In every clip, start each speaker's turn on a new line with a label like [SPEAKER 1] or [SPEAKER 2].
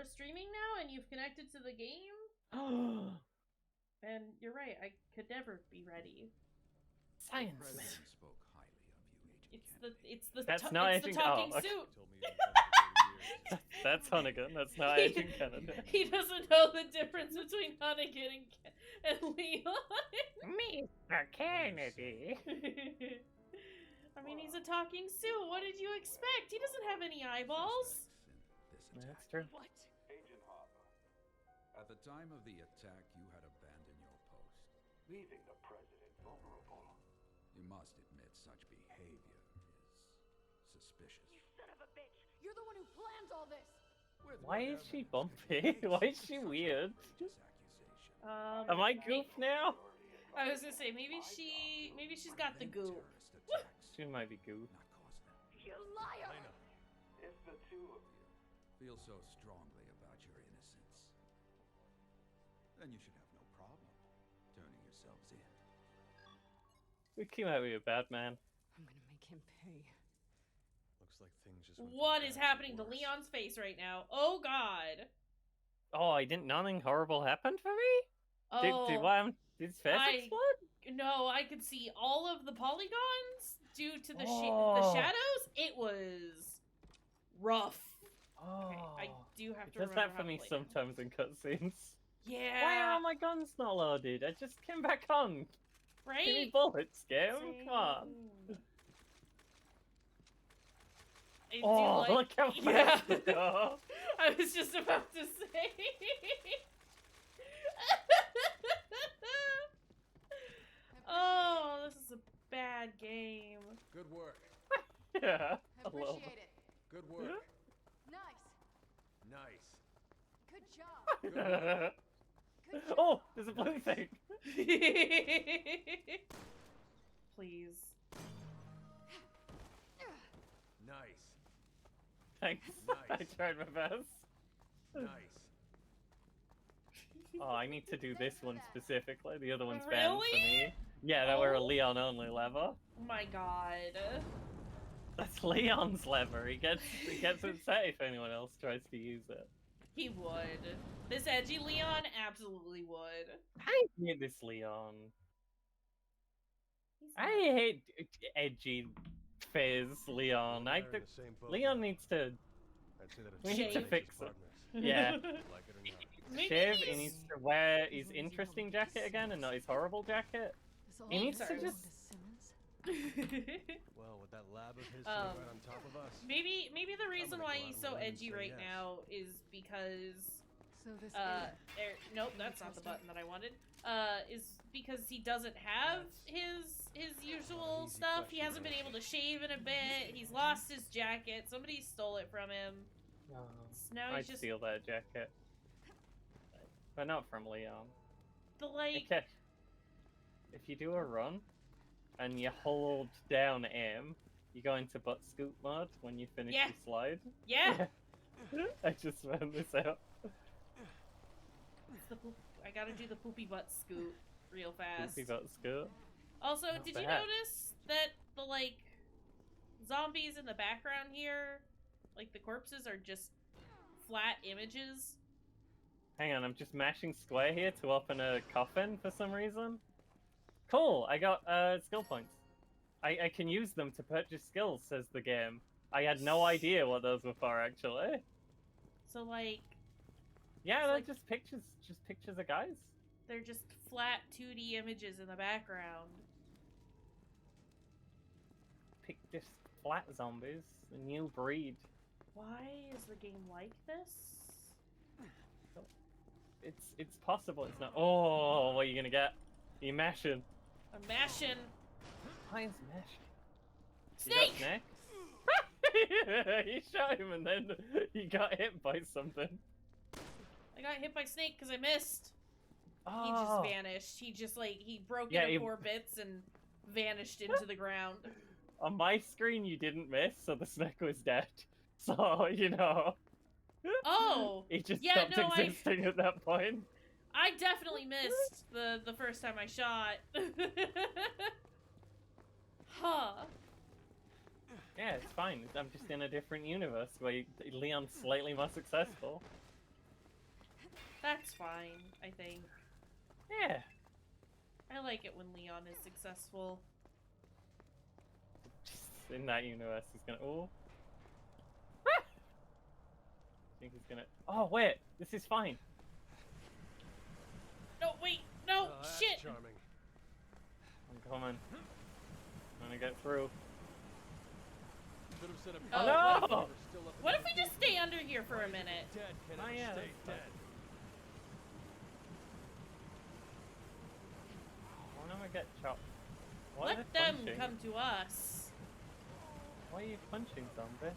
[SPEAKER 1] are streaming now and you've connected to the game. And you're right, I could never be ready.
[SPEAKER 2] Science
[SPEAKER 3] The
[SPEAKER 2] man.
[SPEAKER 3] president spoke highly of you, Agent
[SPEAKER 1] It's the
[SPEAKER 2] That's not
[SPEAKER 1] it's the
[SPEAKER 2] Agent-
[SPEAKER 1] talking
[SPEAKER 2] oh, okay.
[SPEAKER 1] suit.
[SPEAKER 4] Told me you've been for 30 years.
[SPEAKER 2] That's Hunnigan. That's not Agent Kennedy.
[SPEAKER 1] He doesn't know the difference between Hunnigan and Leon.
[SPEAKER 2] Mr. Kennedy.
[SPEAKER 1] I mean, he's a talking suit. What did you expect? He doesn't have any eyeballs.
[SPEAKER 3] in this
[SPEAKER 2] That's
[SPEAKER 3] attack.
[SPEAKER 2] true.
[SPEAKER 1] What?
[SPEAKER 5] Agent Harper,
[SPEAKER 3] At the time of the attack, you had abandoned your post.
[SPEAKER 5] leaving the president vulnerable.
[SPEAKER 3] You must admit such behavior is suspicious.
[SPEAKER 6] You son of a bitch! You're the one who planned all this!
[SPEAKER 3] With
[SPEAKER 2] Why is
[SPEAKER 3] whatever
[SPEAKER 2] she
[SPEAKER 3] evidence
[SPEAKER 2] bumpy?
[SPEAKER 3] you face,
[SPEAKER 2] Why is she
[SPEAKER 3] such
[SPEAKER 2] weird?
[SPEAKER 3] outrageous accusation.
[SPEAKER 2] Am I goof now?
[SPEAKER 1] I was gonna say maybe she's got the goo.
[SPEAKER 3] Terrorist attacks,
[SPEAKER 2] She might be goof.
[SPEAKER 3] not cause them.
[SPEAKER 6] You liar!
[SPEAKER 4] Elena,
[SPEAKER 5] If the two of you
[SPEAKER 3] Feel so strongly about your innocence, then you should have no problem turning yourselves in.
[SPEAKER 2] We came out with a bad man.
[SPEAKER 6] I'm gonna make him pay.
[SPEAKER 4] looks like things just went from
[SPEAKER 1] What is
[SPEAKER 4] bad
[SPEAKER 1] happening to
[SPEAKER 4] worse.
[SPEAKER 1] Leon's face right now? Oh God.
[SPEAKER 2] Oh, I didn't. Nothing horrible happened for me.
[SPEAKER 1] Oh.
[SPEAKER 2] Did what happened? Did his face
[SPEAKER 1] I-
[SPEAKER 2] explode?
[SPEAKER 1] No, I could see all of the polygons due to the the
[SPEAKER 2] Oh.
[SPEAKER 1] shadows. It was rough.
[SPEAKER 2] Oh,
[SPEAKER 1] Okay, I do have
[SPEAKER 2] it
[SPEAKER 1] to
[SPEAKER 2] does
[SPEAKER 1] remember
[SPEAKER 2] that
[SPEAKER 1] how
[SPEAKER 2] for
[SPEAKER 1] to
[SPEAKER 2] me
[SPEAKER 1] play now.
[SPEAKER 2] sometimes in cutscenes.
[SPEAKER 1] Yeah.
[SPEAKER 2] Why are all my guns not loaded? I just came back on.
[SPEAKER 1] Right?
[SPEAKER 2] Give me bullets, game. Come on.
[SPEAKER 1] Same. I do
[SPEAKER 2] Oh,
[SPEAKER 1] like-
[SPEAKER 2] look how
[SPEAKER 1] Yeah.
[SPEAKER 2] fast we go.
[SPEAKER 1] I was just about to say. Oh, this is a bad game.
[SPEAKER 3] Good work.
[SPEAKER 2] Yeah. I love
[SPEAKER 6] Appreciate it.
[SPEAKER 3] Good work.
[SPEAKER 6] Nice.
[SPEAKER 4] Nice.
[SPEAKER 6] Good job.
[SPEAKER 2] it.
[SPEAKER 6] Good job.
[SPEAKER 2] Oh, there's a blue thing.
[SPEAKER 1] Please.
[SPEAKER 4] Nice.
[SPEAKER 2] Thanks.
[SPEAKER 4] Nice.
[SPEAKER 2] I tried my best.
[SPEAKER 4] Nice.
[SPEAKER 2] Oh, I need to do this one specifically. The other one's banned for
[SPEAKER 1] Really?
[SPEAKER 2] me. Yeah, that were a
[SPEAKER 1] Oh.
[SPEAKER 2] Leon only lever.
[SPEAKER 1] Oh my God.
[SPEAKER 2] That's Leon's lever. He gets upset if anyone else tries to use it.
[SPEAKER 1] He would. This edgy Leon absolutely would.
[SPEAKER 2] I hate this Leon.
[SPEAKER 1] He's
[SPEAKER 2] I
[SPEAKER 1] not-
[SPEAKER 2] hate edgy Fizz Leon.
[SPEAKER 4] We're
[SPEAKER 2] I
[SPEAKER 4] in
[SPEAKER 2] think
[SPEAKER 4] the same boat,
[SPEAKER 2] Leon
[SPEAKER 4] man.
[SPEAKER 2] needs to
[SPEAKER 4] I'd say that
[SPEAKER 2] we
[SPEAKER 4] it's
[SPEAKER 2] need to
[SPEAKER 1] Shave.
[SPEAKER 2] fix it.
[SPEAKER 4] partners.
[SPEAKER 2] Yeah.
[SPEAKER 4] Like it or not.
[SPEAKER 1] Maybe
[SPEAKER 2] shave. He
[SPEAKER 1] he's-
[SPEAKER 2] needs to wear his interesting jacket again and not his horrible jacket.
[SPEAKER 6] This'll
[SPEAKER 2] He
[SPEAKER 6] all
[SPEAKER 2] needs
[SPEAKER 6] be
[SPEAKER 2] to
[SPEAKER 6] sold
[SPEAKER 2] just-
[SPEAKER 6] Simmons.
[SPEAKER 4] Well, with that lab of his sitting
[SPEAKER 1] Um,
[SPEAKER 4] right on top of us.
[SPEAKER 1] maybe the reason
[SPEAKER 4] gonna
[SPEAKER 1] why
[SPEAKER 4] go
[SPEAKER 1] he's
[SPEAKER 4] out
[SPEAKER 1] so
[SPEAKER 4] on a limb and
[SPEAKER 1] edgy
[SPEAKER 4] say
[SPEAKER 1] right
[SPEAKER 4] yes.
[SPEAKER 1] now is because
[SPEAKER 6] So this
[SPEAKER 1] nope, that's not the button that I wanted. Is because he doesn't have his usual
[SPEAKER 4] easy
[SPEAKER 1] stuff. He
[SPEAKER 4] question
[SPEAKER 1] hasn't
[SPEAKER 4] to
[SPEAKER 1] been able
[SPEAKER 4] answer.
[SPEAKER 1] to shave in a bit. He's lost his jacket. Somebody stole it from him.
[SPEAKER 2] Oh,
[SPEAKER 1] So now
[SPEAKER 2] I'd
[SPEAKER 1] he's just
[SPEAKER 2] steal that jacket, but not from Leon.
[SPEAKER 1] the like.
[SPEAKER 2] Okay. If you do a run and you hold down aim, you go into butt scoop mode when you finish
[SPEAKER 1] Yeah.
[SPEAKER 2] the slide.
[SPEAKER 1] Yeah.
[SPEAKER 2] I just found this out.
[SPEAKER 1] It's the I gotta do the poopy butt scoot real fast.
[SPEAKER 2] Goofy butt scoop.
[SPEAKER 1] Also,
[SPEAKER 2] Not
[SPEAKER 1] did you
[SPEAKER 2] bad.
[SPEAKER 1] notice that the like zombies in the background here, like the corpses are just flat images?
[SPEAKER 2] Hang on, I'm just mashing square here to open a coffin for some reason. Cool, I got skill points. I can use them to purchase skills, says the game. I had no idea what those were for, actually.
[SPEAKER 1] So like
[SPEAKER 2] Yeah,
[SPEAKER 1] It's
[SPEAKER 2] they're
[SPEAKER 1] like-
[SPEAKER 2] just pictures of guys.
[SPEAKER 1] they're just flat 2D images in the background.
[SPEAKER 2] Just flat zombies, a new breed.
[SPEAKER 1] Why is the game like this?
[SPEAKER 2] It's possible. It's not. Oh, what are you gonna get? Are you mashing?
[SPEAKER 1] I'm mashing
[SPEAKER 2] Why is mashing?
[SPEAKER 1] snake.
[SPEAKER 2] You got snake? You shot him and then he got hit by something.
[SPEAKER 1] I got hit by snake because I missed. He
[SPEAKER 2] Oh,
[SPEAKER 1] just vanished. He just like he broke
[SPEAKER 2] Yeah,
[SPEAKER 1] into
[SPEAKER 2] he-
[SPEAKER 1] 4 bits and vanished into the ground.
[SPEAKER 2] on my screen you didn't miss, so the snake was dead. So you know,
[SPEAKER 1] Oh,
[SPEAKER 2] he just
[SPEAKER 1] Yeah,
[SPEAKER 2] stopped
[SPEAKER 1] no, I-
[SPEAKER 2] existing at that point.
[SPEAKER 1] I definitely missed the first time I shot. Huh.
[SPEAKER 2] Yeah, it's fine. I'm just in a different universe where Leon's slightly more successful.
[SPEAKER 1] That's fine, I think.
[SPEAKER 2] Yeah.
[SPEAKER 1] I like it when Leon is successful.
[SPEAKER 2] Just in that universe, he's gonna. Oh. I think he's gonna. Oh wait, this is fine.
[SPEAKER 1] No, wait, no,
[SPEAKER 4] That's
[SPEAKER 1] shit!
[SPEAKER 4] charming.
[SPEAKER 2] I'm coming. I'm gonna get through.
[SPEAKER 4] Should have said a
[SPEAKER 1] Oh,
[SPEAKER 2] no!
[SPEAKER 1] What if we just stay under here for a minute?
[SPEAKER 4] Dead can
[SPEAKER 2] Oh,
[SPEAKER 4] ever
[SPEAKER 2] yeah,
[SPEAKER 4] stay
[SPEAKER 2] that's
[SPEAKER 4] dead.
[SPEAKER 2] Why don't I get chopped? Why are
[SPEAKER 1] Let
[SPEAKER 2] they
[SPEAKER 1] them
[SPEAKER 2] punching?
[SPEAKER 1] come to us.
[SPEAKER 2] Why are you punching, zombie?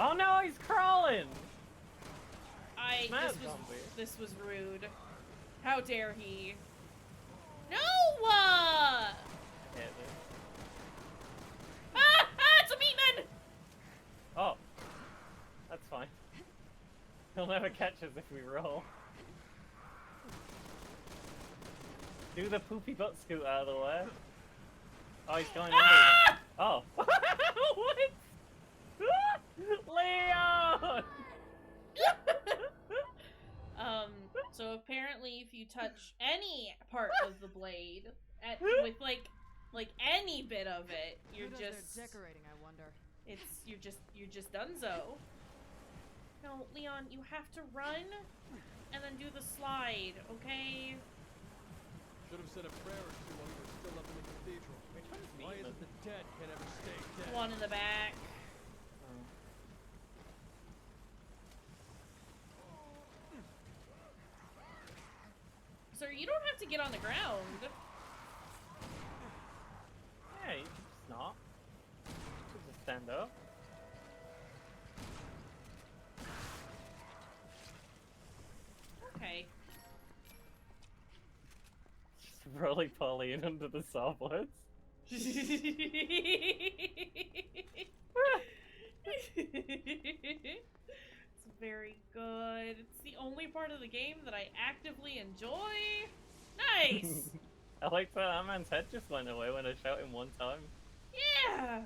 [SPEAKER 2] Oh no, he's crawling! Mad zombie.
[SPEAKER 1] This was rude. How dare he? No!
[SPEAKER 2] Yeah, this.
[SPEAKER 1] Ah! It's a meatman!
[SPEAKER 2] Oh, that's fine. He'll never catch us if we roll. Do the poopy butt scoot out of the way. Oh, he's going under.
[SPEAKER 1] Ah!
[SPEAKER 2] Oh. What? Leon!
[SPEAKER 1] So apparently if you touch any part of the blade with like any bit of it, you're
[SPEAKER 6] Who does their
[SPEAKER 1] just
[SPEAKER 6] decorating, I wonder.
[SPEAKER 1] you're just donezo. No, Leon, you have to run and then do the slide, okay?
[SPEAKER 4] Should have said a prayer or two while we were still up in the cathedral.
[SPEAKER 2] Which one's
[SPEAKER 4] Why is
[SPEAKER 2] mean?
[SPEAKER 4] it the dead can ever stay dead?
[SPEAKER 1] One in the back. Sir, you don't have to get on the ground.
[SPEAKER 2] Yeah, you can just not. You can just stand up.
[SPEAKER 1] Okay.
[SPEAKER 2] Just roly poly in under the sawblades.
[SPEAKER 1] It's very good. It's the only part of the game that I actively enjoy. Nice!
[SPEAKER 2] I like that man's head just went away when I shot him one time.
[SPEAKER 1] Yeah!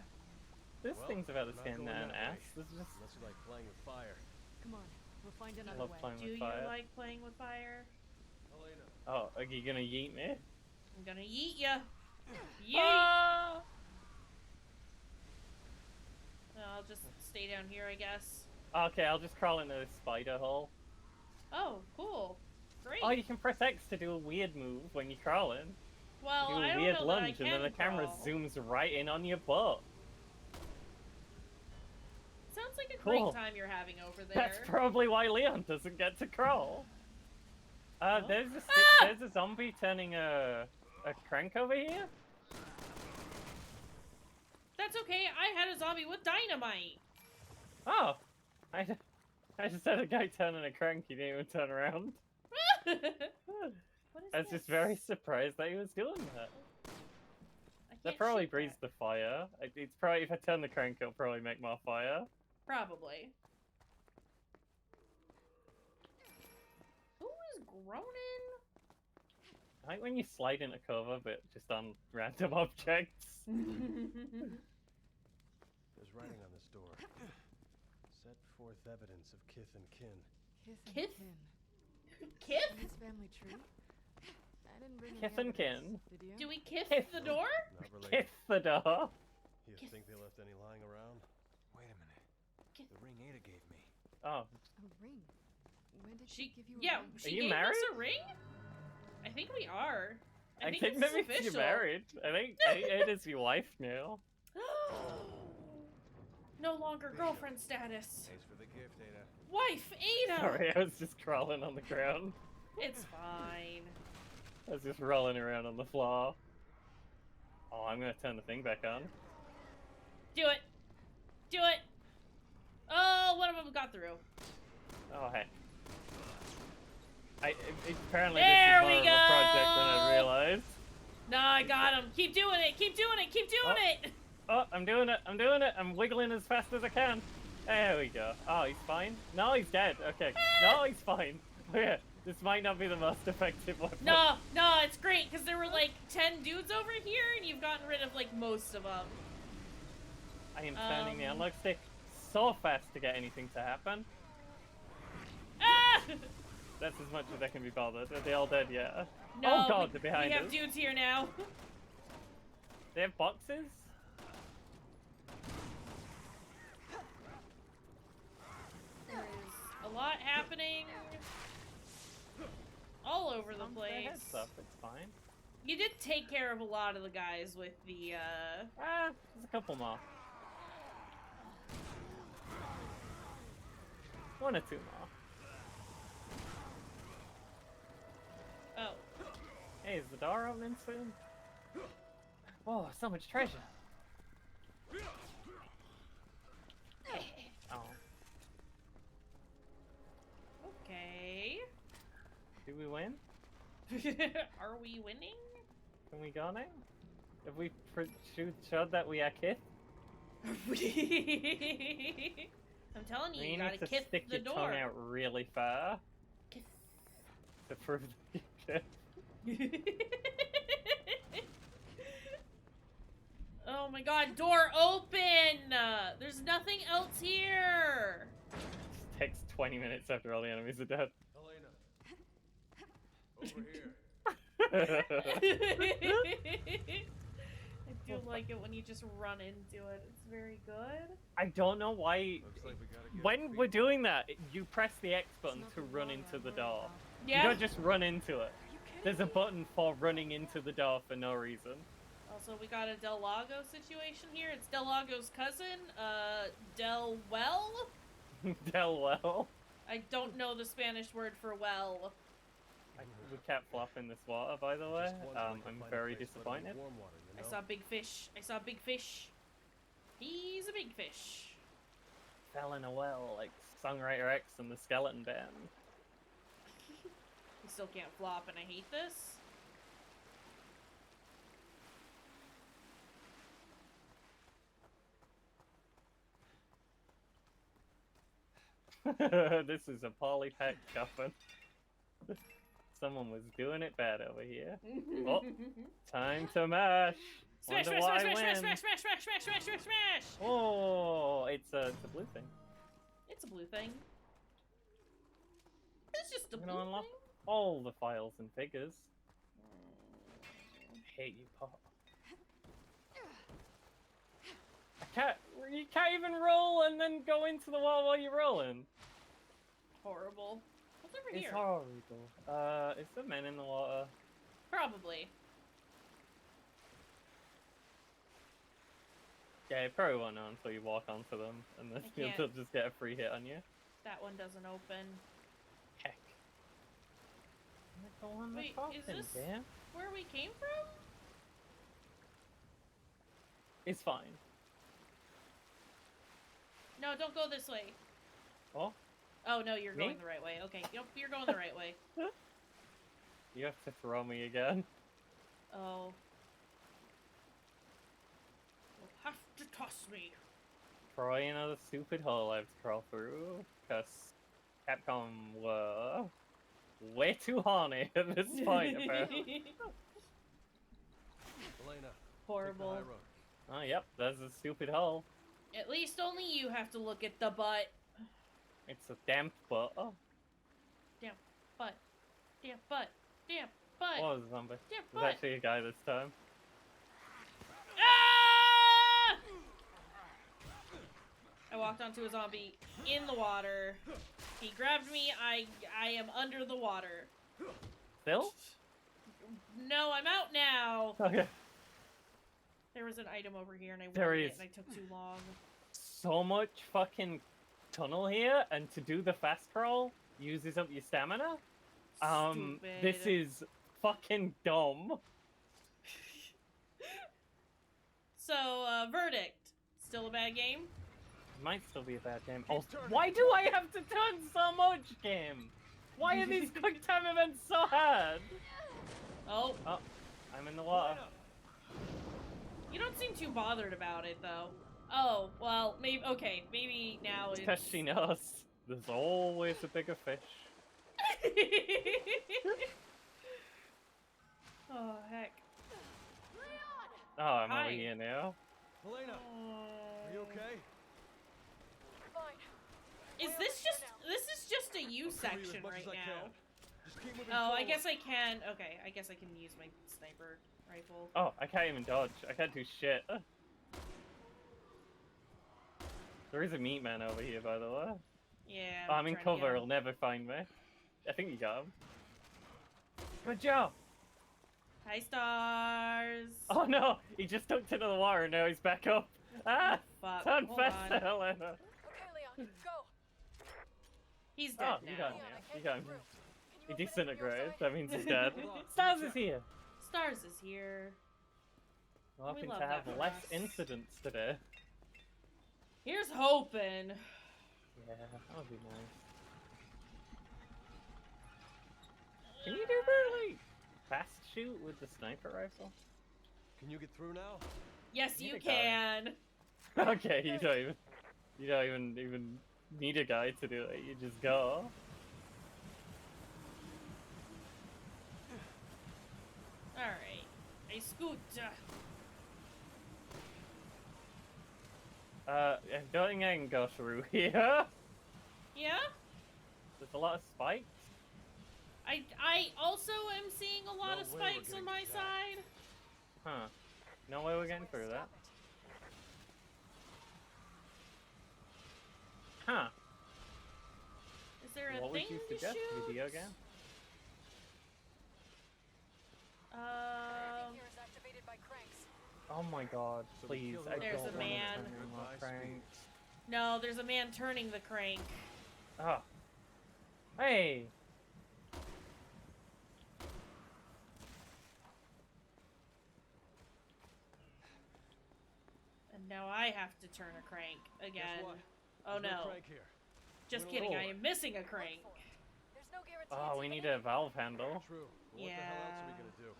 [SPEAKER 2] This
[SPEAKER 4] Well,
[SPEAKER 2] thing's about to
[SPEAKER 4] not
[SPEAKER 2] stand
[SPEAKER 4] going
[SPEAKER 2] there an
[SPEAKER 4] that
[SPEAKER 2] ass.
[SPEAKER 4] way.
[SPEAKER 2] This is just.
[SPEAKER 4] Unless you like playing with fire.
[SPEAKER 6] Come on, we'll find
[SPEAKER 2] I
[SPEAKER 6] another
[SPEAKER 2] love
[SPEAKER 6] way.
[SPEAKER 2] playing
[SPEAKER 1] Do
[SPEAKER 2] with
[SPEAKER 1] you
[SPEAKER 2] fire.
[SPEAKER 1] like playing with fire?
[SPEAKER 4] Elena.
[SPEAKER 2] Oh, are you gonna yeet me?
[SPEAKER 1] I'm gonna yeet ya. Yeet!
[SPEAKER 2] Ah!
[SPEAKER 1] I'll just stay down here, I guess.
[SPEAKER 2] Okay, I'll just crawl into this spider hole.
[SPEAKER 1] Oh, cool. Great.
[SPEAKER 2] Oh, you can press X to do a weird move when you're crawling.
[SPEAKER 1] Well,
[SPEAKER 2] You do
[SPEAKER 1] I
[SPEAKER 2] a
[SPEAKER 1] don't
[SPEAKER 2] weird
[SPEAKER 1] know that I
[SPEAKER 2] lunge, and then
[SPEAKER 1] can
[SPEAKER 2] the camera
[SPEAKER 1] crawl.
[SPEAKER 2] zooms right in on your butt.
[SPEAKER 1] Sounds like a
[SPEAKER 2] Cool.
[SPEAKER 1] great time you're having over there.
[SPEAKER 2] That's probably why Leon doesn't get to crawl.
[SPEAKER 1] Oh.
[SPEAKER 2] There's a there's a zombie turning a crank over here.
[SPEAKER 1] That's okay. I had a zombie with dynamite.
[SPEAKER 2] Oh, I just had a guy turning a crank. He didn't even turn around.
[SPEAKER 1] What is
[SPEAKER 2] I was just very surprised that he was doing that.
[SPEAKER 1] I
[SPEAKER 2] That
[SPEAKER 1] can't
[SPEAKER 2] probably
[SPEAKER 1] shoot
[SPEAKER 2] breathes
[SPEAKER 1] that.
[SPEAKER 2] the fire. It's probably if I turn the crank, it'll probably make more fire.
[SPEAKER 1] Probably. Who is groaning?
[SPEAKER 2] I like when you slide into cover, but just on random objects.
[SPEAKER 4] There's writing on this door. Set forth evidence of kith and kin.
[SPEAKER 1] Kith?
[SPEAKER 6] Kin.
[SPEAKER 1] Kith?
[SPEAKER 6] His family tree. I didn't bring any
[SPEAKER 2] Kith and
[SPEAKER 6] evidence,
[SPEAKER 2] kin.
[SPEAKER 6] Did you?
[SPEAKER 1] Do we kiss
[SPEAKER 2] Kith.
[SPEAKER 1] the door?
[SPEAKER 4] Not related.
[SPEAKER 2] Kiss the door.
[SPEAKER 4] You
[SPEAKER 1] Kiss.
[SPEAKER 4] think they left any lying around?
[SPEAKER 3] Wait a minute.
[SPEAKER 1] Kiss.
[SPEAKER 3] The ring Ada gave me.
[SPEAKER 2] Oh,
[SPEAKER 6] A ring. When did
[SPEAKER 1] She,
[SPEAKER 6] she give you a
[SPEAKER 1] yeah,
[SPEAKER 6] ring?
[SPEAKER 1] she
[SPEAKER 2] you
[SPEAKER 1] gave
[SPEAKER 2] married?
[SPEAKER 1] us a ring? I think we are.
[SPEAKER 2] I
[SPEAKER 1] think
[SPEAKER 2] think
[SPEAKER 1] it's
[SPEAKER 2] that means
[SPEAKER 1] official.
[SPEAKER 2] you're married. I think it is your wife now.
[SPEAKER 1] No longer girlfriend status.
[SPEAKER 3] Thanks for the gift, Ada.
[SPEAKER 1] Wife, Ada!
[SPEAKER 2] Sorry, I was just crawling on the ground.
[SPEAKER 1] It's fine.
[SPEAKER 2] I was just rolling around on the floor. Oh, I'm gonna turn the thing back on.
[SPEAKER 1] Do it! Do it! Oh, one of them got through.
[SPEAKER 2] Oh, heck. Apparently
[SPEAKER 1] There
[SPEAKER 2] this is
[SPEAKER 1] we
[SPEAKER 2] more of a project than I
[SPEAKER 1] go!
[SPEAKER 2] realized.
[SPEAKER 1] No, I got him. Keep doing it. Keep doing it. Keep doing it.
[SPEAKER 2] Oh, I'm doing it. I'm doing it. I'm wiggling as fast as I can. There we go. Oh, he's fine? No, he's dead. Okay. No, he's fine. Okay. This might not be the most effective weapon.
[SPEAKER 1] No, no, it's great because there were like 10 dudes over here and you've gotten rid of like most of them.
[SPEAKER 2] I am turning the analog stick so fast to get anything to happen.
[SPEAKER 1] Ah!
[SPEAKER 2] That's as much as I can be bothered. Are they all dead yet?
[SPEAKER 1] No,
[SPEAKER 2] Oh god, they're behind
[SPEAKER 1] we have
[SPEAKER 2] us.
[SPEAKER 1] dudes here now.
[SPEAKER 2] They have boxes?
[SPEAKER 1] There's a lot happening all over the
[SPEAKER 2] Thumbs their
[SPEAKER 1] place.
[SPEAKER 2] heads up, it's fine.
[SPEAKER 1] You did take care of a lot of the guys with the,
[SPEAKER 2] There's a couple more. One or two more.
[SPEAKER 1] Oh.
[SPEAKER 2] Hey, is the door opening soon? Oh, so much treasure. Oh.
[SPEAKER 1] Okay.
[SPEAKER 2] Do we win?
[SPEAKER 1] Are we winning?
[SPEAKER 2] Can we go now? Have we showed that we are kith?
[SPEAKER 1] I'm telling you, you
[SPEAKER 2] You
[SPEAKER 1] gotta
[SPEAKER 2] need to
[SPEAKER 1] kiss
[SPEAKER 2] stick
[SPEAKER 1] the
[SPEAKER 2] your
[SPEAKER 1] door.
[SPEAKER 2] tongue out really far
[SPEAKER 1] Kiss.
[SPEAKER 2] to prove that you kith.
[SPEAKER 1] Oh my god, door open! There's nothing else here!
[SPEAKER 2] It takes 20 minutes after all the enemies are dead.
[SPEAKER 3] Helena, over here.
[SPEAKER 1] I do like it when you just run into it. It's very good.
[SPEAKER 2] I don't know why.
[SPEAKER 3] Looks like we gotta get
[SPEAKER 2] When
[SPEAKER 3] our
[SPEAKER 2] we're
[SPEAKER 3] feet-
[SPEAKER 2] doing that, you press the X button
[SPEAKER 6] It's
[SPEAKER 2] to
[SPEAKER 6] not the
[SPEAKER 2] run
[SPEAKER 6] door
[SPEAKER 2] into
[SPEAKER 6] I'm
[SPEAKER 2] the
[SPEAKER 6] worried
[SPEAKER 2] door.
[SPEAKER 6] about.
[SPEAKER 2] You
[SPEAKER 1] Yeah.
[SPEAKER 2] don't just run into it.
[SPEAKER 6] Are you kidding
[SPEAKER 2] There's a
[SPEAKER 6] me?
[SPEAKER 2] button for running into the door for no reason.
[SPEAKER 1] Also, we got a Del Lago situation here. It's Del Lago's cousin, Del Well?
[SPEAKER 2] Del well.
[SPEAKER 1] I don't know the Spanish word for well.
[SPEAKER 2] We kept flopping this water, by the way.
[SPEAKER 4] Just one so I can
[SPEAKER 2] I'm
[SPEAKER 4] find a
[SPEAKER 2] very
[SPEAKER 4] place for it in
[SPEAKER 2] disappointed.
[SPEAKER 4] warm water, you
[SPEAKER 1] I
[SPEAKER 4] know?
[SPEAKER 1] saw big fish. I saw big fish. He's a big fish.
[SPEAKER 2] Fell in a well, like Songwriter X and the Skeleton Band.
[SPEAKER 1] He still can't flop, and I hate this.
[SPEAKER 2] This is a polypack coffin. Someone was doing it bad over here. Oh, time to mash.
[SPEAKER 1] Smash,
[SPEAKER 2] Wonder
[SPEAKER 1] smash,
[SPEAKER 2] why
[SPEAKER 1] smash,
[SPEAKER 2] I
[SPEAKER 1] smash,
[SPEAKER 2] win.
[SPEAKER 1] smash, smash, smash, smash, smash, smash, smash!
[SPEAKER 2] Oh, it's a blue thing.
[SPEAKER 1] It's a blue thing. It's just a
[SPEAKER 2] I'm
[SPEAKER 1] blue
[SPEAKER 2] gonna unlock
[SPEAKER 1] thing.
[SPEAKER 2] all the files and figures. I hate you, Pop. You can't even roll and then go into the wall while you're rolling.
[SPEAKER 1] Horrible. What's over
[SPEAKER 2] It's
[SPEAKER 1] here?
[SPEAKER 2] horrible. Is there men in the water?
[SPEAKER 1] Probably.
[SPEAKER 2] Yeah, you probably won't know until you walk onto them, and then
[SPEAKER 1] I
[SPEAKER 2] you'll
[SPEAKER 1] can't.
[SPEAKER 2] just get a free hit on you.
[SPEAKER 1] That one doesn't open.
[SPEAKER 2] Heck. Go on the
[SPEAKER 1] Wait,
[SPEAKER 2] coffin,
[SPEAKER 1] is this-
[SPEAKER 2] damn.
[SPEAKER 1] Where we came from?
[SPEAKER 2] It's fine.
[SPEAKER 1] No, don't go this way.
[SPEAKER 2] Oh,
[SPEAKER 1] Oh no, you're
[SPEAKER 2] Me?
[SPEAKER 1] going the right way. Okay, yep, you're going the right way.
[SPEAKER 2] you have to throw me again.
[SPEAKER 1] Oh. You'll have to toss me.
[SPEAKER 2] Probably another stupid hole I have to crawl through, because Capcom were way too horny at this point, apparently.
[SPEAKER 4] Elena, take the
[SPEAKER 1] Horrible.
[SPEAKER 4] high road.
[SPEAKER 2] Oh, yep, there's a stupid hole.
[SPEAKER 1] At least only you have to look at the butt.
[SPEAKER 2] It's a damp butt. Oh,
[SPEAKER 1] Butt. Damn butt. Damn butt.
[SPEAKER 2] oh, there's a zombie.
[SPEAKER 1] Damn
[SPEAKER 2] There's
[SPEAKER 1] butt.
[SPEAKER 2] actually a guy this time.
[SPEAKER 1] Ah! I walked onto a zombie in the water. He grabbed me. I am under the water.
[SPEAKER 2] Still?
[SPEAKER 1] No, I'm out now.
[SPEAKER 2] Okay.
[SPEAKER 1] There was an item over here and I
[SPEAKER 2] There
[SPEAKER 1] wanted it
[SPEAKER 2] is.
[SPEAKER 1] and I took too long.
[SPEAKER 2] So much fucking tunnel here, and to do the fast crawl uses up your stamina. This
[SPEAKER 1] Stupid.
[SPEAKER 2] is fucking dumb.
[SPEAKER 1] So, verdict. Still a bad game?
[SPEAKER 2] Might still be a bad game. Oh, why do I have to turn so much, game? Why are these quick time events so hard?
[SPEAKER 1] Oh,
[SPEAKER 2] Oh, I'm in the water.
[SPEAKER 1] you don't seem too bothered about it though. Oh, well, maybe, okay, maybe now it's...
[SPEAKER 2] Because she knows there's always a bigger fish.
[SPEAKER 1] Oh, heck.
[SPEAKER 2] Oh, I'm
[SPEAKER 1] Hi.
[SPEAKER 2] over here now.
[SPEAKER 4] Elena, are you okay?
[SPEAKER 6] Fine.
[SPEAKER 1] Is this just a you
[SPEAKER 4] I'll cover you as
[SPEAKER 1] section
[SPEAKER 4] much
[SPEAKER 1] right
[SPEAKER 4] as I
[SPEAKER 1] now?
[SPEAKER 4] can. Just keep moving
[SPEAKER 1] Oh, I
[SPEAKER 4] forward.
[SPEAKER 1] guess I can. Okay, I guess I can use my sniper rifle.
[SPEAKER 2] Oh, I can't even dodge. I can't do shit. There is a meat man over here, by the way.
[SPEAKER 1] Yeah.
[SPEAKER 2] Oh, I'm in
[SPEAKER 1] trying to get
[SPEAKER 2] cover.
[SPEAKER 1] him.
[SPEAKER 2] He'll never find me. I think you got him. Good job.
[SPEAKER 1] Hi, stars.
[SPEAKER 2] Oh no, he just ducked into the water and now he's back up. Ah,
[SPEAKER 1] Fuck.
[SPEAKER 2] turn
[SPEAKER 1] Hold
[SPEAKER 2] faster,
[SPEAKER 1] on.
[SPEAKER 2] Helena.
[SPEAKER 6] Okay, Leon, go.
[SPEAKER 1] He's dead
[SPEAKER 2] Oh,
[SPEAKER 1] now.
[SPEAKER 2] you got him.
[SPEAKER 6] Leon, I
[SPEAKER 2] You
[SPEAKER 6] can't
[SPEAKER 2] got
[SPEAKER 6] get
[SPEAKER 2] him.
[SPEAKER 6] through.
[SPEAKER 2] He
[SPEAKER 6] Can you open it from your
[SPEAKER 2] disintegrated.
[SPEAKER 6] side?
[SPEAKER 2] That means he's dead.
[SPEAKER 3] Hold on,
[SPEAKER 2] Stars
[SPEAKER 3] check.
[SPEAKER 2] is here.
[SPEAKER 1] Stars is here.
[SPEAKER 2] We're
[SPEAKER 1] We
[SPEAKER 2] hoping
[SPEAKER 1] love
[SPEAKER 2] to
[SPEAKER 1] that
[SPEAKER 2] have
[SPEAKER 1] for
[SPEAKER 2] less
[SPEAKER 1] us.
[SPEAKER 2] incidents today.
[SPEAKER 1] Here's hoping.
[SPEAKER 2] Yeah, that would be nice. Can you do the like fast shoot with the sniper rifle?
[SPEAKER 4] Can you get through now?
[SPEAKER 1] Yes,
[SPEAKER 2] Need
[SPEAKER 1] you
[SPEAKER 2] a guy.
[SPEAKER 1] can.
[SPEAKER 2] Okay, you don't even need a guy to do it. You just go.
[SPEAKER 1] All right. I scoot.
[SPEAKER 2] I don't think I can go through here.
[SPEAKER 1] Yeah.
[SPEAKER 2] There's a lot of spikes.
[SPEAKER 1] I also am seeing a lot
[SPEAKER 4] No
[SPEAKER 1] of
[SPEAKER 4] way we're
[SPEAKER 1] spikes on
[SPEAKER 4] getting
[SPEAKER 1] my
[SPEAKER 4] to that.
[SPEAKER 1] side.
[SPEAKER 2] Huh. No way we're getting through that. Huh.
[SPEAKER 1] Is there a
[SPEAKER 2] What would
[SPEAKER 1] thing
[SPEAKER 2] you
[SPEAKER 1] to
[SPEAKER 2] suggest?
[SPEAKER 1] shoot?
[SPEAKER 2] Video game?
[SPEAKER 6] Everything here is activated by cranks.
[SPEAKER 2] Oh my god,
[SPEAKER 4] So we
[SPEAKER 2] please.
[SPEAKER 4] killed
[SPEAKER 2] I
[SPEAKER 4] her.
[SPEAKER 1] There's
[SPEAKER 2] don't
[SPEAKER 1] a
[SPEAKER 2] want to
[SPEAKER 1] man.
[SPEAKER 2] turn any more
[SPEAKER 4] Goodbye,
[SPEAKER 2] cranks.
[SPEAKER 1] No, there's a man turning the crank.
[SPEAKER 2] Oh. Hey!
[SPEAKER 1] And now I have to turn a crank again.
[SPEAKER 4] what?
[SPEAKER 1] Oh
[SPEAKER 4] There's
[SPEAKER 1] no.
[SPEAKER 4] crank here.
[SPEAKER 1] Just
[SPEAKER 4] We're
[SPEAKER 1] kidding, I
[SPEAKER 2] lower.
[SPEAKER 1] am missing a crank.
[SPEAKER 6] There's no guarantee
[SPEAKER 2] Oh,
[SPEAKER 6] it's
[SPEAKER 2] we
[SPEAKER 6] even
[SPEAKER 2] need
[SPEAKER 6] in.
[SPEAKER 2] a valve handle.
[SPEAKER 4] True. But what the hell else are we
[SPEAKER 1] Yeah.
[SPEAKER 4] gonna do?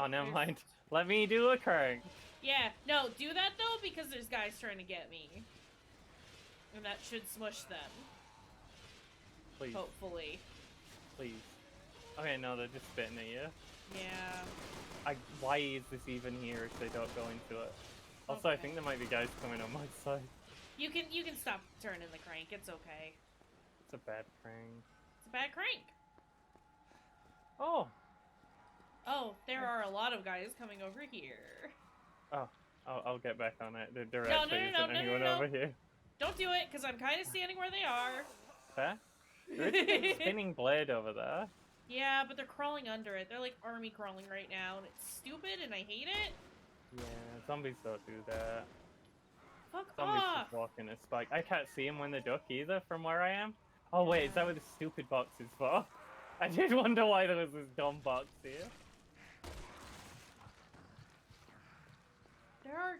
[SPEAKER 2] Oh, never
[SPEAKER 1] there's-
[SPEAKER 2] mind. Let me do a crank.
[SPEAKER 1] Yeah, no, do that though because there's guys trying to get me. And that should smush them,
[SPEAKER 2] Please,
[SPEAKER 1] hopefully.
[SPEAKER 2] please. Okay, no, they're just spitting at you.
[SPEAKER 1] Yeah.
[SPEAKER 2] Why is this even here if they don't go into it? Also, I
[SPEAKER 1] Okay.
[SPEAKER 2] think there might be guys coming on my side.
[SPEAKER 1] You can stop turning the crank, it's okay.
[SPEAKER 2] It's a bad crank.
[SPEAKER 1] It's a bad crank.
[SPEAKER 2] Oh!
[SPEAKER 1] Oh, there are a lot of guys coming over here.
[SPEAKER 2] Oh, I'll get back on it. There
[SPEAKER 1] No,
[SPEAKER 2] actually
[SPEAKER 1] no,
[SPEAKER 2] isn't
[SPEAKER 1] no,
[SPEAKER 2] anyone
[SPEAKER 1] no.
[SPEAKER 2] over here.
[SPEAKER 1] Don't do it, because I'm kind of standing where they are.
[SPEAKER 2] Huh? There is a big spinning blade over there.
[SPEAKER 1] Yeah, but they're crawling under it. They're like army crawling right now, and it's stupid, and I hate it.
[SPEAKER 2] Yeah, zombies don't do that.
[SPEAKER 1] Fuck
[SPEAKER 2] Zombies
[SPEAKER 1] off!
[SPEAKER 2] just walk in a spike. I can't see them when they duck either from where I am. Oh wait, is that what the stupid box is for? I did wonder why there was this dumb box here.
[SPEAKER 1] There are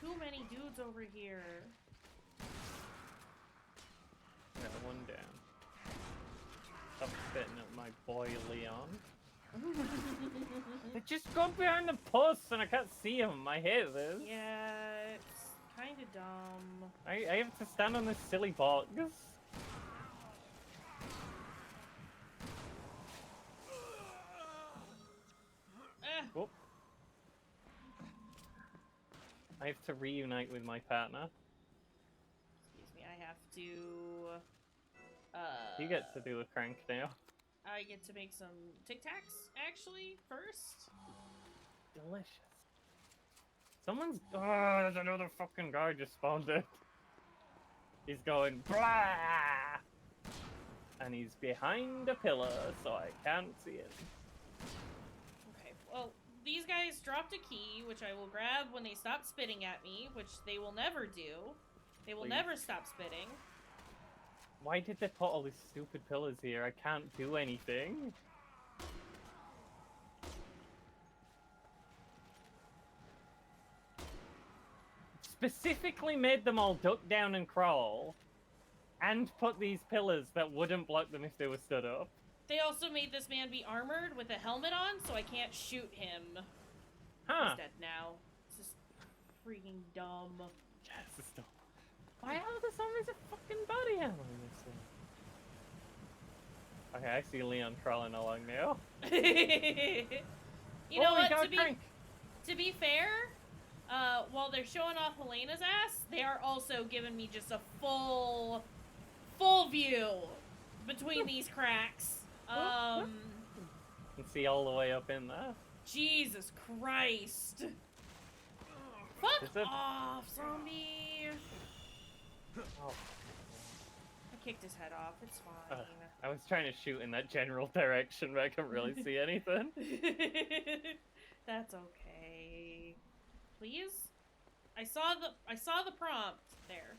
[SPEAKER 1] too many dudes over here.
[SPEAKER 2] Yeah, one down. Stop spitting at my boy Leon. They just got behind the post and I can't see him. I hate this.
[SPEAKER 1] Yeah, it's kind of dumb.
[SPEAKER 2] I have to stand on this silly box.
[SPEAKER 1] Eh.
[SPEAKER 2] Oh. I have to reunite with my partner.
[SPEAKER 1] Excuse me, I have to.
[SPEAKER 2] You get to do a crank now.
[SPEAKER 1] I get to make some Tic Tacs actually first.
[SPEAKER 2] Delicious. Someone's. Oh, there's another fucking guy just spawned in. He's going blah, and he's behind a pillar, so I can't see it.
[SPEAKER 1] Okay, well, these guys dropped a key, which I will grab when they stop spitting at me, which they will never do. They will
[SPEAKER 2] Please.
[SPEAKER 1] never stop spitting.
[SPEAKER 2] Why did they put all these stupid pillars here? I can't do anything. Specifically made them all duck down and crawl, and put these pillars that wouldn't block them if they were stood up.
[SPEAKER 1] They also made this man be armored with a helmet on, so I can't shoot him.
[SPEAKER 2] Huh.
[SPEAKER 1] He's dead now. It's just freaking dumb.
[SPEAKER 2] Yes, it's dumb. Why are the zombies a fucking body armor in this thing? Okay, I see Leon crawling along now.
[SPEAKER 1] You know
[SPEAKER 2] Oh, he
[SPEAKER 1] what?
[SPEAKER 2] got crank.
[SPEAKER 1] To be fair, while they're showing off Helena's ass, they are also giving me just a full view between these cracks.
[SPEAKER 2] You can see all the way up in there.
[SPEAKER 1] Jesus Christ. Fuck off, zombie.
[SPEAKER 2] Oh.
[SPEAKER 1] I kicked his head off. It's fine.
[SPEAKER 2] I was trying to shoot in that general direction, but I couldn't really see anything.
[SPEAKER 1] That's okay. Please? I saw the prompt there.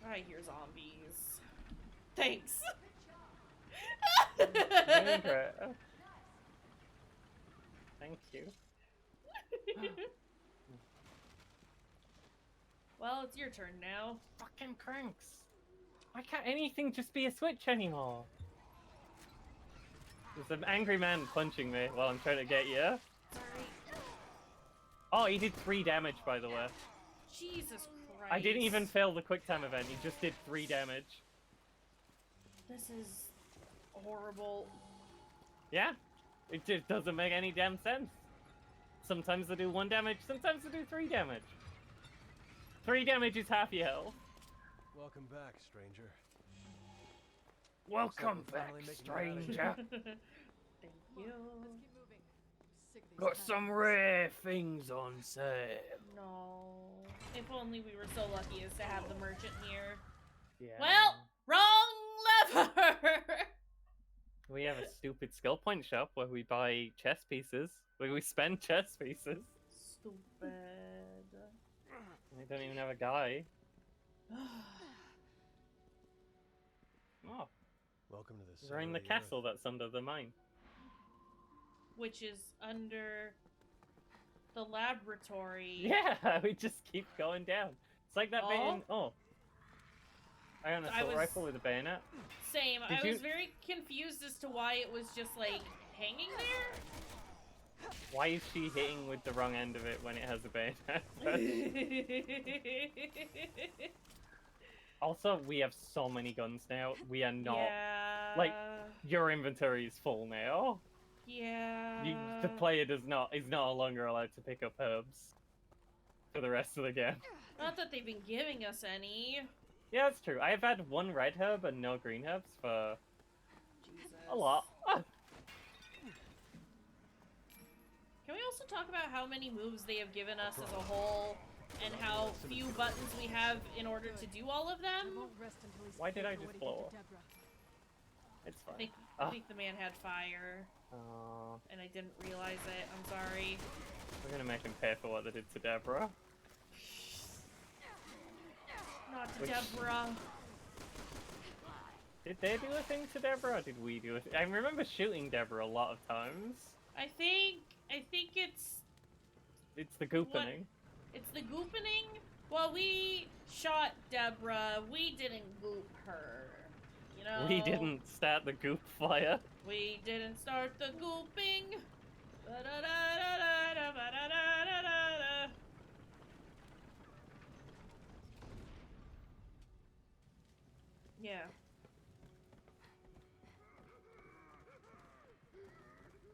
[SPEAKER 1] I hear zombies. Thanks.
[SPEAKER 2] Thank you.
[SPEAKER 1] Well, it's your turn now.
[SPEAKER 2] Fucking cranks. Why can't anything just be a switch anymore? There's an angry man punching me while I'm trying to get you.
[SPEAKER 1] Sorry.
[SPEAKER 2] Oh, he did 3 damage, by the way.
[SPEAKER 1] Jesus Christ.
[SPEAKER 2] I didn't even fail the quick time event. He just did 3 damage.
[SPEAKER 1] This is horrible.
[SPEAKER 2] Yeah. It just doesn't make any damn sense. Sometimes they do 1 damage, sometimes they do 3 damage. 3 damage is half your health.
[SPEAKER 4] Welcome back, stranger.
[SPEAKER 2] Welcome
[SPEAKER 4] So we're
[SPEAKER 2] back,
[SPEAKER 4] finally making it out of here.
[SPEAKER 2] stranger.
[SPEAKER 1] Thank
[SPEAKER 6] Come
[SPEAKER 1] you.
[SPEAKER 6] on, let's keep moving. I'm sick of these
[SPEAKER 2] Got
[SPEAKER 6] cats.
[SPEAKER 2] some rare things on sale.
[SPEAKER 1] No. If only we were so lucky as to have the merchant here.
[SPEAKER 2] Yeah.
[SPEAKER 1] Well, wrong lever!
[SPEAKER 2] We have a stupid skill point shop where we buy chess pieces. Where we spend chess pieces.
[SPEAKER 1] Stupid.
[SPEAKER 2] We don't even have a guy. Oh,
[SPEAKER 4] Welcome to the
[SPEAKER 2] we're in the
[SPEAKER 4] center of
[SPEAKER 2] castle that's under the mine.
[SPEAKER 1] Which is under the laboratory.
[SPEAKER 2] Yeah, we just keep going down. It's like that bayonet. Oh. I got an
[SPEAKER 1] I
[SPEAKER 2] assault
[SPEAKER 1] was-
[SPEAKER 2] rifle with a bayonet.
[SPEAKER 1] Same.
[SPEAKER 2] Did
[SPEAKER 1] I
[SPEAKER 2] you-
[SPEAKER 1] was very confused as to why it was just like hanging there.
[SPEAKER 2] Why is she hitting with the wrong end of it when it has a bayonet? Also, we have so many guns now. We are not.
[SPEAKER 1] Yeah.
[SPEAKER 2] like, Your inventory is full now.
[SPEAKER 1] Yeah.
[SPEAKER 2] The player is no longer allowed to pick up herbs for the rest of the game.
[SPEAKER 1] Not that they've been giving us any.
[SPEAKER 2] Yeah, that's true. I've had 1 red herb and no green herbs for
[SPEAKER 1] Jesus.
[SPEAKER 2] a lot.
[SPEAKER 1] Can we also talk about how many moves they have given us as a whole, and how few buttons we have in order to do all of
[SPEAKER 6] I
[SPEAKER 1] them?
[SPEAKER 6] won't rest until he's
[SPEAKER 2] Why did I
[SPEAKER 6] paid for
[SPEAKER 2] just
[SPEAKER 6] what he
[SPEAKER 2] blow
[SPEAKER 6] did
[SPEAKER 2] up?
[SPEAKER 6] to Deborah.
[SPEAKER 2] It's fine.
[SPEAKER 1] I think the man had fire,
[SPEAKER 2] Oh,
[SPEAKER 1] and I didn't realize it. I'm sorry.
[SPEAKER 2] we're gonna make him pay for what they did to Deborah.
[SPEAKER 1] Not to
[SPEAKER 2] Which-
[SPEAKER 1] Deborah.
[SPEAKER 2] Did they do a thing to Deborah, or did we do it? I remember shooting Deborah a lot of times.
[SPEAKER 1] I think
[SPEAKER 2] It's the goopening.
[SPEAKER 1] it's the goopening. Well, we shot Deborah. We didn't goop her. You know.
[SPEAKER 2] We didn't start the goop fire.
[SPEAKER 1] We didn't start the gooping. Ba-da-da-da-da-da-ba-da-da-da-da-da. Yeah.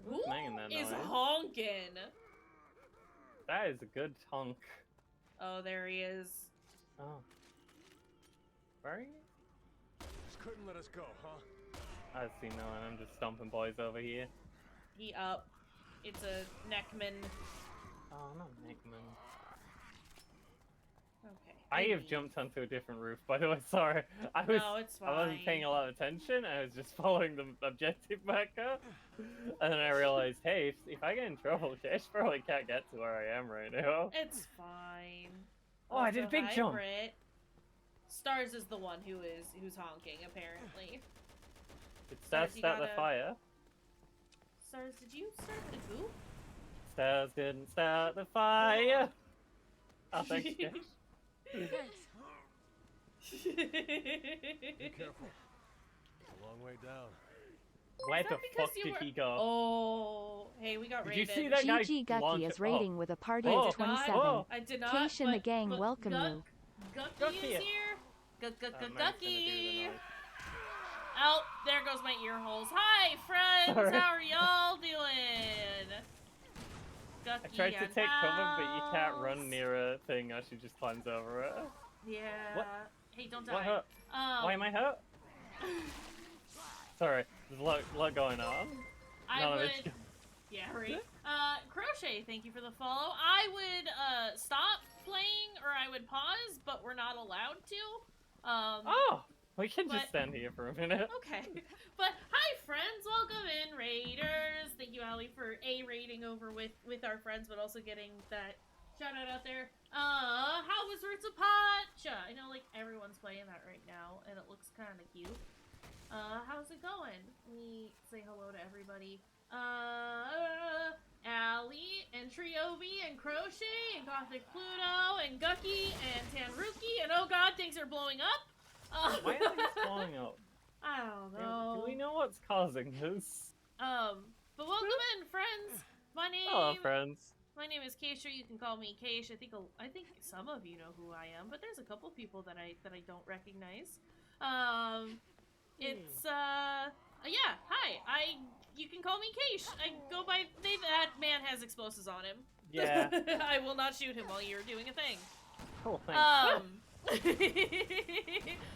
[SPEAKER 2] Who's making that
[SPEAKER 1] Is
[SPEAKER 2] noise?
[SPEAKER 1] honking.
[SPEAKER 2] That is a good honk.
[SPEAKER 1] Oh, there he is.
[SPEAKER 2] Oh. Where are you?
[SPEAKER 4] Just couldn't let us go, huh?
[SPEAKER 2] I see no one. I'm just stomping boys over here.
[SPEAKER 1] He up. It's a neckman.
[SPEAKER 2] Oh, not Nickman.
[SPEAKER 1] Okay.
[SPEAKER 2] I have jumped onto a different roof, by the way. Sorry. I
[SPEAKER 1] It's fine.
[SPEAKER 2] wasn't paying a lot of attention. I was just following the objective marker. And then I realized, hey, if I get in trouble, Cash probably can't get to where I am right now.
[SPEAKER 1] It's fine.
[SPEAKER 2] Oh, I did a
[SPEAKER 1] Also,
[SPEAKER 2] big
[SPEAKER 1] hi,
[SPEAKER 2] jump.
[SPEAKER 1] Brit. Stars is the one who's honking, apparently.
[SPEAKER 2] It
[SPEAKER 1] Stars,
[SPEAKER 2] starts
[SPEAKER 1] you
[SPEAKER 2] start the
[SPEAKER 1] gotta-
[SPEAKER 2] fire.
[SPEAKER 1] Stars, did you start the goop?
[SPEAKER 2] Stars didn't start the fire. Oh, thanks, Cash.
[SPEAKER 6] Thanks.
[SPEAKER 4] Be careful. It's a long way down.
[SPEAKER 2] Where
[SPEAKER 1] Is
[SPEAKER 2] the
[SPEAKER 1] that because
[SPEAKER 2] fuck
[SPEAKER 1] you
[SPEAKER 2] did
[SPEAKER 1] were-
[SPEAKER 2] he go?
[SPEAKER 1] Oh, hey, we got
[SPEAKER 2] Did you
[SPEAKER 1] raided.
[SPEAKER 2] see that guy
[SPEAKER 7] GG Gucky
[SPEAKER 2] launch-
[SPEAKER 7] is raiding with a party
[SPEAKER 2] Oh.
[SPEAKER 7] of 27.
[SPEAKER 2] Oh.
[SPEAKER 1] I did not.
[SPEAKER 7] Kaysh and the
[SPEAKER 1] but-
[SPEAKER 7] gang
[SPEAKER 1] but
[SPEAKER 7] welcome you.
[SPEAKER 1] Gucky
[SPEAKER 2] Gucky.
[SPEAKER 1] is here.
[SPEAKER 2] Oh, Matt's gonna do the
[SPEAKER 1] Gucky.
[SPEAKER 2] noise.
[SPEAKER 1] Oh, there goes my ear holes. Hi, friends.
[SPEAKER 2] Sorry.
[SPEAKER 1] How are y'all doing? Gucky
[SPEAKER 2] I tried to
[SPEAKER 1] and
[SPEAKER 2] take cover, but you can't
[SPEAKER 1] House.
[SPEAKER 2] run near a thing or she just climbs over it.
[SPEAKER 1] Yeah.
[SPEAKER 2] What?
[SPEAKER 1] Hey, don't die.
[SPEAKER 2] What hurt? Why am I hurt? Sorry, there's a lot going on.
[SPEAKER 1] I
[SPEAKER 2] None of
[SPEAKER 1] would.
[SPEAKER 2] it's-
[SPEAKER 1] Yeah, right. Crochet, thank you for the follow. I would stop playing or I would pause, but we're not allowed to.
[SPEAKER 2] Oh, we can
[SPEAKER 1] but-
[SPEAKER 2] just stand here for a minute.
[SPEAKER 1] Okay. But hi friends, welcome in Raiders. Thank you, Allie, for raiding over with our friends, but also getting that shout out there. How was Roots of Pacha? I know like everyone's playing that right now and it looks kinda cute. How's it going? Let me say hello to everybody. Allie, and Triobi, and Crochet, and Gothic Pluto, and Gucky, and Tanruki, and oh god, things are blowing up!
[SPEAKER 2] Why are these blowing up?
[SPEAKER 1] I don't know.
[SPEAKER 2] Do we know what's causing this?
[SPEAKER 1] But welcome in, friends!
[SPEAKER 2] Hello, friends.
[SPEAKER 1] My name is Kayshurrr. You can call me Kaysh. I think some of you know who I am, but there's a couple people that I don't recognize. It's yeah. Hi. You can call me Kaysh. I go by that man has explosives on him.
[SPEAKER 2] Yeah.
[SPEAKER 1] I will not shoot him while you're doing a thing.
[SPEAKER 2] Cool, thanks.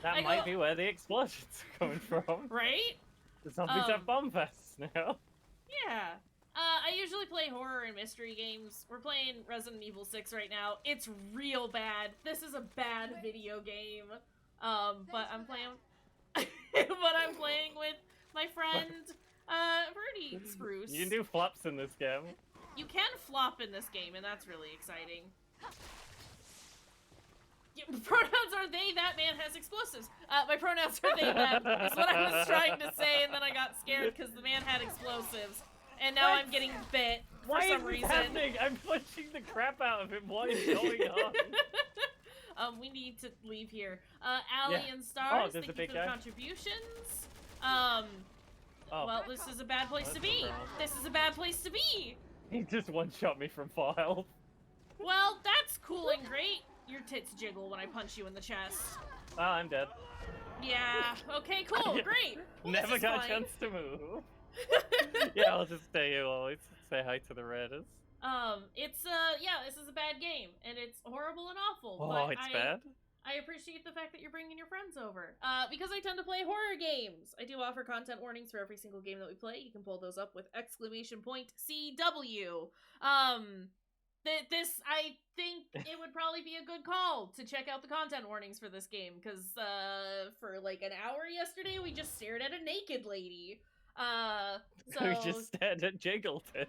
[SPEAKER 2] That might be where the explosions are coming from.
[SPEAKER 1] Right?
[SPEAKER 2] The zombies have bomb vests now.
[SPEAKER 1] Yeah. I usually play horror and mystery games. We're playing Resident Evil 6 right now. It's real bad. This is a bad video game. But I'm playing with my friend, Rudy Spruce.
[SPEAKER 2] You can do flops in this game.
[SPEAKER 1] You can flop in this game, and that's really exciting. Yeah, pronouns are they, that man has explosives. My pronouns are they, them, is what I was trying to say, and then I got scared because the man had explosives. And now I'm getting bit for
[SPEAKER 2] Why
[SPEAKER 1] some
[SPEAKER 2] is
[SPEAKER 1] reason.
[SPEAKER 2] this happening? I'm punching the crap out of him. What is going on?
[SPEAKER 1] We need to leave here. Allie
[SPEAKER 2] Yeah.
[SPEAKER 1] and Stars,
[SPEAKER 2] there's
[SPEAKER 1] thank
[SPEAKER 2] a
[SPEAKER 1] you
[SPEAKER 2] big
[SPEAKER 1] for the
[SPEAKER 2] guy.
[SPEAKER 1] contributions.
[SPEAKER 2] Oh,
[SPEAKER 1] Well, this is a bad place
[SPEAKER 2] That's
[SPEAKER 1] to be.
[SPEAKER 2] the problem.
[SPEAKER 1] This is a bad place to be.
[SPEAKER 2] he just one-shot me from 4 health.
[SPEAKER 1] Well, that's cool and great. Your tits jiggle when I punch you in the chest.
[SPEAKER 2] Oh, I'm dead.
[SPEAKER 1] Yeah. Okay, cool. Great. Well,
[SPEAKER 2] Never
[SPEAKER 1] this is
[SPEAKER 2] got
[SPEAKER 1] fine.
[SPEAKER 2] a chance to move. Yeah, I'll just stay here always. Say hi to the Raiders.
[SPEAKER 1] It's yeah, this is a bad game, and it's horrible and awful.
[SPEAKER 2] Oh,
[SPEAKER 1] but
[SPEAKER 2] it's bad?
[SPEAKER 1] I appreciate the fact that you're bringing your friends over. Because I tend to play horror games. I do offer content warnings for every single game that we play. You can pull those up with !CW. I think it would probably be a good call to check out the content warnings for this game, because, for like an hour yesterday, we just stared at a naked lady. So...
[SPEAKER 2] We just stared at Jiggleton.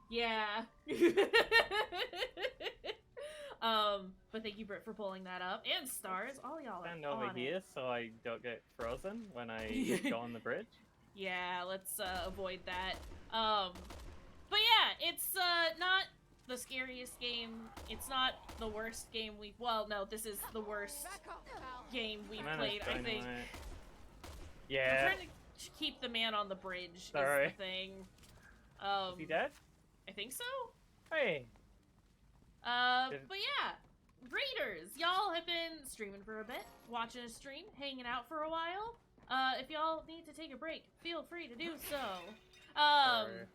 [SPEAKER 1] Yeah. But thank you, Britt, for pulling that up. And Stars, all y'all are
[SPEAKER 2] Stand over
[SPEAKER 1] on
[SPEAKER 2] here
[SPEAKER 1] it.
[SPEAKER 2] so I don't get frozen when I go on the bridge.
[SPEAKER 1] Yeah, let's avoid that. But yeah, it's not the scariest game. It's not the worst game we've. Well, no, this is the worst
[SPEAKER 6] Back off, pal.
[SPEAKER 1] game we've
[SPEAKER 2] Man,
[SPEAKER 1] played.
[SPEAKER 2] it's
[SPEAKER 1] I think.
[SPEAKER 2] dynamite.
[SPEAKER 1] I'm
[SPEAKER 2] Yeah.
[SPEAKER 1] trying to keep the man on the bridge.
[SPEAKER 2] Sorry.
[SPEAKER 1] Is the thing.
[SPEAKER 2] Is he dead?
[SPEAKER 1] I think so.
[SPEAKER 2] Hey.
[SPEAKER 1] But yeah, Raiders, y'all have been streaming for a bit, watching a stream, hanging out for a while. If y'all need to take a break, feel free to do so.
[SPEAKER 2] Sorry.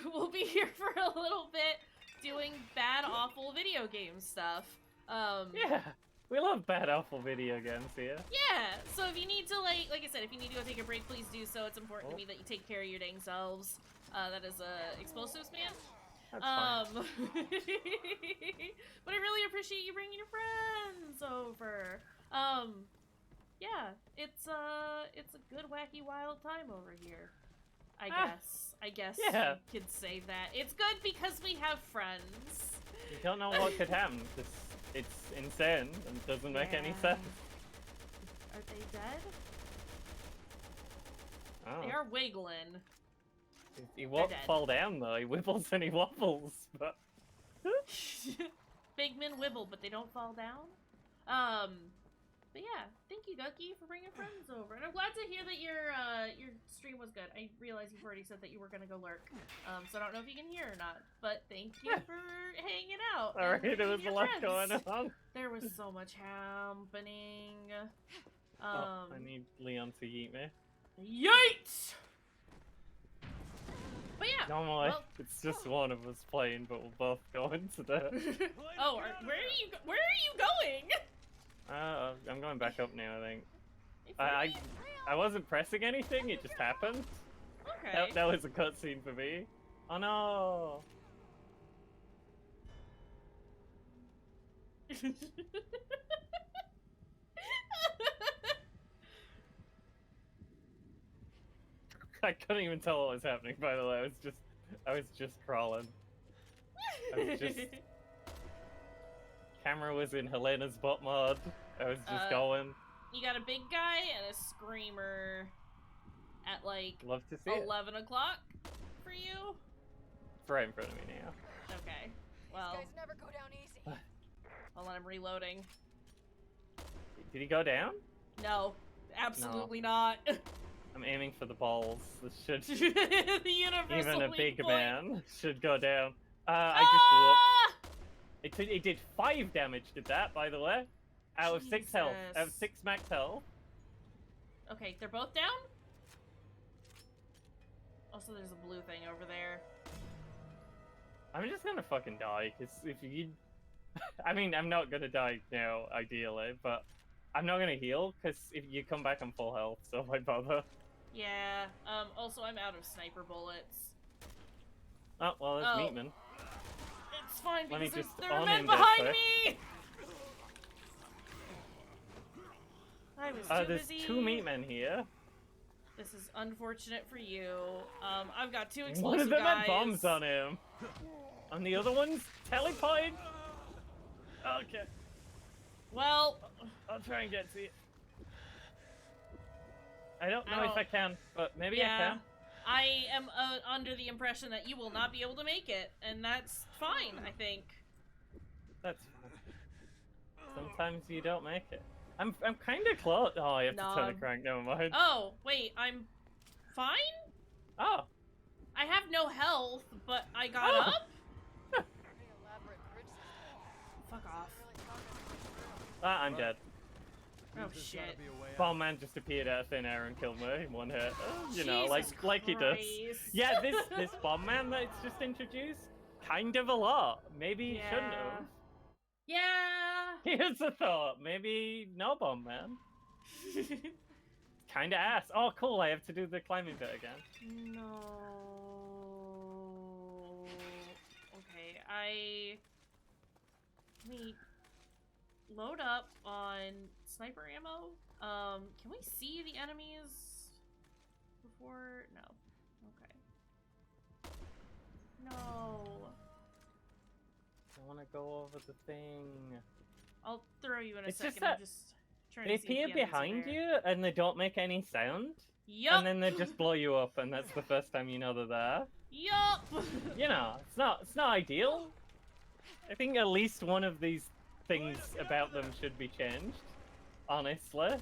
[SPEAKER 1] We'll be here for a little bit, doing bad, awful video game stuff.
[SPEAKER 2] Yeah. We love bad, awful video games here.
[SPEAKER 1] Yeah, so if you need to, like I said, if you need to go take a break, please do so. It's important to me that you take care of your dang selves. That is, explosives, man.
[SPEAKER 2] That's fine.
[SPEAKER 1] But I really appreciate you bringing your friends over. Yeah, it's a good, wacky, wild time over here. I guess
[SPEAKER 2] Yeah.
[SPEAKER 1] you could say that. It's good because we have friends.
[SPEAKER 2] You don't know what could happen. It's insane and doesn't make any
[SPEAKER 1] Yeah.
[SPEAKER 2] sense.
[SPEAKER 1] Are they dead?
[SPEAKER 2] Oh.
[SPEAKER 1] They are wiggling.
[SPEAKER 2] He won't
[SPEAKER 1] dead.
[SPEAKER 2] fall down though. He wibbles and he wobbles. But
[SPEAKER 1] Big men wibble, but they don't fall down. But yeah, thank you, Ducky, for bringing friends over, and I'm glad to hear that your stream was good. I realize you've already said that you were gonna go lurk, so I don't know if you can hear or not. But thank you for hanging out. and
[SPEAKER 2] alright, there
[SPEAKER 1] bringing
[SPEAKER 2] was a
[SPEAKER 1] your
[SPEAKER 2] lot
[SPEAKER 1] friends.
[SPEAKER 2] going on.
[SPEAKER 1] There was so much happening.
[SPEAKER 2] Oh, I need Leon to eat me.
[SPEAKER 1] Yikes! But yeah.
[SPEAKER 2] Normally,
[SPEAKER 1] well-
[SPEAKER 2] it's just one of us playing, but we'll both go into the.
[SPEAKER 1] Oh, where are you going?
[SPEAKER 2] I'm going back up now. I think.
[SPEAKER 1] Hey,
[SPEAKER 2] I
[SPEAKER 1] Freddy.
[SPEAKER 2] wasn't pressing anything. It just happened.
[SPEAKER 1] Okay.
[SPEAKER 2] That was a cutscene for me. Oh no! I couldn't even tell what was happening. By the way, I was just crawling. I was just. Camera was in Helena's bot mod. I was just going.
[SPEAKER 1] You got a big guy and a screamer at like
[SPEAKER 2] Love to see it.
[SPEAKER 1] 11 o'clock for you.
[SPEAKER 2] It's right in front of me now.
[SPEAKER 1] Okay. Well,
[SPEAKER 6] These guys never go down easy.
[SPEAKER 1] hold on, I'm reloading.
[SPEAKER 2] Did he go down?
[SPEAKER 1] No, absolutely not.
[SPEAKER 2] I'm aiming for the balls. This should
[SPEAKER 1] The universal
[SPEAKER 2] even a
[SPEAKER 1] weak
[SPEAKER 2] big
[SPEAKER 1] point.
[SPEAKER 2] man should go down. I just blew up.
[SPEAKER 1] Ah!
[SPEAKER 2] It did 5 damage. Did that, by the way? Out of 6 health. Out of
[SPEAKER 1] Jesus.
[SPEAKER 2] 6 max health.
[SPEAKER 1] Okay, they're both down? Also, there's a blue thing over there.
[SPEAKER 2] I'm just gonna fucking die, because if you... I mean, I'm not gonna die now, ideally, but I'm not gonna heal, because if you come back on full health, so why bother?
[SPEAKER 1] Yeah, also I'm out of sniper bullets.
[SPEAKER 2] Oh, well, there's
[SPEAKER 1] Oh.
[SPEAKER 2] Meatman.
[SPEAKER 1] It's fine
[SPEAKER 2] Let me
[SPEAKER 1] because
[SPEAKER 2] just
[SPEAKER 1] there are men
[SPEAKER 2] unend it
[SPEAKER 1] behind
[SPEAKER 2] first.
[SPEAKER 1] me! I was too
[SPEAKER 2] There's
[SPEAKER 1] busy.
[SPEAKER 2] 2 Meatmen here.
[SPEAKER 1] This is unfortunate for you. I've got 2 explosive
[SPEAKER 2] One of them
[SPEAKER 1] guys.
[SPEAKER 2] had bombs on him. And the other one's teleported. Okay,
[SPEAKER 1] Well,
[SPEAKER 2] I'll try and get to you. I don't know if I can, but maybe I
[SPEAKER 1] yeah.
[SPEAKER 2] can.
[SPEAKER 1] I am under the impression that you will not be able to make it, and that's fine, I think.
[SPEAKER 2] That's fine. Sometimes you don't make it. I'm kind of close. Oh, I have to turn the crank. Never mind.
[SPEAKER 1] Oh, wait, I'm fine?
[SPEAKER 2] Oh.
[SPEAKER 1] I have no health, but I got
[SPEAKER 2] Oh.
[SPEAKER 1] up?
[SPEAKER 6] Pretty elaborate bridge system.
[SPEAKER 1] Fuck off.
[SPEAKER 6] Really talking.
[SPEAKER 2] Ah, I'm dead.
[SPEAKER 1] Oh,
[SPEAKER 4] Means there's
[SPEAKER 1] shit.
[SPEAKER 4] gotta be a way out.
[SPEAKER 2] Bomb man just appeared out of thin air and killed me in 1 hit. You know,
[SPEAKER 1] Jesus
[SPEAKER 2] like he does.
[SPEAKER 1] Christ.
[SPEAKER 2] Yeah, this bomb man that's just introduced, kind of a lot. Maybe he shouldn't
[SPEAKER 1] Yeah.
[SPEAKER 2] have.
[SPEAKER 1] Yeah.
[SPEAKER 2] Here's a thought. Maybe no bomb man. Kinda ass. Oh, cool. I have to do the climbing bit again.
[SPEAKER 1] No. Okay, let me load up on sniper ammo. Can we see the enemies before? No. Okay. No.
[SPEAKER 2] I want to go over the thing.
[SPEAKER 1] I'll throw you in a
[SPEAKER 2] It's just
[SPEAKER 1] second. I'm
[SPEAKER 2] that
[SPEAKER 1] just trying
[SPEAKER 2] They
[SPEAKER 1] to see if
[SPEAKER 2] appear
[SPEAKER 1] the enemies are
[SPEAKER 2] behind
[SPEAKER 1] there.
[SPEAKER 2] you and they don't make any sound.
[SPEAKER 1] Yup.
[SPEAKER 2] And then they just blow you up, and that's the first time you know they're there.
[SPEAKER 1] Yup.
[SPEAKER 2] You know, it's not ideal. I think at least one of these things about them should be changed. Honestly.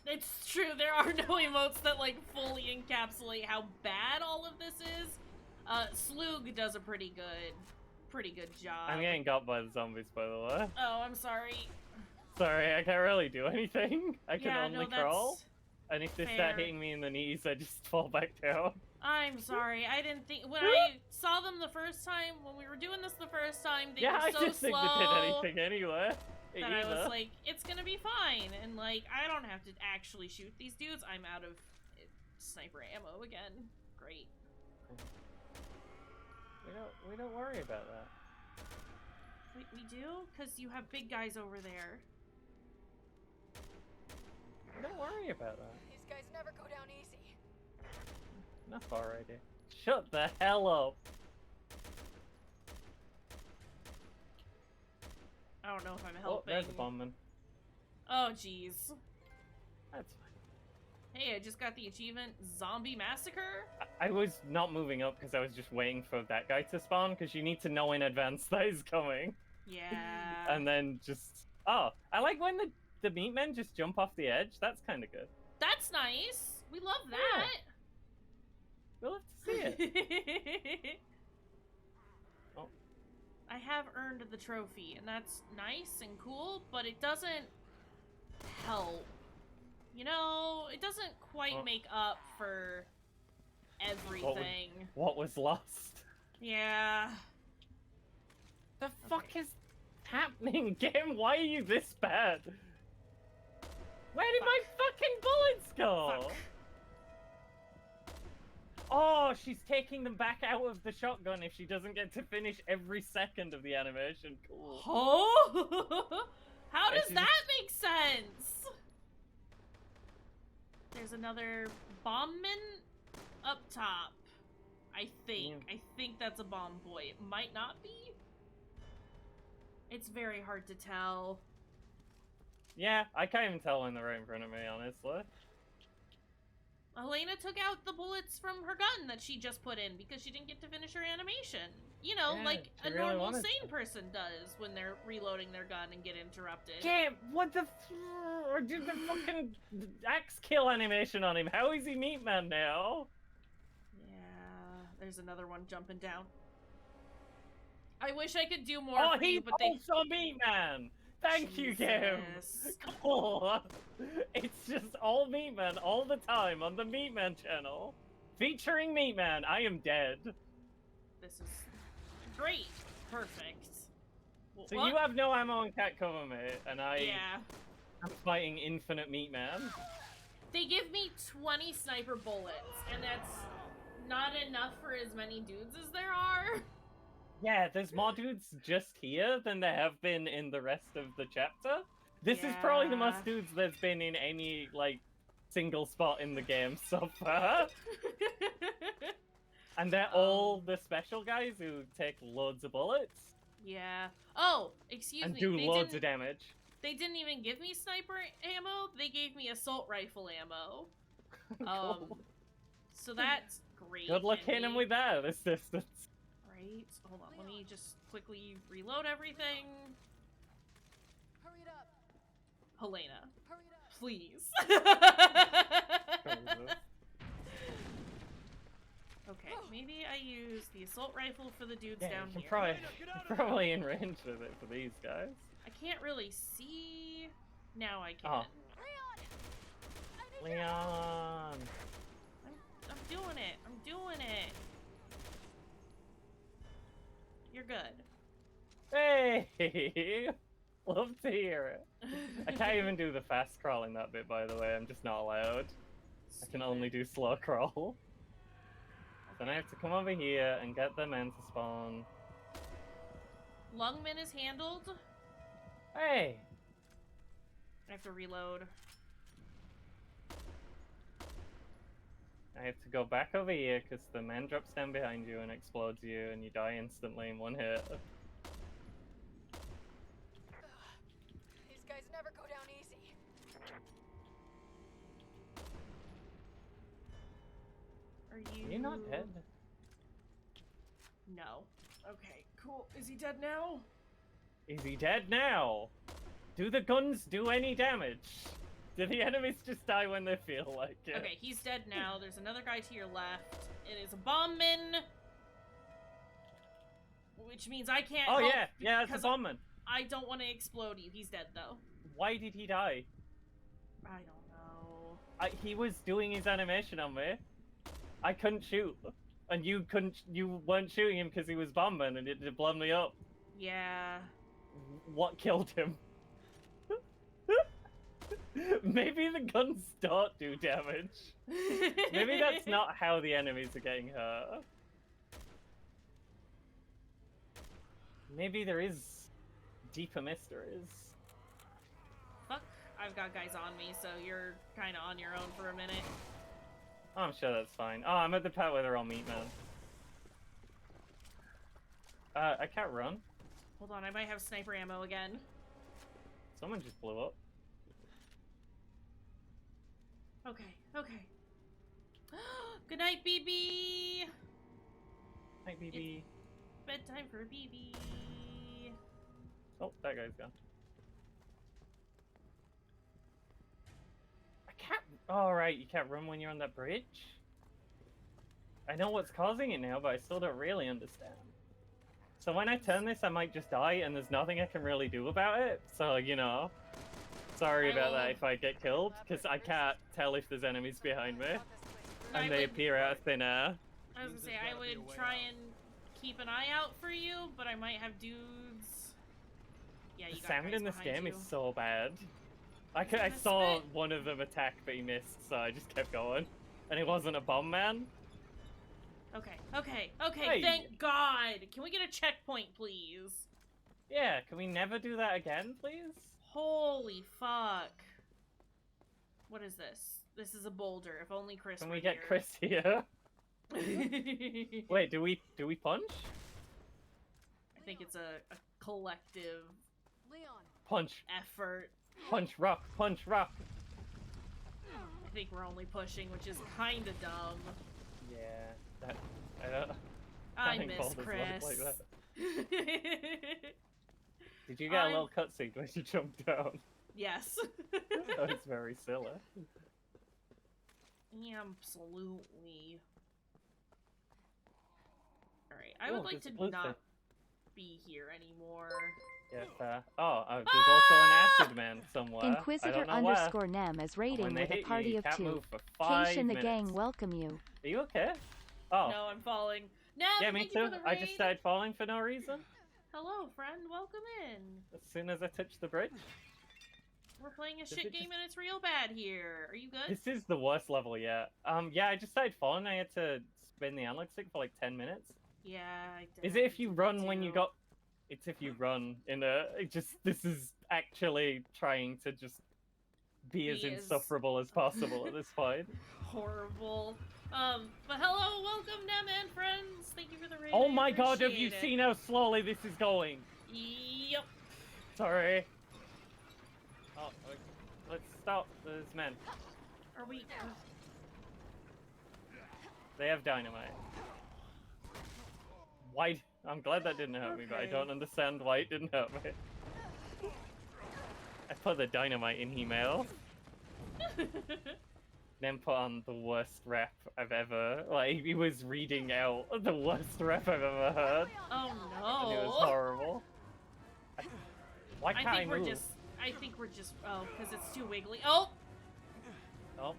[SPEAKER 1] It's true, there are no emotes that like fully encapsulate how bad all of this is. Slug does a pretty good job.
[SPEAKER 2] I'm getting got by the zombies, by the way.
[SPEAKER 1] Oh, I'm sorry.
[SPEAKER 2] Sorry, I can't really do anything. I can
[SPEAKER 1] Yeah,
[SPEAKER 2] only
[SPEAKER 1] no,
[SPEAKER 2] crawl.
[SPEAKER 1] that's
[SPEAKER 2] And if they
[SPEAKER 1] fair.
[SPEAKER 2] start hitting me in the knees, I just fall back down.
[SPEAKER 1] I'm sorry. I didn't think when I saw them the first time, when we were doing this the first time, they
[SPEAKER 2] Yeah,
[SPEAKER 1] were
[SPEAKER 2] I
[SPEAKER 1] so
[SPEAKER 2] didn't think
[SPEAKER 1] slow
[SPEAKER 2] they did anything anyway.
[SPEAKER 1] that I was
[SPEAKER 2] Either.
[SPEAKER 1] like, it's gonna be fine, and like I don't have to actually shoot these dudes. I'm out of sniper ammo again. Great.
[SPEAKER 2] We don't worry about that.
[SPEAKER 1] Wait, we do? Because you have big guys over there.
[SPEAKER 2] We don't worry about that.
[SPEAKER 6] These guys never go down easy.
[SPEAKER 2] Enough already. Shut the hell up.
[SPEAKER 1] I don't know if I'm
[SPEAKER 2] Oh,
[SPEAKER 1] helping.
[SPEAKER 2] there's a bombman.
[SPEAKER 1] Oh, jeez.
[SPEAKER 2] That's fine.
[SPEAKER 1] Hey, I just got the achievement Zombie Massacre.
[SPEAKER 2] I was not moving up because I was just waiting for that guy to spawn, because you need to know in advance that he's coming.
[SPEAKER 1] Yeah.
[SPEAKER 2] And then just... Oh, I like when the meat men just jump off the edge. That's kind of good.
[SPEAKER 1] That's nice. We love that.
[SPEAKER 2] We'll have to see it. Oh.
[SPEAKER 1] I have earned the trophy, and that's nice and cool, but it doesn't help You know, it doesn't quite
[SPEAKER 2] Oh.
[SPEAKER 1] make up for everything.
[SPEAKER 2] What was lost?
[SPEAKER 1] Yeah.
[SPEAKER 2] The fuck is happening, game? Why are you this bad? Where did my fucking bullets go?
[SPEAKER 1] Fuck.
[SPEAKER 2] Oh, she's taking them back out of the shotgun if she doesn't get to finish every second of the animation. Cool.
[SPEAKER 1] Oh! How
[SPEAKER 2] Yeah,
[SPEAKER 1] does
[SPEAKER 2] she's
[SPEAKER 1] that make sense? There's another bombman up top. I think. I think that's a bomb boy. It might not be. It's very hard to tell.
[SPEAKER 2] Yeah, I can't even tell when they're right in front of me, honestly.
[SPEAKER 1] Helena took out the bullets from her gun that she just put in because she didn't get to finish her animation. You know,
[SPEAKER 2] Yeah,
[SPEAKER 1] like
[SPEAKER 2] she
[SPEAKER 1] a
[SPEAKER 2] really
[SPEAKER 1] normal
[SPEAKER 2] wanted
[SPEAKER 1] sane
[SPEAKER 2] to.
[SPEAKER 1] person does when they're reloading their gun and get interrupted.
[SPEAKER 2] Game, what the or did the fucking axe kill animation on him? How is he Meat Man now?
[SPEAKER 1] Yeah, there's another one jumping down. I wish I could do more
[SPEAKER 2] Oh,
[SPEAKER 1] for you,
[SPEAKER 2] he's
[SPEAKER 1] but they...
[SPEAKER 2] also Meat Man! Thank you, game!
[SPEAKER 1] Jesus.
[SPEAKER 2] Cool! It's just all Meat Man all the time on the Meat Man channel. Featuring Meat Man, I am dead.
[SPEAKER 1] This is great. Perfect.
[SPEAKER 2] So
[SPEAKER 1] What?
[SPEAKER 2] you have no ammo and can't cover me, and
[SPEAKER 1] Yeah.
[SPEAKER 2] I'm fighting Infinite Meat Man.
[SPEAKER 1] They give me 20 sniper bullets, and that's not enough for as many dudes as there are.
[SPEAKER 2] Yeah, there's more dudes just here than there have been in the rest of the chapter. This is probably the most
[SPEAKER 1] Yeah.
[SPEAKER 2] dudes there's been in any, like, single spot in the game so far. And they're all the special guys who take loads of bullets
[SPEAKER 1] Yeah. Oh, excuse
[SPEAKER 2] and
[SPEAKER 1] me.
[SPEAKER 2] do
[SPEAKER 1] They
[SPEAKER 2] loads
[SPEAKER 1] didn't,
[SPEAKER 2] of damage.
[SPEAKER 1] they didn't even give me sniper ammo. They gave me assault rifle ammo.
[SPEAKER 2] Cool.
[SPEAKER 1] So that's great.
[SPEAKER 2] Good luck
[SPEAKER 1] and
[SPEAKER 2] hitting him
[SPEAKER 1] we-
[SPEAKER 2] with that this distance.
[SPEAKER 1] Right. Hold on. Let me just quickly reload everything.
[SPEAKER 6] Hurry it up.
[SPEAKER 1] Helena,
[SPEAKER 6] Hurry it up.
[SPEAKER 1] please. Okay, maybe I use the assault rifle for the dudes
[SPEAKER 2] Yeah,
[SPEAKER 1] down
[SPEAKER 2] you can
[SPEAKER 1] here.
[SPEAKER 2] you're probably in range with it for these guys.
[SPEAKER 1] I can't really see. Now I can.
[SPEAKER 2] Oh.
[SPEAKER 6] Leon! I need your
[SPEAKER 2] Leon!
[SPEAKER 1] I'm doing it. I'm doing it. You're good.
[SPEAKER 2] Hey! Love to hear it. I can't even do the fast crawling that bit, by the way. I'm just not allowed. I can only do slow crawl. Then I have to come over here and get the men to spawn.
[SPEAKER 1] Lungman is handled.
[SPEAKER 2] Hey!
[SPEAKER 1] I have to reload.
[SPEAKER 2] I have to go back over here because the man drops down behind you and explodes you and you die instantly in one hit.
[SPEAKER 6] These guys never go down easy.
[SPEAKER 1] Are you?
[SPEAKER 2] You're not dead.
[SPEAKER 1] No. Okay, cool. Is he dead now?
[SPEAKER 2] Is he dead now? Do the guns do any damage? Do the enemies just die when they feel like it?
[SPEAKER 1] Okay, he's dead now. There's another guy to your left. It is a bombman. Which means I can't
[SPEAKER 2] Oh
[SPEAKER 1] help
[SPEAKER 2] yeah, it's a
[SPEAKER 1] because
[SPEAKER 2] bombman.
[SPEAKER 1] I don't want to explode you. He's dead though.
[SPEAKER 2] Why did he die?
[SPEAKER 1] I don't know.
[SPEAKER 2] He was doing his animation on me. I couldn't shoot, and you weren't shooting him because he was bombing, and it blown me up.
[SPEAKER 1] Yeah.
[SPEAKER 2] What killed him? Maybe the guns don't do damage. Maybe that's not how the enemies are getting hurt. Maybe there is deeper mysteries.
[SPEAKER 1] Fuck. I've got guys on me, so you're kind of on your own for a minute.
[SPEAKER 2] Oh, I'm sure that's fine. Oh, I'm at the part where they're all meat man. I can't run.
[SPEAKER 1] Hold on, I might have sniper ammo again.
[SPEAKER 2] Someone just blew up.
[SPEAKER 1] Okay, okay. Good night, BB!
[SPEAKER 2] Hi, BB.
[SPEAKER 1] Bedtime for BB.
[SPEAKER 2] Oh, that guy's gone. I can't. Oh, right, you can't run when you're on that bridge? I know what's causing it now, but I still don't really understand. So when I turn this, I might just die, and there's nothing I can really do about it. So, you know. It's sorry
[SPEAKER 1] I
[SPEAKER 2] about that
[SPEAKER 1] will-
[SPEAKER 2] if I get killed, because I can't tell if there's enemies behind me,
[SPEAKER 1] I
[SPEAKER 2] and they
[SPEAKER 1] would-
[SPEAKER 2] appear out of thin air.
[SPEAKER 1] I was gonna say, I would try and keep an eye out for you, but I might have dudes. Yeah,
[SPEAKER 2] The
[SPEAKER 1] you got
[SPEAKER 2] sound
[SPEAKER 1] guys
[SPEAKER 2] in this
[SPEAKER 1] behind
[SPEAKER 2] game
[SPEAKER 1] you.
[SPEAKER 2] is so bad. I
[SPEAKER 1] Gonna
[SPEAKER 2] saw
[SPEAKER 1] spit.
[SPEAKER 2] one of them attack, but he missed, so I just kept going. And it wasn't a bomb man.
[SPEAKER 1] Okay, okay, okay,
[SPEAKER 2] Hey.
[SPEAKER 1] thank God! Can we get a checkpoint, please?
[SPEAKER 2] Yeah, can we never do that again, please?
[SPEAKER 1] Holy fuck. What is this? This is a boulder, if only Chris
[SPEAKER 2] Can
[SPEAKER 1] were
[SPEAKER 2] we get
[SPEAKER 1] here.
[SPEAKER 2] Chris here? Wait, do we punch?
[SPEAKER 1] I think it's a collective
[SPEAKER 6] Leon.
[SPEAKER 2] Punch,
[SPEAKER 1] effort.
[SPEAKER 2] punch, rock, punch, rock.
[SPEAKER 1] I think we're only pushing, which is kinda dumb.
[SPEAKER 2] Yeah, that I don't.
[SPEAKER 1] I
[SPEAKER 2] think
[SPEAKER 1] miss
[SPEAKER 2] boulders look
[SPEAKER 1] Chris.
[SPEAKER 2] like that. Did you get a little cutscene when you jumped down?
[SPEAKER 1] Yes.
[SPEAKER 2] That was very silly.
[SPEAKER 1] Absolutely. Alright, I would
[SPEAKER 2] Ooh,
[SPEAKER 1] like
[SPEAKER 2] there's a
[SPEAKER 1] to
[SPEAKER 2] blue
[SPEAKER 1] not
[SPEAKER 2] thing.
[SPEAKER 1] be here anymore.
[SPEAKER 2] Yeah, fair. Oh, there's also an acid man somewhere. I
[SPEAKER 7] Inquisitor
[SPEAKER 2] don't know where.
[SPEAKER 7] underscore Nam is
[SPEAKER 2] And when
[SPEAKER 7] raiding
[SPEAKER 2] they
[SPEAKER 7] with a
[SPEAKER 2] hit
[SPEAKER 7] party
[SPEAKER 2] you, you
[SPEAKER 7] of
[SPEAKER 2] can't
[SPEAKER 7] 2.
[SPEAKER 2] move for 5
[SPEAKER 7] Kaysh and the
[SPEAKER 2] minutes.
[SPEAKER 7] gang welcome you.
[SPEAKER 2] Are you okay? Oh,
[SPEAKER 1] No, I'm falling. No,
[SPEAKER 2] yeah, me
[SPEAKER 1] thank you
[SPEAKER 2] too.
[SPEAKER 1] for the
[SPEAKER 2] I just
[SPEAKER 1] raid.
[SPEAKER 2] started falling for no reason.
[SPEAKER 1] Hello, friend. Welcome in.
[SPEAKER 2] As soon as I touched the bridge.
[SPEAKER 1] We're playing a
[SPEAKER 2] Does
[SPEAKER 1] shit
[SPEAKER 2] it
[SPEAKER 1] game
[SPEAKER 2] just-
[SPEAKER 1] and it's real bad here. Are you good?
[SPEAKER 2] This is the worst level yet. Yeah, I just started falling. I had to spin the analog stick for like 10 minutes.
[SPEAKER 1] Yeah, I
[SPEAKER 2] Is it if you
[SPEAKER 1] did that
[SPEAKER 2] run when you
[SPEAKER 1] too.
[SPEAKER 2] got? It's if you run in a. This is actually trying to just be as
[SPEAKER 1] Be as-
[SPEAKER 2] insufferable as possible at this point.
[SPEAKER 1] Horrible. But hello, welcome, Nem and friends. Thank you for the raid.
[SPEAKER 2] Oh
[SPEAKER 1] I
[SPEAKER 2] my god, have you
[SPEAKER 1] appreciate it.
[SPEAKER 2] seen how slowly this is going?
[SPEAKER 1] Yep.
[SPEAKER 2] Sorry. Oh, let's stop. There's men.
[SPEAKER 1] Are we?
[SPEAKER 2] They have dynamite. Why? I'm glad that didn't hurt me, but I
[SPEAKER 1] Okay.
[SPEAKER 2] don't understand why it didn't hurt me. I put the dynamite in email, then put on the worst rap I've ever. Like, he was reading out the worst rap I've ever heard,
[SPEAKER 1] Oh
[SPEAKER 2] and it was
[SPEAKER 1] no.
[SPEAKER 2] horrible. Why can't I
[SPEAKER 1] think we're
[SPEAKER 2] move?
[SPEAKER 1] just. I think we're just. Oh, because it's too wiggly. Oh,
[SPEAKER 2] Oh,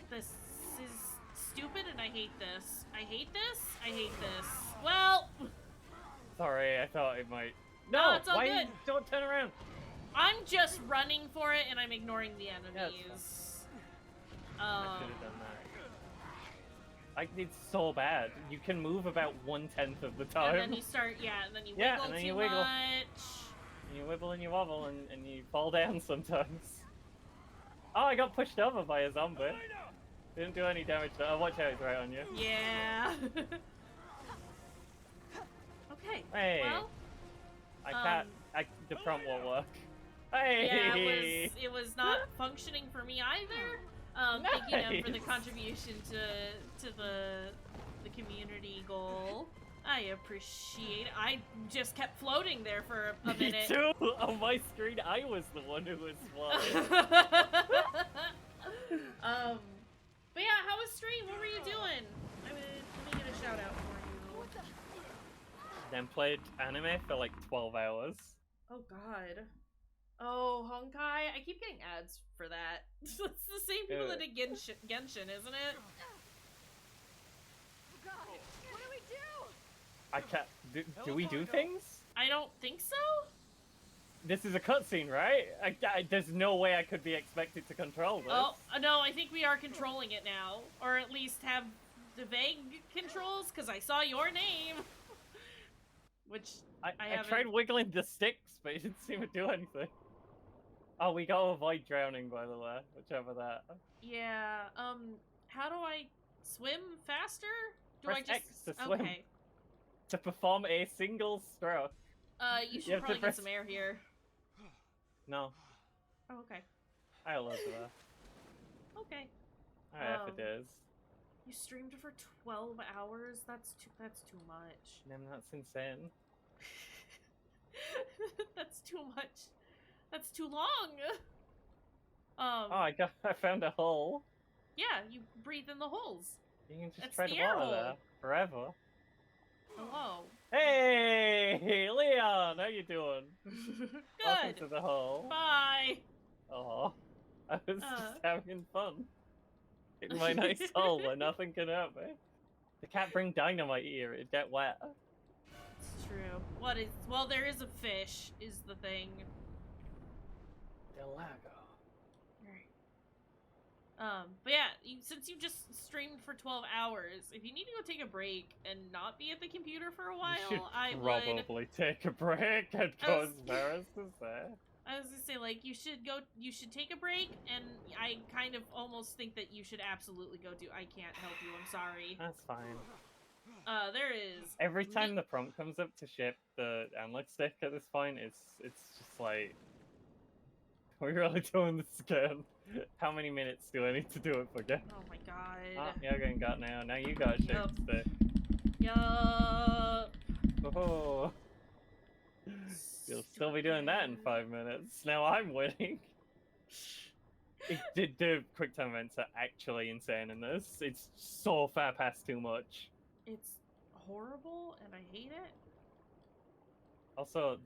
[SPEAKER 1] this is stupid, and I hate this. I hate this. I hate this. Well,
[SPEAKER 2] sorry, I thought it might.
[SPEAKER 1] No,
[SPEAKER 2] No,
[SPEAKER 1] it's all
[SPEAKER 2] why
[SPEAKER 1] good.
[SPEAKER 2] don't turn around?
[SPEAKER 1] I'm just running for it, and I'm ignoring the enemies.
[SPEAKER 2] I should have done that. It's so bad. You can move about 1/10 of the time.
[SPEAKER 1] And then you start, yeah, and then you
[SPEAKER 2] Yeah,
[SPEAKER 1] wiggle
[SPEAKER 2] and then
[SPEAKER 1] too
[SPEAKER 2] you wiggle.
[SPEAKER 1] much.
[SPEAKER 2] And you wibble and you wobble and you fall down sometimes. Oh, I got pushed over by a zombie. Didn't do any damage to. Oh, watch out, he's right on you.
[SPEAKER 1] Yeah. Okay.
[SPEAKER 2] Hey.
[SPEAKER 1] Well,
[SPEAKER 2] I can't. The prompt won't work. Hey.
[SPEAKER 1] yeah, it was not functioning for me either. Thank you, Nem, for the
[SPEAKER 2] Nice.
[SPEAKER 1] contribution to the community goal. I appreciate it. I just kept floating there for a
[SPEAKER 2] Me
[SPEAKER 1] minute.
[SPEAKER 2] too. On my screen, I was the one who was flying.
[SPEAKER 1] But yeah, how was stream? What were you doing? Let me get a shout out for you.
[SPEAKER 2] Then played anime for like 12 hours.
[SPEAKER 1] Oh god. Oh, Honkai. I keep getting ads for that. It's the same people that did Genshin, isn't it?
[SPEAKER 6] God, what do we do?
[SPEAKER 2] I can't. Do we do things?
[SPEAKER 1] I don't think so.
[SPEAKER 2] This is a cutscene, right? There's no way I could be expected to control this.
[SPEAKER 1] Oh, no, I think we are controlling it now. Or at least have the vague controls, because I saw your name. Which
[SPEAKER 2] I
[SPEAKER 1] haven't-
[SPEAKER 2] tried wiggling the sticks, but it didn't seem to do anything. Oh, we gotta avoid drowning, by the way, whichever that.
[SPEAKER 1] yeah, how do I swim faster? Do
[SPEAKER 2] Press
[SPEAKER 1] I just
[SPEAKER 2] X to swim.
[SPEAKER 1] Okay.
[SPEAKER 2] To perform a single stroke.
[SPEAKER 1] You should
[SPEAKER 2] have to
[SPEAKER 1] probably
[SPEAKER 2] press-
[SPEAKER 1] get some air here.
[SPEAKER 2] No,
[SPEAKER 1] Oh, okay.
[SPEAKER 2] I love that.
[SPEAKER 1] Okay.
[SPEAKER 2] Alright, if it is.
[SPEAKER 1] You streamed for 12 hours? That's too much.
[SPEAKER 2] Then that's insane.
[SPEAKER 1] That's too much. That's too long.
[SPEAKER 2] Oh, I found a hole.
[SPEAKER 1] Yeah, you breathe in the holes.
[SPEAKER 2] You can just
[SPEAKER 1] That's
[SPEAKER 2] tread
[SPEAKER 1] the air
[SPEAKER 2] water
[SPEAKER 1] hole.
[SPEAKER 2] there forever.
[SPEAKER 1] Hello.
[SPEAKER 2] Hey, Leon, how you doing? Welcome to
[SPEAKER 1] Good.
[SPEAKER 2] the hole.
[SPEAKER 1] Bye.
[SPEAKER 2] Oh, I was
[SPEAKER 1] Uh.
[SPEAKER 2] just having fun in my nice hole where nothing can hurt me. The cat bring dynamite here; it'd get wet.
[SPEAKER 1] It's true. What is? Well, there is a fish. Is the thing.
[SPEAKER 2] Del Lago.
[SPEAKER 1] But yeah, since you just streamed for 12 hours, if you need to go take a break and not be at the computer for a while,
[SPEAKER 2] You
[SPEAKER 1] I
[SPEAKER 2] should
[SPEAKER 1] would.
[SPEAKER 2] probably take a break and
[SPEAKER 1] I
[SPEAKER 2] go
[SPEAKER 1] was-
[SPEAKER 2] as far as to say.
[SPEAKER 1] I was gonna say, like, you should take a break, and I kind of almost think that you should absolutely go do. I can't help you. I'm sorry.
[SPEAKER 2] That's fine.
[SPEAKER 1] There is.
[SPEAKER 2] Every time the prompt comes up to ship the analog stick at this point, it's just like, are we really doing this again? How many minutes do I need to do it for again?
[SPEAKER 1] Oh my god.
[SPEAKER 2] Ah, yeah, getting got now. Now you got a shape
[SPEAKER 1] Yup.
[SPEAKER 2] stick.
[SPEAKER 1] Yup.
[SPEAKER 2] Oh. You'll still be doing that in 5 minutes. Now I'm winning. The quick time events are actually insane in this. It's so far past too much.
[SPEAKER 1] It's horrible, and I hate it.
[SPEAKER 2] Also,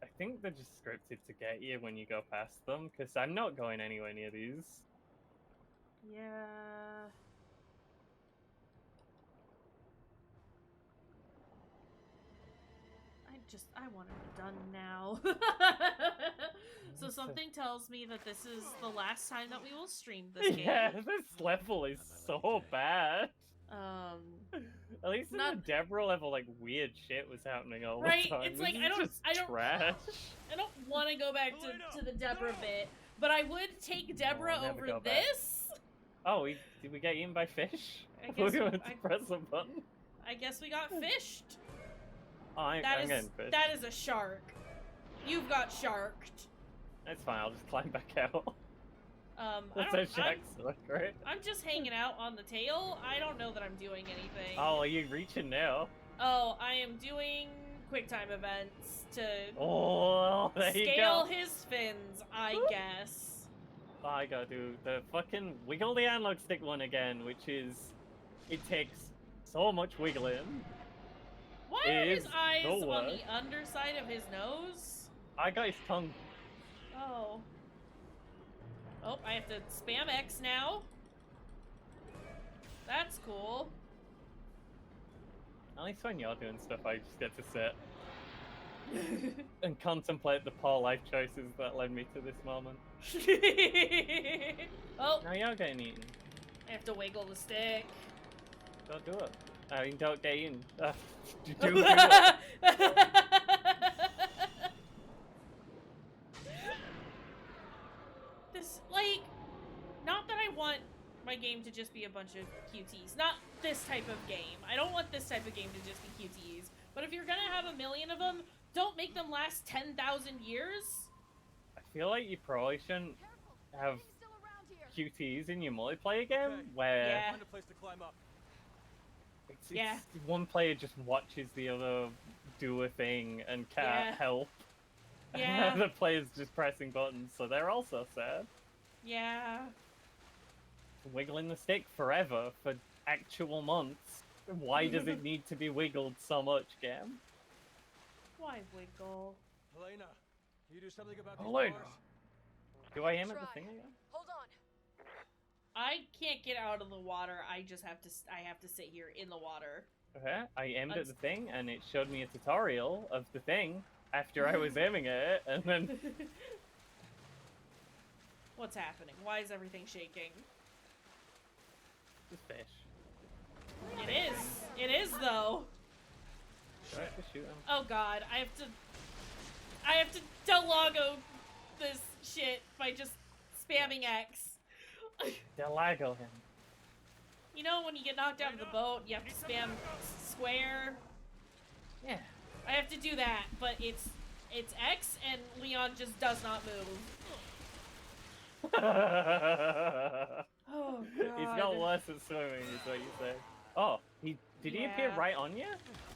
[SPEAKER 2] I think they're just scripted to get you when you go past them, because I'm not going anywhere near these.
[SPEAKER 1] Yeah. I want it done now. So something tells me that this is the last time that we will stream this game.
[SPEAKER 2] Yeah, this level is so bad. At least in
[SPEAKER 1] Not-
[SPEAKER 2] the Deborah level, like, weird shit was happening all
[SPEAKER 1] Right,
[SPEAKER 2] the time.
[SPEAKER 1] it's
[SPEAKER 2] This
[SPEAKER 1] like,
[SPEAKER 2] is
[SPEAKER 1] I don't-
[SPEAKER 2] just
[SPEAKER 1] I don't-
[SPEAKER 2] trash.
[SPEAKER 1] I don't want to go back to the Deborah bit, but I would take Deborah
[SPEAKER 2] I'll never
[SPEAKER 1] over
[SPEAKER 2] go back.
[SPEAKER 1] this.
[SPEAKER 2] Oh, did we get eaten by fish?
[SPEAKER 1] I
[SPEAKER 2] We
[SPEAKER 1] guess
[SPEAKER 2] went to
[SPEAKER 1] I-
[SPEAKER 2] press a button.
[SPEAKER 1] I guess we got fished.
[SPEAKER 2] Oh, I'm getting fish.
[SPEAKER 1] That is a shark. You've got sharked.
[SPEAKER 2] It's fine, I'll just climb back out. That's how
[SPEAKER 1] I'm,
[SPEAKER 2] sharks look, right?
[SPEAKER 1] I'm just hanging out on the tail. I don't know that I'm doing anything.
[SPEAKER 2] Oh, are you reaching now?
[SPEAKER 1] Oh, I am doing QuickTime events to
[SPEAKER 2] Oh, there you
[SPEAKER 1] scale
[SPEAKER 2] go.
[SPEAKER 1] his fins, I guess.
[SPEAKER 2] Oh, I gotta do the fucking wiggle the analog stick one again, which is, it takes so much wiggling.
[SPEAKER 1] Why are his
[SPEAKER 2] Is
[SPEAKER 1] eyes
[SPEAKER 2] the
[SPEAKER 1] on
[SPEAKER 2] word.
[SPEAKER 1] the underside of his nose?
[SPEAKER 2] I got his tongue.
[SPEAKER 1] Oh. Oh, I have to spam X now. That's cool.
[SPEAKER 2] At least when you're doing stuff, I just get to sit and contemplate the poor life choices that led me to this moment.
[SPEAKER 1] Oh,
[SPEAKER 2] Now you're getting eaten.
[SPEAKER 1] I have to wiggle the stick.
[SPEAKER 2] Don't do it. I mean, don't get eaten. Do it.
[SPEAKER 1] This, like, not that I want my game to just be a bunch of QTs. Not this type of game. I don't want this type of game to just be QTs. But if you're gonna have a million of them, don't make them last 10,000 years.
[SPEAKER 2] I feel like you probably shouldn't have
[SPEAKER 6] He's still around here.
[SPEAKER 2] QTs in your multiplayer game
[SPEAKER 3] Okay.
[SPEAKER 2] where
[SPEAKER 1] Yeah.
[SPEAKER 3] Find a place to climb up.
[SPEAKER 2] it's
[SPEAKER 1] Yeah.
[SPEAKER 2] one player just watches the other do a thing and can't
[SPEAKER 1] Yeah.
[SPEAKER 2] help.
[SPEAKER 1] Yeah.
[SPEAKER 2] And the player's just pressing buttons, so they're also sad.
[SPEAKER 1] Yeah.
[SPEAKER 2] Wiggling the stick forever for actual months. Why does it need to be wiggled so much, game?
[SPEAKER 1] Why wiggle?
[SPEAKER 3] Helena, can you do something about these
[SPEAKER 2] Helena.
[SPEAKER 3] bars?
[SPEAKER 2] Do I aim at the
[SPEAKER 6] Try.
[SPEAKER 2] thing again?
[SPEAKER 6] Hold on.
[SPEAKER 1] I can't get out of the water. I just have to. I have to sit here in the water.
[SPEAKER 2] Okay, I aimed at
[SPEAKER 1] Uns-
[SPEAKER 2] the thing and it showed me a tutorial of the thing after I was aiming at it, and then
[SPEAKER 1] What's happening? Why is everything shaking?
[SPEAKER 2] just fish.
[SPEAKER 1] It is. It is though.
[SPEAKER 2] Do I have to shoot him?
[SPEAKER 1] Oh god, I have to Delago this shit by just spamming X.
[SPEAKER 2] Delago him.
[SPEAKER 1] You know when you get knocked out of the boat, you have to spam square.
[SPEAKER 2] Yeah.
[SPEAKER 1] I have to do that, but it's X and Leon just does not move. Oh god.
[SPEAKER 2] He's got worse at swimming, is what you say. Oh, did he appear
[SPEAKER 1] Yeah.
[SPEAKER 2] right on you?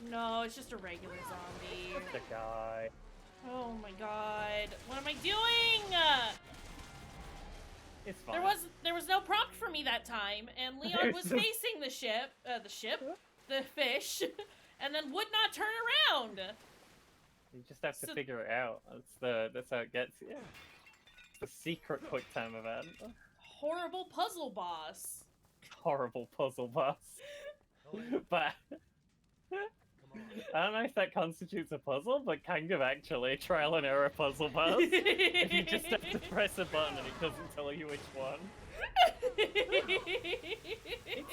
[SPEAKER 1] No, it's just a regular zombie.
[SPEAKER 2] The guy.
[SPEAKER 1] Oh my god. What am I doing?
[SPEAKER 2] It's fine.
[SPEAKER 1] There was no prompt for me that time, and Leon was
[SPEAKER 2] It's just-
[SPEAKER 1] facing the fish, and then would not turn around.
[SPEAKER 2] You just have to
[SPEAKER 1] So-
[SPEAKER 2] figure it out. That's how it gets you. It's the secret quick time event.
[SPEAKER 1] Horrible puzzle boss.
[SPEAKER 2] Horrible puzzle boss.
[SPEAKER 4] Helena,
[SPEAKER 2] But
[SPEAKER 4] come on.
[SPEAKER 2] I don't know if that constitutes a puzzle, but kind of actually trial and error puzzle boss. If you just have to press a button and it doesn't tell you which one.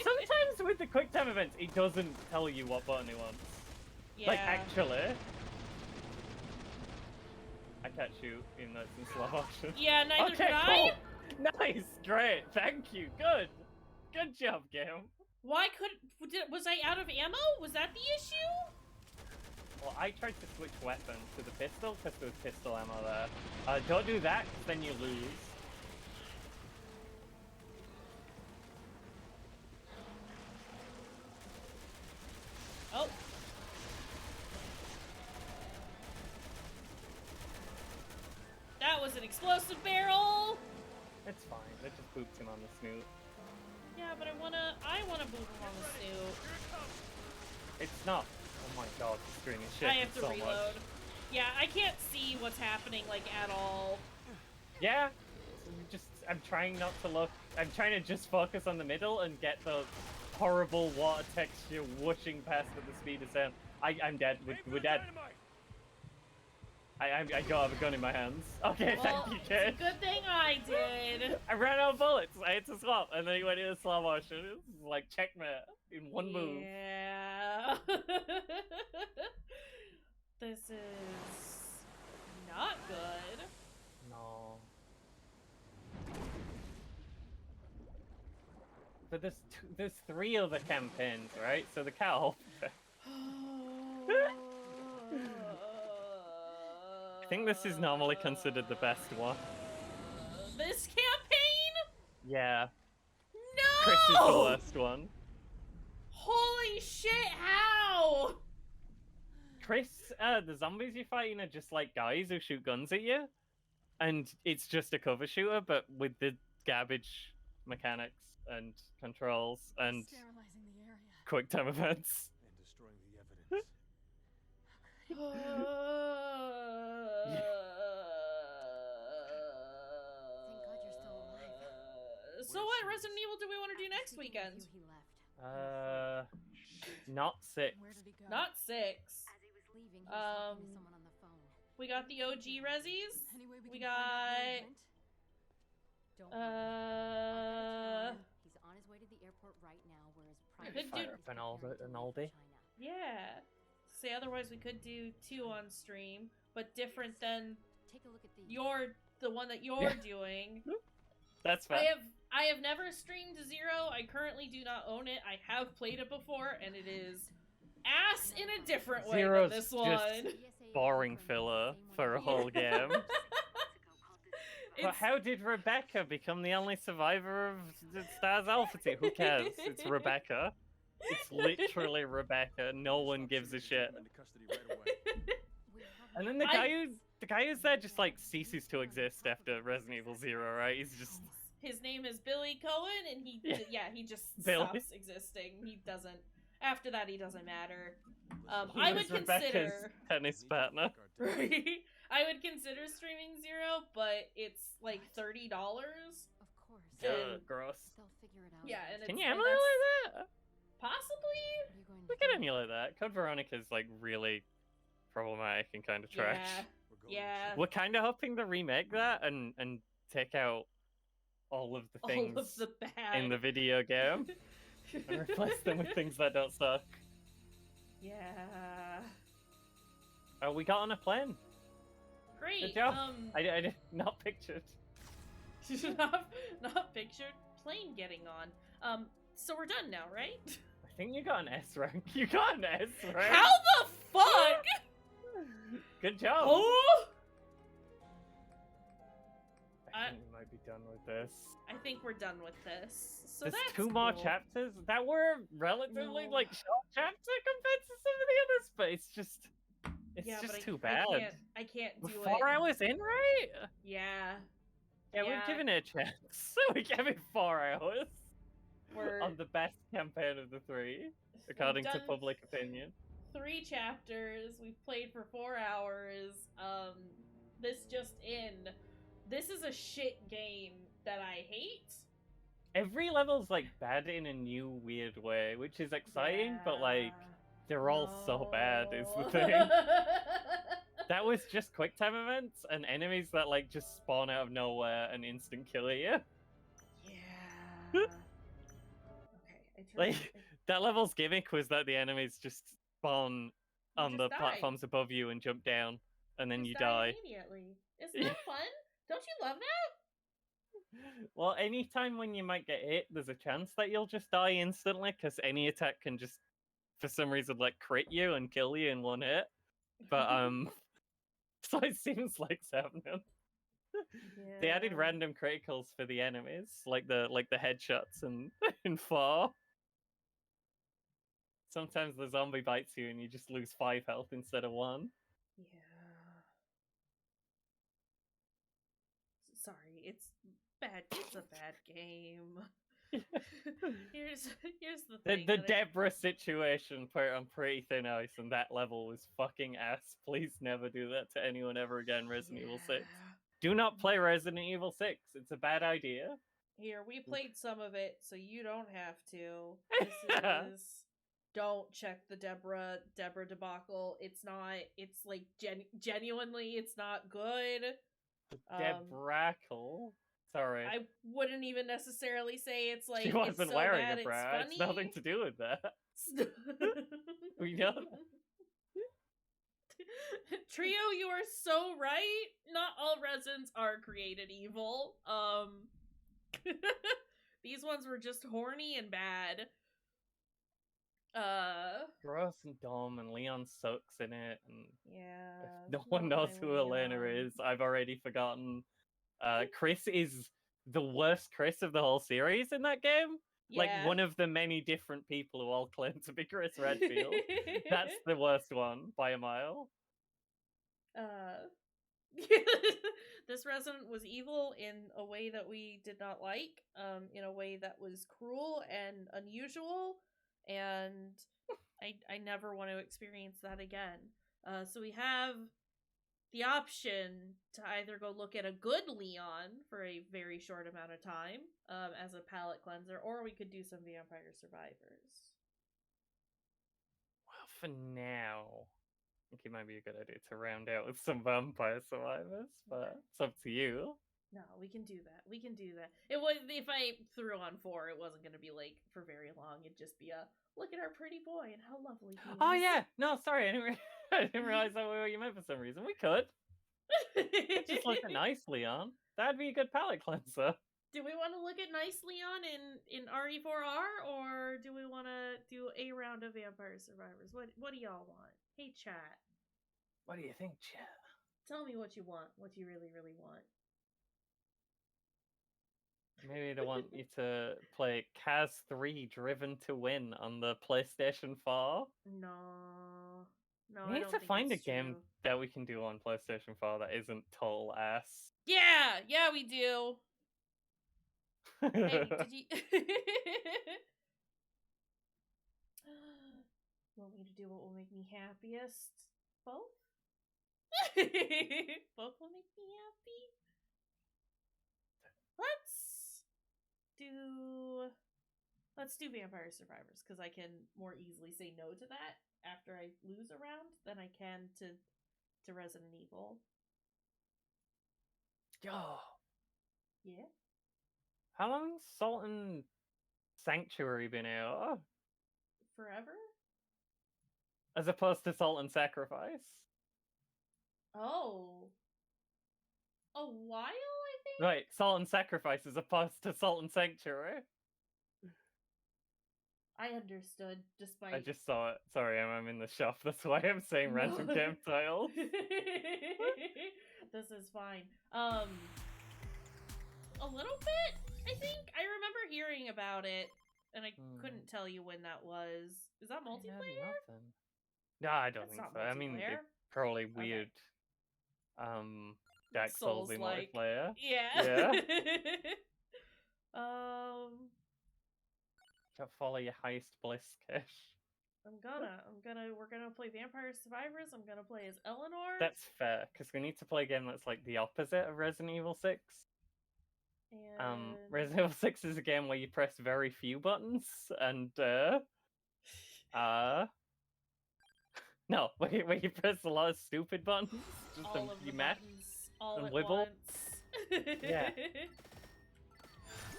[SPEAKER 2] Sometimes with the quick time events, it doesn't tell you what button it wants.
[SPEAKER 1] Yeah.
[SPEAKER 2] Like actually, I can't shoot even though it's in slow motion.
[SPEAKER 1] Yeah, neither
[SPEAKER 2] Okay,
[SPEAKER 1] can I.
[SPEAKER 2] cool. Nice, great, thank you, good job, game.
[SPEAKER 1] Why was I out of ammo? Was that the issue?
[SPEAKER 2] Well, I tried to switch weapon to the pistol because there was pistol ammo there. Don't do that, 'cause then you lose.
[SPEAKER 1] Oh. That was an explosive barrel.
[SPEAKER 2] It's fine. They just booped him on the snoot.
[SPEAKER 1] Yeah, but I wanna boot him on the snoot.
[SPEAKER 2] It's not. Oh my god, the screen is
[SPEAKER 1] I
[SPEAKER 2] shaking
[SPEAKER 1] have to
[SPEAKER 2] so
[SPEAKER 1] reload.
[SPEAKER 2] much.
[SPEAKER 1] Yeah, I can't see what's happening like at all.
[SPEAKER 2] Yeah. I'm trying not to look. I'm trying to just focus on the middle and get the horrible water texture whooshing past at the speed of sound. I'm dead. We're dead. I don't have a gun in my hands. Okay,
[SPEAKER 1] Well,
[SPEAKER 2] thank you,
[SPEAKER 1] it's
[SPEAKER 2] kid.
[SPEAKER 1] a good thing I did.
[SPEAKER 2] I ran out of bullets. I had to swap, and then he went into slow motion. It was like checkmate in one move.
[SPEAKER 1] Yeah. This is not good.
[SPEAKER 2] No. But there's 3 other campaigns, right? So the cow. I think this is normally considered the best one.
[SPEAKER 1] This campaign?
[SPEAKER 2] Yeah,
[SPEAKER 1] No!
[SPEAKER 2] Chris is the worst one.
[SPEAKER 1] Holy shit, how?
[SPEAKER 2] Chris, the zombies you're fighting are just like guys who shoot guns at you, and it's just a cover shooter, but with the garbage mechanics and controls and
[SPEAKER 6] Sterilizing the area.
[SPEAKER 2] quick time events.
[SPEAKER 4] And destroying the evidence.
[SPEAKER 6] Thank God you're still alive.
[SPEAKER 1] So what Resident Evil do we want to do next weekend?
[SPEAKER 6] He left.
[SPEAKER 2] Not 6.
[SPEAKER 6] Where did he go?
[SPEAKER 1] Not 6.
[SPEAKER 6] As he was leaving, he was talking to
[SPEAKER 1] Um,
[SPEAKER 6] someone on the phone.
[SPEAKER 1] We got the OG Resis.
[SPEAKER 6] Any way
[SPEAKER 1] We
[SPEAKER 6] can find out where he
[SPEAKER 1] got-
[SPEAKER 6] went? Don't worry. I gotta tell him he's on his way to the airport right now, where his private
[SPEAKER 1] could do-
[SPEAKER 6] jet is
[SPEAKER 2] Fire up
[SPEAKER 6] preparing to
[SPEAKER 2] an
[SPEAKER 6] leave
[SPEAKER 2] oldie.
[SPEAKER 6] for China.
[SPEAKER 1] Yeah. Say otherwise we could do 2 on stream, but different than
[SPEAKER 6] Take a look at these.
[SPEAKER 1] the one that you're
[SPEAKER 2] Yeah.
[SPEAKER 1] doing.
[SPEAKER 2] That's fair.
[SPEAKER 1] I have never streamed Zero. I currently do not own it. I have played it before, and it is ass in a different way
[SPEAKER 2] Zero's
[SPEAKER 1] than this
[SPEAKER 2] just-
[SPEAKER 1] one.
[SPEAKER 6] TSA
[SPEAKER 2] Boring
[SPEAKER 6] from the
[SPEAKER 2] filler
[SPEAKER 6] same one
[SPEAKER 2] for a
[SPEAKER 6] that-
[SPEAKER 2] whole game. But
[SPEAKER 1] It's-
[SPEAKER 2] how did Rebecca become the only survivor of the Stars Alpha team? Who cares? It's Rebecca. It's literally Rebecca. No one gives a shit.
[SPEAKER 3] Into custody right away.
[SPEAKER 6] We have
[SPEAKER 2] And then the
[SPEAKER 1] I-
[SPEAKER 2] guy who's there just like ceases to exist after Resident Evil 0, right? He's just
[SPEAKER 1] His name is Billy Cohen, and he he just
[SPEAKER 2] Billy.
[SPEAKER 1] stops existing. He doesn't. After that, he doesn't matter.
[SPEAKER 2] he
[SPEAKER 1] I
[SPEAKER 2] was
[SPEAKER 1] would
[SPEAKER 2] Rebecca's
[SPEAKER 1] consider.
[SPEAKER 2] tennis partner.
[SPEAKER 1] Right? I would consider streaming Zero, but it's like $30.
[SPEAKER 6] Of course.
[SPEAKER 1] Yeah.
[SPEAKER 2] Gross.
[SPEAKER 6] They'll figure it out.
[SPEAKER 1] Yeah, and
[SPEAKER 2] Can
[SPEAKER 1] it's-
[SPEAKER 2] you
[SPEAKER 1] and
[SPEAKER 2] emulate
[SPEAKER 1] that's-
[SPEAKER 2] that?
[SPEAKER 1] Possibly.
[SPEAKER 6] What are you going to
[SPEAKER 2] We can
[SPEAKER 6] do?
[SPEAKER 2] emulate that. Code Veronica's like really problematic and kind of trash.
[SPEAKER 1] Yeah.
[SPEAKER 3] We're going
[SPEAKER 1] Yeah.
[SPEAKER 2] We're kind of hoping to remake that and take out all of the things
[SPEAKER 1] All of the bad.
[SPEAKER 2] in the video game and replace them with things that don't suck.
[SPEAKER 1] Yeah.
[SPEAKER 2] Oh, we got on a plane.
[SPEAKER 1] Great.
[SPEAKER 2] Good job. I did not pictured.
[SPEAKER 1] not pictured plane getting on. So we're done now, right?
[SPEAKER 2] I think you got an S rank. You got an S rank.
[SPEAKER 1] How the fuck?
[SPEAKER 2] Good job.
[SPEAKER 1] Oh!
[SPEAKER 2] I think we might be done with this.
[SPEAKER 1] I think we're done with this. So
[SPEAKER 2] There's
[SPEAKER 1] that's
[SPEAKER 2] 2 more
[SPEAKER 1] cool.
[SPEAKER 2] chapters that were relatively
[SPEAKER 1] No.
[SPEAKER 2] like short chapter compared to some of the others, but it's just
[SPEAKER 1] Yeah, but
[SPEAKER 2] too
[SPEAKER 1] I
[SPEAKER 2] bad.
[SPEAKER 1] I can't
[SPEAKER 2] We're
[SPEAKER 1] do
[SPEAKER 2] 4
[SPEAKER 1] it.
[SPEAKER 2] hours in, right?
[SPEAKER 1] Yeah.
[SPEAKER 2] Yeah,
[SPEAKER 1] Yeah.
[SPEAKER 2] we've given it a chance. We gave it 4 hours
[SPEAKER 1] We're
[SPEAKER 2] on the best campaign of the 3, according to
[SPEAKER 1] done-
[SPEAKER 2] public opinion.
[SPEAKER 1] 3 chapters. We've played for 4 hours. This just in. This is a shit game that I hate.
[SPEAKER 2] Every level's like bad in a new weird way, which is exciting, but like they're all so bad is the thing. That was just quick time events and enemies that like just spawn out of nowhere and instant kill you.
[SPEAKER 1] Yeah. Okay, I turned
[SPEAKER 2] Like that level's gimmick was that the enemies just spawn on
[SPEAKER 1] just
[SPEAKER 2] the
[SPEAKER 1] die.
[SPEAKER 2] platforms above you and jump down, and then
[SPEAKER 1] Just
[SPEAKER 2] you die.
[SPEAKER 1] immediately. Isn't that fun? Don't you love that?
[SPEAKER 2] Well, anytime when you might get hit, there's a chance that you'll just die instantly, because any attack can just, for some reason, like crit you and kill you in one hit. But so it seems like it's happening.
[SPEAKER 1] Yeah.
[SPEAKER 2] They added random criticals for the enemies, like the headshots and in 4. Sometimes the zombie bites you and you just lose 5 health instead of 1.
[SPEAKER 1] Yeah. Sorry, it's bad. It's a bad game. here's the thing.
[SPEAKER 2] The Deborah situation put on pretty thin ice, and that level was fucking ass. Please never do that to anyone ever again. Resident Evil 6. Do not play Resident Evil 6. It's a bad idea.
[SPEAKER 1] Here, we played some of it, so you don't have to. This is. Don't check the Deborah debacle. It's not. It's like genuinely, it's not good.
[SPEAKER 2] Debrackle. Sorry.
[SPEAKER 1] I wouldn't even necessarily say it's like
[SPEAKER 2] she wasn't
[SPEAKER 1] it's so
[SPEAKER 2] wearing
[SPEAKER 1] bad,
[SPEAKER 2] a bra.
[SPEAKER 1] it's funny.
[SPEAKER 2] It's nothing to do with that. We know that.
[SPEAKER 1] Trio, you are so right. Not all residents are created evil. These ones were just horny and bad.
[SPEAKER 2] Gross and dumb, and Leon sucks in it, and
[SPEAKER 1] yeah.
[SPEAKER 2] no one knows who Elena is. I've already forgotten. Chris is the worst Chris of the whole series in that game.
[SPEAKER 1] Yeah.
[SPEAKER 2] Like one of the many different people who all claim to be Chris Redfield. That's the worst one by a mile.
[SPEAKER 1] This resident was evil in a way that we did not like, in a way that was cruel and unusual, and I never want to experience that again. So we have the option to either go look at a good Leon for a very short amount of time, as a palate cleanser, or we could do some Vampire Survivors.
[SPEAKER 2] Well, for now, I think it might be a good idea to round out with some Vampire Survivors, but it's up to you.
[SPEAKER 1] No, we can do that. We can do that. It was, if I threw on 4, it wasn't going to be like for very long. It'd just be a look at our pretty boy and how lovely he is.
[SPEAKER 2] Oh yeah, no, sorry, I didn't realize that what you meant for some reason. We could. It's just look at nice Leon. That'd be a good palate cleanser.
[SPEAKER 1] Do we want to look at nice Leon in RE4R, or do we want to do a round of Vampire Survivors? What do y'all want? Hey chat.
[SPEAKER 2] What do you think, chat?
[SPEAKER 1] Tell me what you want. What you really, really want.
[SPEAKER 2] Maybe they want you to play Kaz 3 Driven to Win on the PlayStation 4.
[SPEAKER 1] No,
[SPEAKER 2] We
[SPEAKER 1] I
[SPEAKER 2] need
[SPEAKER 1] don't
[SPEAKER 2] to
[SPEAKER 1] think
[SPEAKER 2] find a
[SPEAKER 1] it's
[SPEAKER 2] game
[SPEAKER 1] true.
[SPEAKER 2] that we can do on PlayStation 4 that isn't total ass.
[SPEAKER 1] Yeah, we do. Hey, did you? Want me to do what will make me happiest? Both? Both will make me happy. Let's do Vampire Survivors, because I can more easily say no to that after I lose a round than I can to Resident Evil.
[SPEAKER 2] Yo.
[SPEAKER 1] Yeah.
[SPEAKER 2] How long's Salt and Sanctuary been out?
[SPEAKER 1] Forever?
[SPEAKER 2] As opposed to Salt and Sacrifice?
[SPEAKER 1] Oh. A while, I think?
[SPEAKER 2] Right, Salt and Sacrifice as opposed to Salt and Sanctuary.
[SPEAKER 1] I understood, despite...
[SPEAKER 2] I just saw it. Sorry, I'm in the shop. That's why I'm saying random game titles.
[SPEAKER 1] This is fine. A little bit, I think. I remember hearing about it, and I couldn't tell you when that was. Is that multiplayer?
[SPEAKER 2] No, I don't
[SPEAKER 1] That's
[SPEAKER 2] think
[SPEAKER 1] not
[SPEAKER 2] so. I mean,
[SPEAKER 1] multiplayer.
[SPEAKER 2] it's probably weird. Dark Souls in
[SPEAKER 1] Souls-like.
[SPEAKER 2] multiplayer.
[SPEAKER 1] Yeah.
[SPEAKER 2] Don't follow your highest bliss, Kish.
[SPEAKER 1] We're gonna play Vampire Survivors. I'm gonna play as Eleanor.
[SPEAKER 2] That's fair, because we need to play a game that's like the opposite of Resident Evil 6.
[SPEAKER 1] And
[SPEAKER 2] Resident Evil 6 is a game where you press very few buttons, and no, where you press a lot of stupid buttons. Just
[SPEAKER 1] all of
[SPEAKER 2] you
[SPEAKER 1] the
[SPEAKER 2] mash
[SPEAKER 1] buttons all
[SPEAKER 2] and
[SPEAKER 1] at
[SPEAKER 2] wibble.
[SPEAKER 1] once.
[SPEAKER 2] Yeah.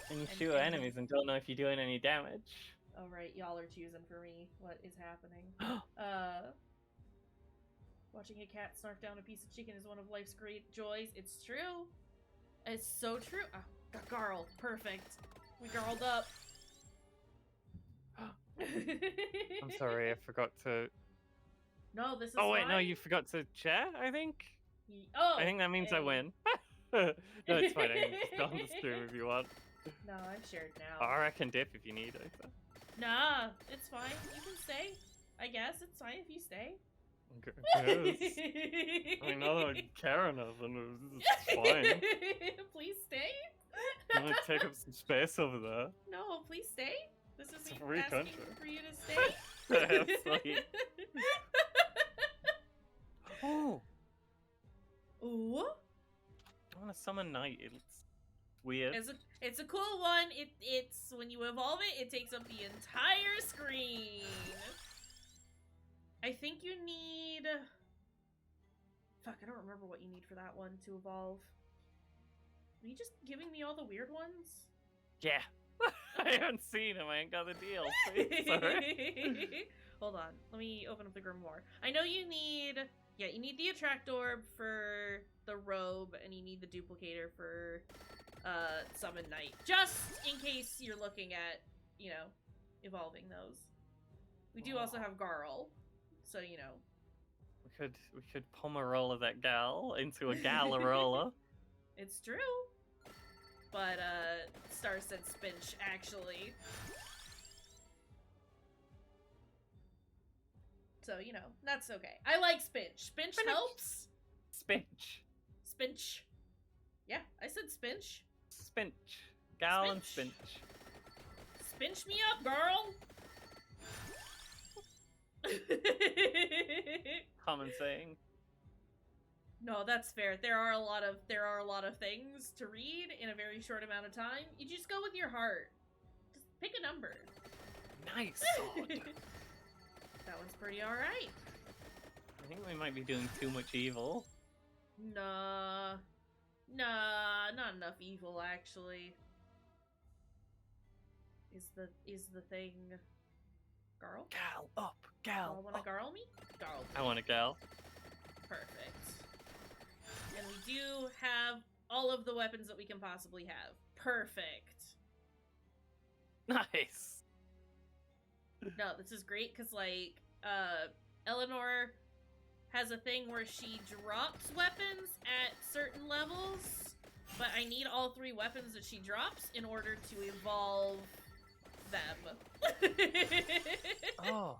[SPEAKER 2] And you
[SPEAKER 1] And-
[SPEAKER 2] shoot
[SPEAKER 1] and-
[SPEAKER 2] enemies and don't know if you're doing any damage.
[SPEAKER 1] Oh right, y'all are choosing for me. What is happening? Watching a cat snarf down a piece of chicken is one of life's great joys. It's true. It's so true. Oh, got Garl. Perfect. We garled up.
[SPEAKER 2] I'm sorry, I forgot to.
[SPEAKER 1] No, this is.
[SPEAKER 2] Oh wait, no,
[SPEAKER 1] fine.
[SPEAKER 2] you forgot to chat. I think.
[SPEAKER 1] Oh.
[SPEAKER 2] I think that means I
[SPEAKER 1] hey.
[SPEAKER 2] win. No, it's fine. I can just go on the stream if you want.
[SPEAKER 1] No, I'm shared now.
[SPEAKER 2] Or I can dip if you need it. So.
[SPEAKER 1] Nah, it's fine. You can stay. I guess it's fine if you stay.
[SPEAKER 2] Okay, yes. I mean, not that I care enough, and it's fine.
[SPEAKER 1] Please stay.
[SPEAKER 2] I'm gonna take up some space over there.
[SPEAKER 1] No, please stay. This is
[SPEAKER 2] It's a
[SPEAKER 1] me
[SPEAKER 2] free
[SPEAKER 1] asking
[SPEAKER 2] country.
[SPEAKER 1] for you to stay.
[SPEAKER 2] Absolutely. Oh,
[SPEAKER 1] Ooh,
[SPEAKER 2] I want to summon Knight. It's weird.
[SPEAKER 1] it's a cool one. It's when you evolve it, it takes up the entire screen. I think you need. Fuck, I don't remember what you need for that one to evolve. Are you just giving me all the weird ones?
[SPEAKER 2] Yeah. I haven't seen him. I ain't got the deal. Sorry.
[SPEAKER 1] Hold on. Let me open up the grimoire. I know you need. Yeah, you need the attract orb for the robe, and you need the duplicator for summon knight. Just in case you're looking at, evolving those. We do also have Garl, so
[SPEAKER 2] We could Pomerola that gal into a Galarola.
[SPEAKER 1] it's true. But Star said Spinch actually. So, that's okay. I like Spinch. Spinch helps.
[SPEAKER 2] Spinch.
[SPEAKER 1] Spinch. Yeah, I said Spinch.
[SPEAKER 2] Spinch. Gal and
[SPEAKER 1] Spinch.
[SPEAKER 2] Spinch.
[SPEAKER 1] Spinch me up, girl.
[SPEAKER 2] Common saying.
[SPEAKER 1] No, that's fair. There are a lot of things to read in a very short amount of time. You just go with your heart. Just pick a number.
[SPEAKER 2] Nice.
[SPEAKER 1] That one's pretty alright.
[SPEAKER 2] I think we might be doing too much evil.
[SPEAKER 1] Nah, not enough evil actually. Is the thing Garl?
[SPEAKER 2] Gal up. Gal.
[SPEAKER 1] Y'all wanna
[SPEAKER 2] up.
[SPEAKER 1] Garl me? Garl.
[SPEAKER 2] I want a gal.
[SPEAKER 1] Perfect. And we do have all of the weapons that we can possibly have. Perfect.
[SPEAKER 2] Nice.
[SPEAKER 1] No, this is great because, Eleanor has a thing where she drops weapons at certain levels, but I need all 3 weapons that she drops in order to evolve them.
[SPEAKER 2] Oh.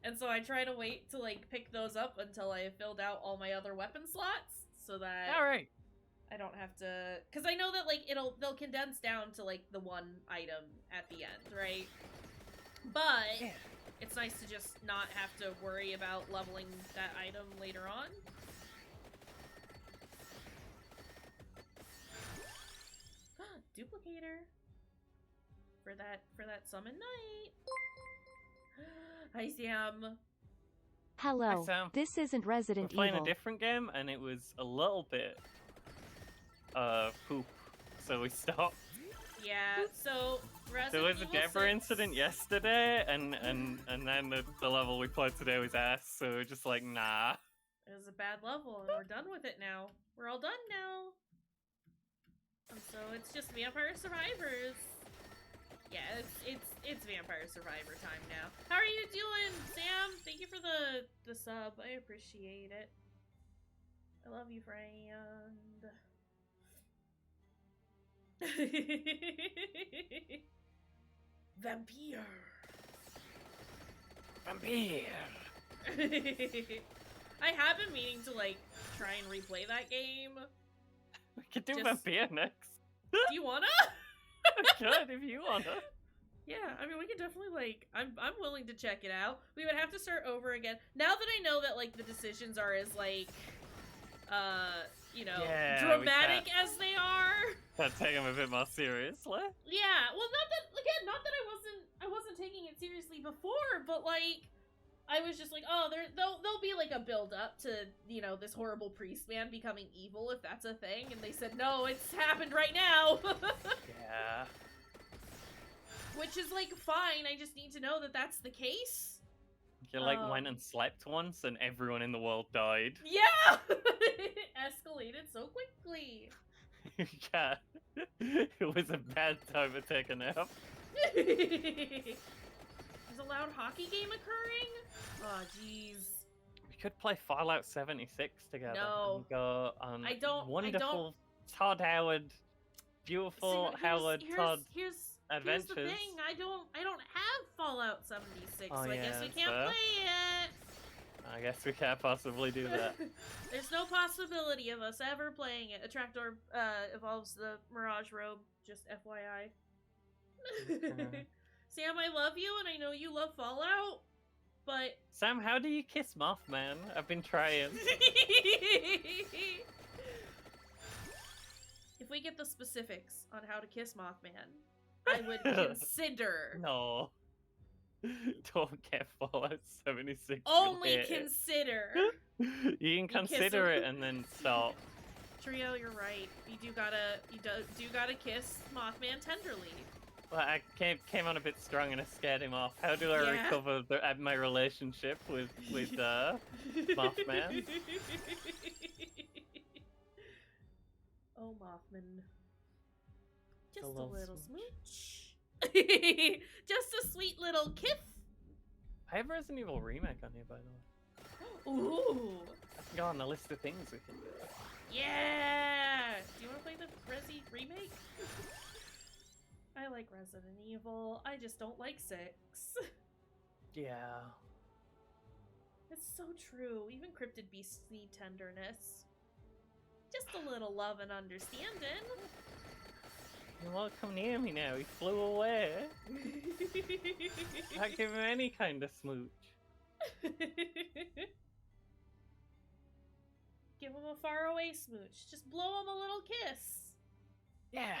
[SPEAKER 1] And so I try to wait to, pick those up until I have filled out all my other weapon slots, so that
[SPEAKER 2] All right.
[SPEAKER 1] I don't have to... Because I know that, they'll condense down to, the one item at the end, right? But
[SPEAKER 2] Yeah.
[SPEAKER 1] it's nice to just not have to worry about leveling that item later on. Duplicator. For that summon knight. Hi, Sam.
[SPEAKER 6] Hello.
[SPEAKER 2] Hi, Sam.
[SPEAKER 6] This isn't Resident
[SPEAKER 2] We're playing
[SPEAKER 6] Evil.
[SPEAKER 2] a different game, and it was a little bit poop, so we stopped.
[SPEAKER 1] Yeah, so Resident
[SPEAKER 2] There was a
[SPEAKER 1] Evil
[SPEAKER 2] Deborah
[SPEAKER 1] 6
[SPEAKER 2] incident yesterday, and then the level we played today was ass, so we're just like, nah.
[SPEAKER 1] It was a bad level, and we're done with it now. We're all done now. And so it's just Vampire Survivors. Yeah, it's Vampire Survivor time now. How are you doing, Sam? Thank you for the sub. I appreciate it. I love you, friend. Vampire. I have been meaning to try and replay that game.
[SPEAKER 2] We could do
[SPEAKER 1] Just-
[SPEAKER 2] Vampire next.
[SPEAKER 1] Do you wanna?
[SPEAKER 2] Good, if you wanna.
[SPEAKER 1] Yeah, I mean, we could definitely, like, I'm willing to check it out. We would have to start over again. Now that I know that, like, the decisions are as, like, you know,
[SPEAKER 2] Yeah,
[SPEAKER 1] dramatic as they are.
[SPEAKER 2] Gotta take them a bit more seriously.
[SPEAKER 1] Yeah, well, not that I wasn't taking it seriously before, but, like, I was just like, oh, there'll be, like, a build-up to, you know, this horrible priest man becoming evil, if that's a thing, and they said, no, it's happened right now!
[SPEAKER 2] Yeah.
[SPEAKER 1] Which is, like, fine, I just need to know that that's the case.
[SPEAKER 2] You, like, went and slept once and everyone in the world died.
[SPEAKER 1] Yeah! It escalated so quickly.
[SPEAKER 2] Yeah. It was a bad time to take a nap.
[SPEAKER 1] There's a loud hockey game occurring? Oh, jeez.
[SPEAKER 2] We could play Fallout 76 together.
[SPEAKER 1] No.
[SPEAKER 2] And go on
[SPEAKER 1] I don't-
[SPEAKER 2] wonderful Todd Howard, beautiful Howard Todd
[SPEAKER 1] Here's
[SPEAKER 2] adventures.
[SPEAKER 1] the thing, I don't have Fallout 76,
[SPEAKER 2] Oh,
[SPEAKER 1] so I
[SPEAKER 2] yeah,
[SPEAKER 1] guess we
[SPEAKER 2] that's
[SPEAKER 1] can't
[SPEAKER 2] fair.
[SPEAKER 1] play it.
[SPEAKER 2] I guess we can't possibly do that.
[SPEAKER 1] There's no possibility of us ever playing it. A trapdoor evolves the Mirage robe, just FYI.
[SPEAKER 2] Okay.
[SPEAKER 1] Sam, I love you, and I know you love Fallout, but...
[SPEAKER 2] Sam, how do you kiss Mothman? I've been trying.
[SPEAKER 1] If we get the specifics on how to kiss Mothman, I would consider...
[SPEAKER 2] No. Don't get Fallout 76.
[SPEAKER 1] Only
[SPEAKER 2] hit.
[SPEAKER 1] consider.
[SPEAKER 2] You can
[SPEAKER 1] kiss
[SPEAKER 2] consider
[SPEAKER 1] him.
[SPEAKER 2] it and then stop.
[SPEAKER 1] Trio, you're right. You do gotta kiss Mothman tenderly.
[SPEAKER 2] Well, I came on a bit strong and I scared him off. How do I
[SPEAKER 1] Yeah.
[SPEAKER 2] recover my relationship with Mothman?
[SPEAKER 1] Oh, Mothman. Just
[SPEAKER 2] A
[SPEAKER 1] a
[SPEAKER 2] little
[SPEAKER 1] little
[SPEAKER 2] smooch.
[SPEAKER 1] smooch. Just a sweet little kiff.
[SPEAKER 2] I have Resident Evil Remake on here, by the way.
[SPEAKER 1] Ooh.
[SPEAKER 2] I can go on the list of things we can do.
[SPEAKER 1] Yeah. Do you want to play the Resi remake? I like Resident Evil. I just don't like 6.
[SPEAKER 2] Yeah.
[SPEAKER 1] It's so true. Even cryptid beasts need tenderness. Just a little love and understanding.
[SPEAKER 2] You won't come near me now. He flew away. Can't give him any kind of smooch.
[SPEAKER 1] Give him a faraway smooch. Just blow him a little kiss.
[SPEAKER 2] Yeah.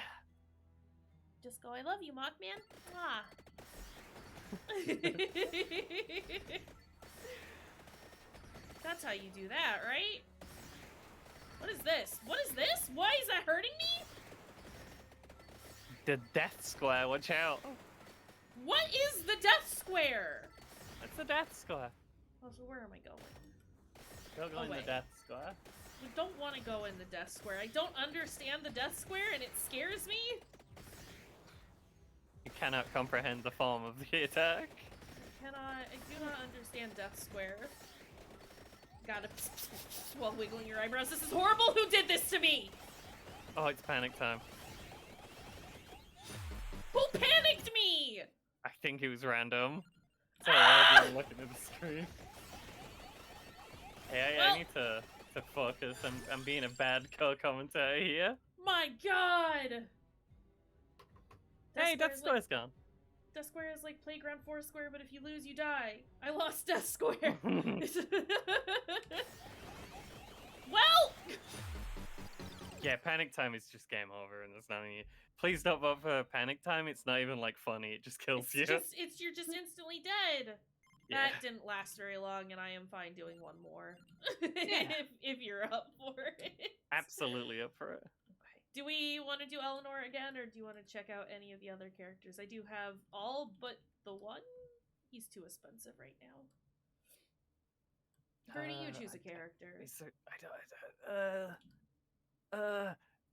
[SPEAKER 1] Just go, I love you, Mothman. Mwah. That's how you do that, right? What is this? What is this? Why is that hurting me?
[SPEAKER 2] The Death Square, watch out.
[SPEAKER 1] What is the Death Square?
[SPEAKER 2] That's the Death Square.
[SPEAKER 1] Oh, so where am I going?
[SPEAKER 2] Go in the
[SPEAKER 1] wait.
[SPEAKER 2] Death Square.
[SPEAKER 1] I don't want to go in the Death Square. I don't understand the Death Square, and it scares me.
[SPEAKER 2] You cannot comprehend the form of the attack.
[SPEAKER 1] I do not understand Death Square. Gotta while wiggling your eyebrows. This is horrible! Who did this to me?
[SPEAKER 2] Oh, it's panic time.
[SPEAKER 1] Who panicked me?
[SPEAKER 2] I think it was random. Sorry, I wasn't looking at the screen. Hey,
[SPEAKER 1] Well-
[SPEAKER 2] I need to focus. I'm being a bad co-commentator here.
[SPEAKER 1] My god!
[SPEAKER 2] Hey, Death
[SPEAKER 1] Square's
[SPEAKER 2] Square's gone.
[SPEAKER 1] Death Square is like Playground Foursquare, but if you lose, you die. I lost Death Square. Well!
[SPEAKER 2] Yeah, panic time is just game over, and there's nothing. Please don't vote for panic time. It's not even like funny. It just kills you.
[SPEAKER 1] You're just instantly dead.
[SPEAKER 2] Yeah.
[SPEAKER 1] That didn't last very long, and I am fine doing one more. if you're up for it.
[SPEAKER 2] Absolutely up for it.
[SPEAKER 1] Okay. Do we want to do Eleanor again, or do you want to check out any of the other characters? I do have all but the one. He's too expensive right now. Bernie, you choose a character.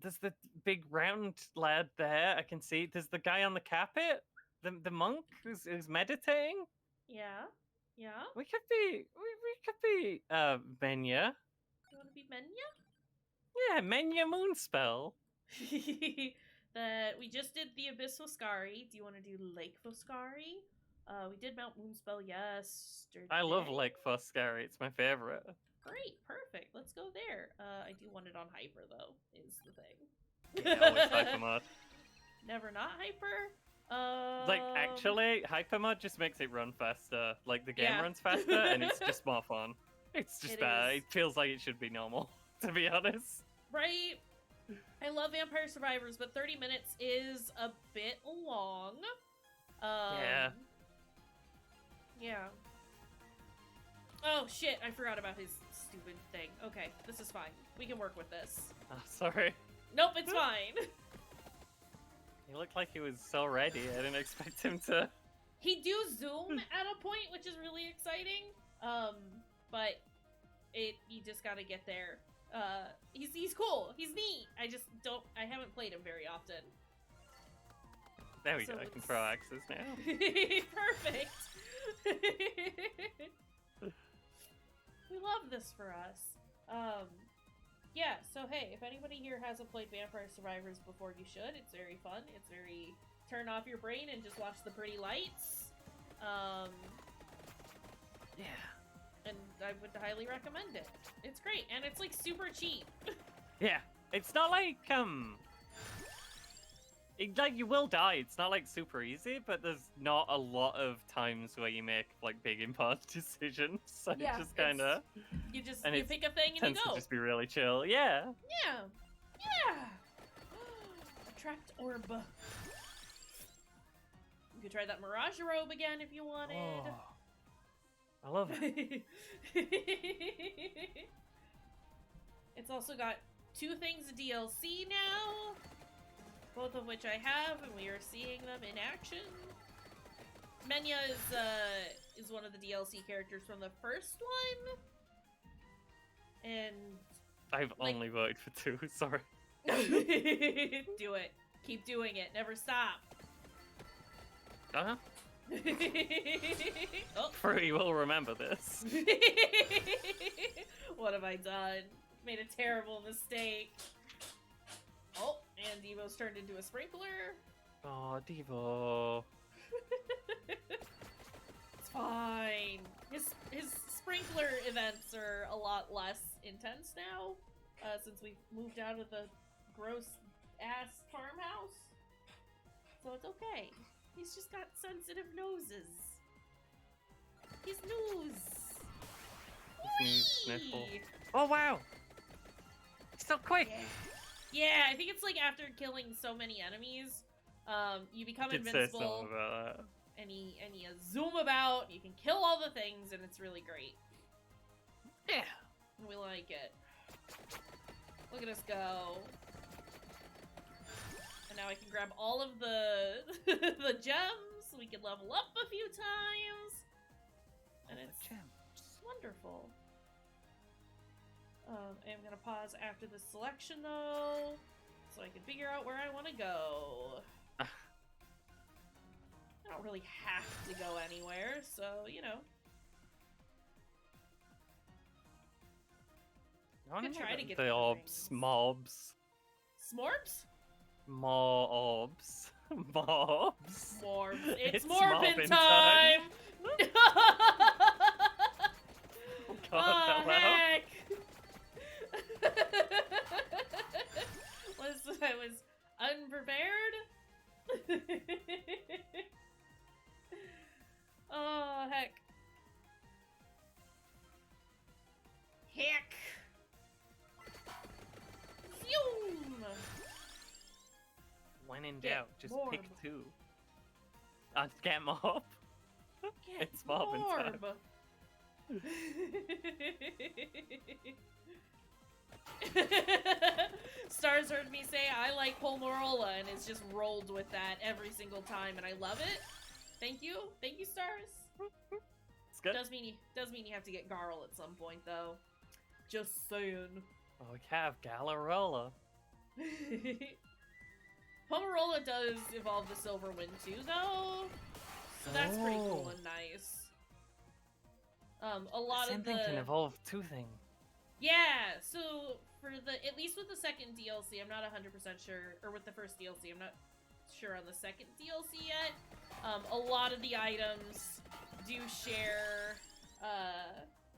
[SPEAKER 2] There's the big round lad there. I can see. There's the guy on the carpet. The monk who's meditating.
[SPEAKER 1] Yeah. Yeah.
[SPEAKER 2] We could be Menya.
[SPEAKER 1] You want to be Menya?
[SPEAKER 2] Yeah, Menya Moonspell.
[SPEAKER 1] That we just did the Abyss Foscari. Do you want to do Lake Foscari? We did Mount Moonspell yesterday.
[SPEAKER 2] I love Lake Foscari. It's my favorite.
[SPEAKER 1] Great, perfect. Let's go there. I do want it on hyper though. Is the thing.
[SPEAKER 2] Yeah, always hyper mod.
[SPEAKER 1] Never not hyper.
[SPEAKER 2] Like, actually, hyper mode just makes it run faster. Like, the game
[SPEAKER 1] Yeah.
[SPEAKER 2] runs faster, and it's just more fun. It's just
[SPEAKER 1] It
[SPEAKER 2] better.
[SPEAKER 1] is.
[SPEAKER 2] It feels like it should be normal, to be honest.
[SPEAKER 1] Right? I love Vampire Survivors, but 30 minutes is a bit long.
[SPEAKER 2] Yeah.
[SPEAKER 1] Yeah. Oh, shit. I forgot about his stupid thing. Okay, this is fine. We can work with this.
[SPEAKER 2] Oh, sorry.
[SPEAKER 1] Nope, it's fine.
[SPEAKER 2] He looked like he was so ready. I didn't expect him to.
[SPEAKER 1] He do zoom at a point, which is really exciting. But you just gotta get there. He's cool. He's neat. I haven't played him very often.
[SPEAKER 2] There we
[SPEAKER 1] So
[SPEAKER 2] go. I can
[SPEAKER 1] it's-
[SPEAKER 2] throw axes now.
[SPEAKER 1] Perfect. We love this for us. Yeah, so hey, if anybody here hasn't played Vampire Survivors before, you should. It's very fun. It's very turn off your brain and just watch the pretty lights.
[SPEAKER 2] Yeah.
[SPEAKER 1] And I would highly recommend it. It's great, and it's like super cheap.
[SPEAKER 2] Yeah. It's not like like you will die. It's not like super easy, but there's not a lot of times where you make like big important decisions. So
[SPEAKER 1] Yeah,
[SPEAKER 2] it just kind of
[SPEAKER 1] You
[SPEAKER 2] And
[SPEAKER 1] you
[SPEAKER 2] it's
[SPEAKER 1] pick a thing and you
[SPEAKER 2] tends
[SPEAKER 1] go.
[SPEAKER 2] to just be really chill. Yeah.
[SPEAKER 1] Yeah. Yeah. Attract orb. You could try that Mirage robe again if you wanted.
[SPEAKER 2] I love it.
[SPEAKER 1] It's also got 2 things of DLC now, both of which I have, and we are seeing them in action. Menya is one of the DLC characters from the first one, and
[SPEAKER 2] I've
[SPEAKER 1] like-
[SPEAKER 2] only voted for 2. Sorry.
[SPEAKER 1] do it. Keep doing it. Never stop.
[SPEAKER 2] Uh-huh.
[SPEAKER 1] Oh.
[SPEAKER 2] Fruity will remember this.
[SPEAKER 1] What have I done? Made a terrible mistake. Oh, and Devo's turned into a sprinkler.
[SPEAKER 2] Oh, Devo.
[SPEAKER 1] It's fine. His sprinkler events are a lot less intense now, since we've moved out of the gross ass farmhouse. So it's okay. He's just got sensitive noses. His nose.
[SPEAKER 2] Sneeze, sniffle.
[SPEAKER 1] Whee!
[SPEAKER 2] Oh, wow. So quick.
[SPEAKER 1] Yeah, I think it's like after killing so many enemies, you become
[SPEAKER 2] Did say
[SPEAKER 1] invincible,
[SPEAKER 2] something about that.
[SPEAKER 1] and you zoom about. You can kill all the things, and it's really great.
[SPEAKER 2] Yeah.
[SPEAKER 1] We like it. Look at us go. And now I can grab all of the the gems. So we can level up a few times, and it's wonderful. I'm gonna pause after this selection though, so I can figure out where I want to go. I don't really have to go anywhere, so you know.
[SPEAKER 2] I
[SPEAKER 1] could try to get
[SPEAKER 2] the
[SPEAKER 1] the
[SPEAKER 2] orbs,
[SPEAKER 1] rings.
[SPEAKER 2] mobs,
[SPEAKER 1] Smorps?
[SPEAKER 2] mobs, mobs.
[SPEAKER 1] Morbs. It's
[SPEAKER 2] It's
[SPEAKER 1] Morbin
[SPEAKER 2] Morbin
[SPEAKER 1] time!
[SPEAKER 2] time. Oh God,
[SPEAKER 1] Oh,
[SPEAKER 2] hello.
[SPEAKER 1] heck! I was unprepared? Oh, heck. Heck! Zoom!
[SPEAKER 2] When in
[SPEAKER 1] Get
[SPEAKER 2] doubt, just pick
[SPEAKER 1] Morb.
[SPEAKER 2] 2. Get mob.
[SPEAKER 1] Get
[SPEAKER 2] It's Morbin time.
[SPEAKER 1] Morb. Stars heard me say I like Polmarola and it's just rolled with that every single time, and I love it. Thank you, Stars.
[SPEAKER 2] It's good.
[SPEAKER 1] Does mean you have to get Garl at some point though. Just saying.
[SPEAKER 2] Oh, we have Galarola.
[SPEAKER 1] Pomarola does evolve the Silverwind too, though, so that's pretty cool
[SPEAKER 2] Oh.
[SPEAKER 1] and nice. A lot
[SPEAKER 2] Same
[SPEAKER 1] of
[SPEAKER 2] thing
[SPEAKER 1] the
[SPEAKER 2] can evolve 2 things.
[SPEAKER 1] yeah. So for at least with the second DLC, I'm not 100% sure, or with the first DLC, I'm not sure on the second DLC yet. A lot of the items do share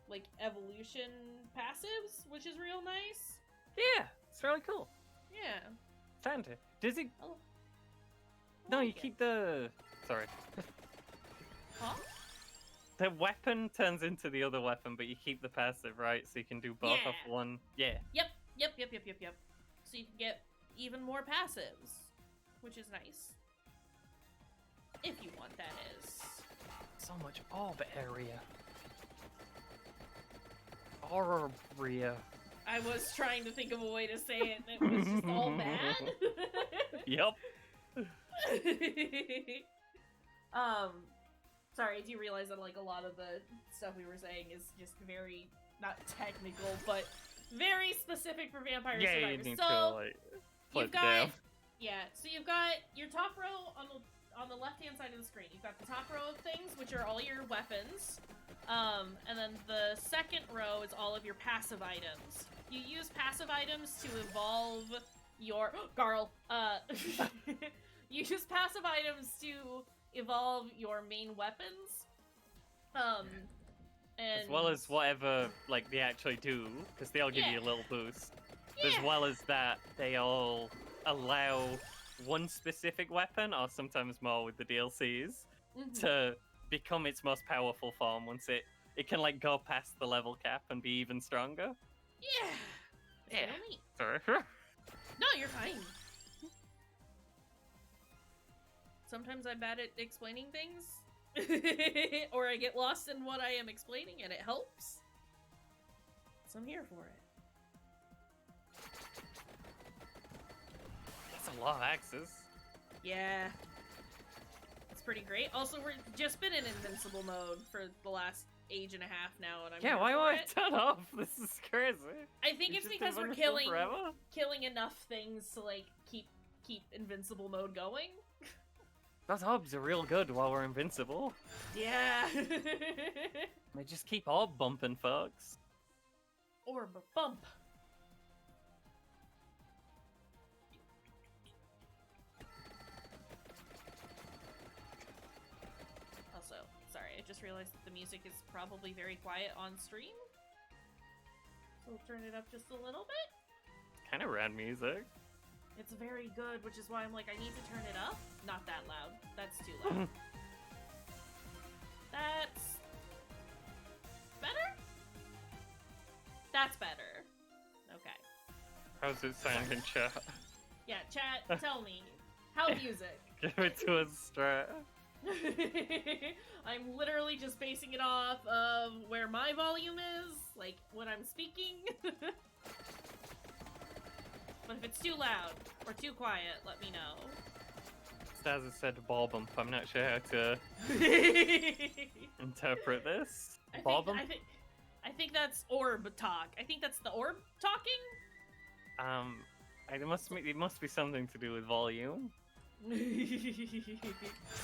[SPEAKER 1] like evolution passives, which is real nice.
[SPEAKER 2] Yeah, it's really cool.
[SPEAKER 1] Yeah.
[SPEAKER 2] Santa. Does it?
[SPEAKER 1] Oh.
[SPEAKER 2] No, you
[SPEAKER 1] like it.
[SPEAKER 2] keep the... Sorry.
[SPEAKER 1] Huh?
[SPEAKER 2] The weapon turns into the other weapon, but you keep the passive, right? So you can do both off
[SPEAKER 1] Yeah.
[SPEAKER 2] one. Yeah.
[SPEAKER 1] Yep. So you can get even more passives, which is nice. If you want, that is.
[SPEAKER 2] So much orb area. Area.
[SPEAKER 1] I was trying to think of a way to say it, and it was just all bad.
[SPEAKER 2] Yep.
[SPEAKER 1] Sorry, I do realize that like a lot of the stuff we were saying is just very not technical, but very specific for Vampire
[SPEAKER 2] Yeah, you
[SPEAKER 1] Survivors.
[SPEAKER 2] need
[SPEAKER 1] So
[SPEAKER 2] to, like, flip
[SPEAKER 1] you've got
[SPEAKER 2] down.
[SPEAKER 1] so you've got your top row on the left hand side of the screen. You've got the top row of things, which are all your weapons. And then the second row is all of your passive items. You use passive items to evolve your Garl. You use passive items to evolve your main weapons. And
[SPEAKER 2] As well as whatever, like, they actually do, because they all give you a little boost. As well as that, they all allow one specific weapon, or sometimes more with the DLCs, to become its most powerful form once it can, like, go past the level cap and be even stronger.
[SPEAKER 1] Yeah. It's
[SPEAKER 2] Yeah.
[SPEAKER 1] real neat.
[SPEAKER 2] Sorry.
[SPEAKER 1] No, you're fine. Sometimes I'm bad at explaining things. Or I get lost in what I am explaining and it helps. So I'm here for it.
[SPEAKER 2] That's a lot of axes.
[SPEAKER 1] Yeah. It's pretty great. Also, we're just been in invincible mode for the last age and a half now, and I'm
[SPEAKER 2] Yeah,
[SPEAKER 1] here
[SPEAKER 2] why
[SPEAKER 1] for
[SPEAKER 2] won't
[SPEAKER 1] it.
[SPEAKER 2] I turn off? This is crazy.
[SPEAKER 1] I think
[SPEAKER 2] You
[SPEAKER 1] it's
[SPEAKER 2] just
[SPEAKER 1] because we're
[SPEAKER 2] invincible
[SPEAKER 1] killing
[SPEAKER 2] forever?
[SPEAKER 1] enough things to like keep invincible mode going.
[SPEAKER 2] Those orbs are real good while we're invincible.
[SPEAKER 1] Yeah.
[SPEAKER 2] They just keep orb bumping, folks.
[SPEAKER 1] Orb bump. Also, sorry, I just realized that the music is probably very quiet on stream. So we'll turn it up just a little bit.
[SPEAKER 2] Kind of rad music.
[SPEAKER 1] It's very good, which is why I'm like, I need to turn it up. Not that loud. That's too loud. That's better? That's better. Okay.
[SPEAKER 2] How's it sound in chat?
[SPEAKER 1] Yeah, chat, tell me. How music?
[SPEAKER 2] Give it to us straight.
[SPEAKER 1] I'm literally just basing it off of where my volume is, like when I'm speaking. But if it's too loud or too quiet, let me know.
[SPEAKER 2] Staz has said ball bump. I'm not sure how to interpret this. Ball bump?
[SPEAKER 1] I think that's orb talk. I think that's the orb talking.
[SPEAKER 2] It must be something to do with volume.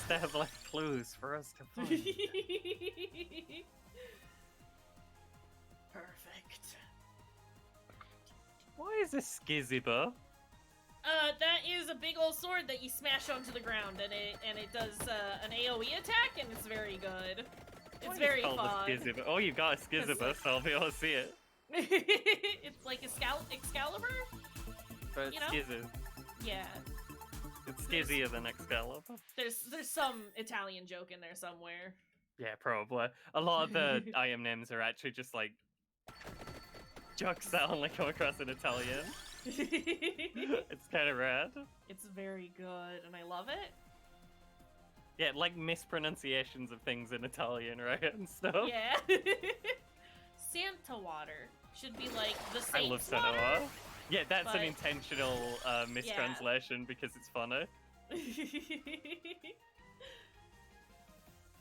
[SPEAKER 2] Stab left clues for us to find.
[SPEAKER 1] Perfect.
[SPEAKER 2] Why is this Skizziba?
[SPEAKER 1] That is a big old sword that you smash onto the ground, and it does an AOE attack, and it's very good. It's very
[SPEAKER 2] called
[SPEAKER 1] fun.
[SPEAKER 2] a Skizziba? Oh, you got a Skizziba, so I'll be able to see it.
[SPEAKER 1] It's like Excalibur?
[SPEAKER 2] But it's
[SPEAKER 1] You know?
[SPEAKER 2] Skizzy.
[SPEAKER 1] Yeah.
[SPEAKER 2] It's skizzier than Excalibur.
[SPEAKER 1] There's some Italian joke in there somewhere.
[SPEAKER 2] Yeah, probably. A lot of the IM names are actually just like jokes that only come across in Italian. It's kind of rad.
[SPEAKER 1] It's very good, and I love it.
[SPEAKER 2] Yeah, like mispronunciations of things in Italian, right? And stuff.
[SPEAKER 1] Yeah. Santa water should be like the Saints
[SPEAKER 2] I love
[SPEAKER 1] water.
[SPEAKER 2] Santa. Yeah, that's an
[SPEAKER 1] but-
[SPEAKER 2] intentional mistranslation because it's funny.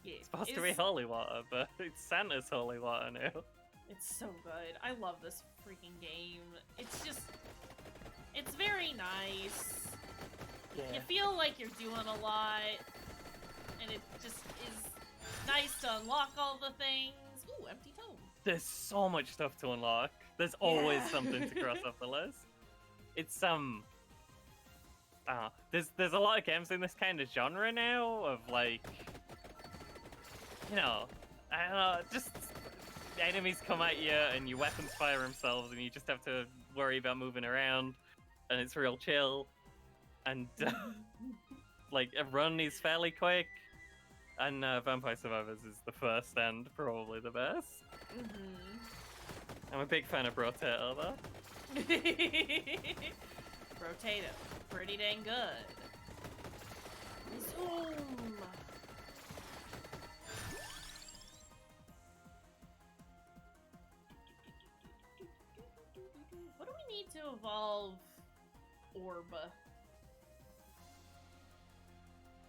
[SPEAKER 1] Yeah,
[SPEAKER 2] It's supposed to be holy water, but it's Santa's holy water now.
[SPEAKER 1] It's so good. I love this freaking game. It's just, it's very nice.
[SPEAKER 2] Yeah.
[SPEAKER 1] You feel like you're doing a lot, and it just is nice to unlock all the things. Ooh, empty tome.
[SPEAKER 2] There's so much stuff to unlock. There's always something to cross off the list. It's there's a lot of games in this kind of genre now of like, you know, I don't know, just enemies come at you and your weapons fire themselves and you just have to worry about moving around and it's real chill. And like a run is fairly quick, and Vampire Survivors is the first and probably the best. I'm a big fan of Rotator though.
[SPEAKER 1] Rotato, pretty dang good. Zoom. What do we need to evolve Orb? I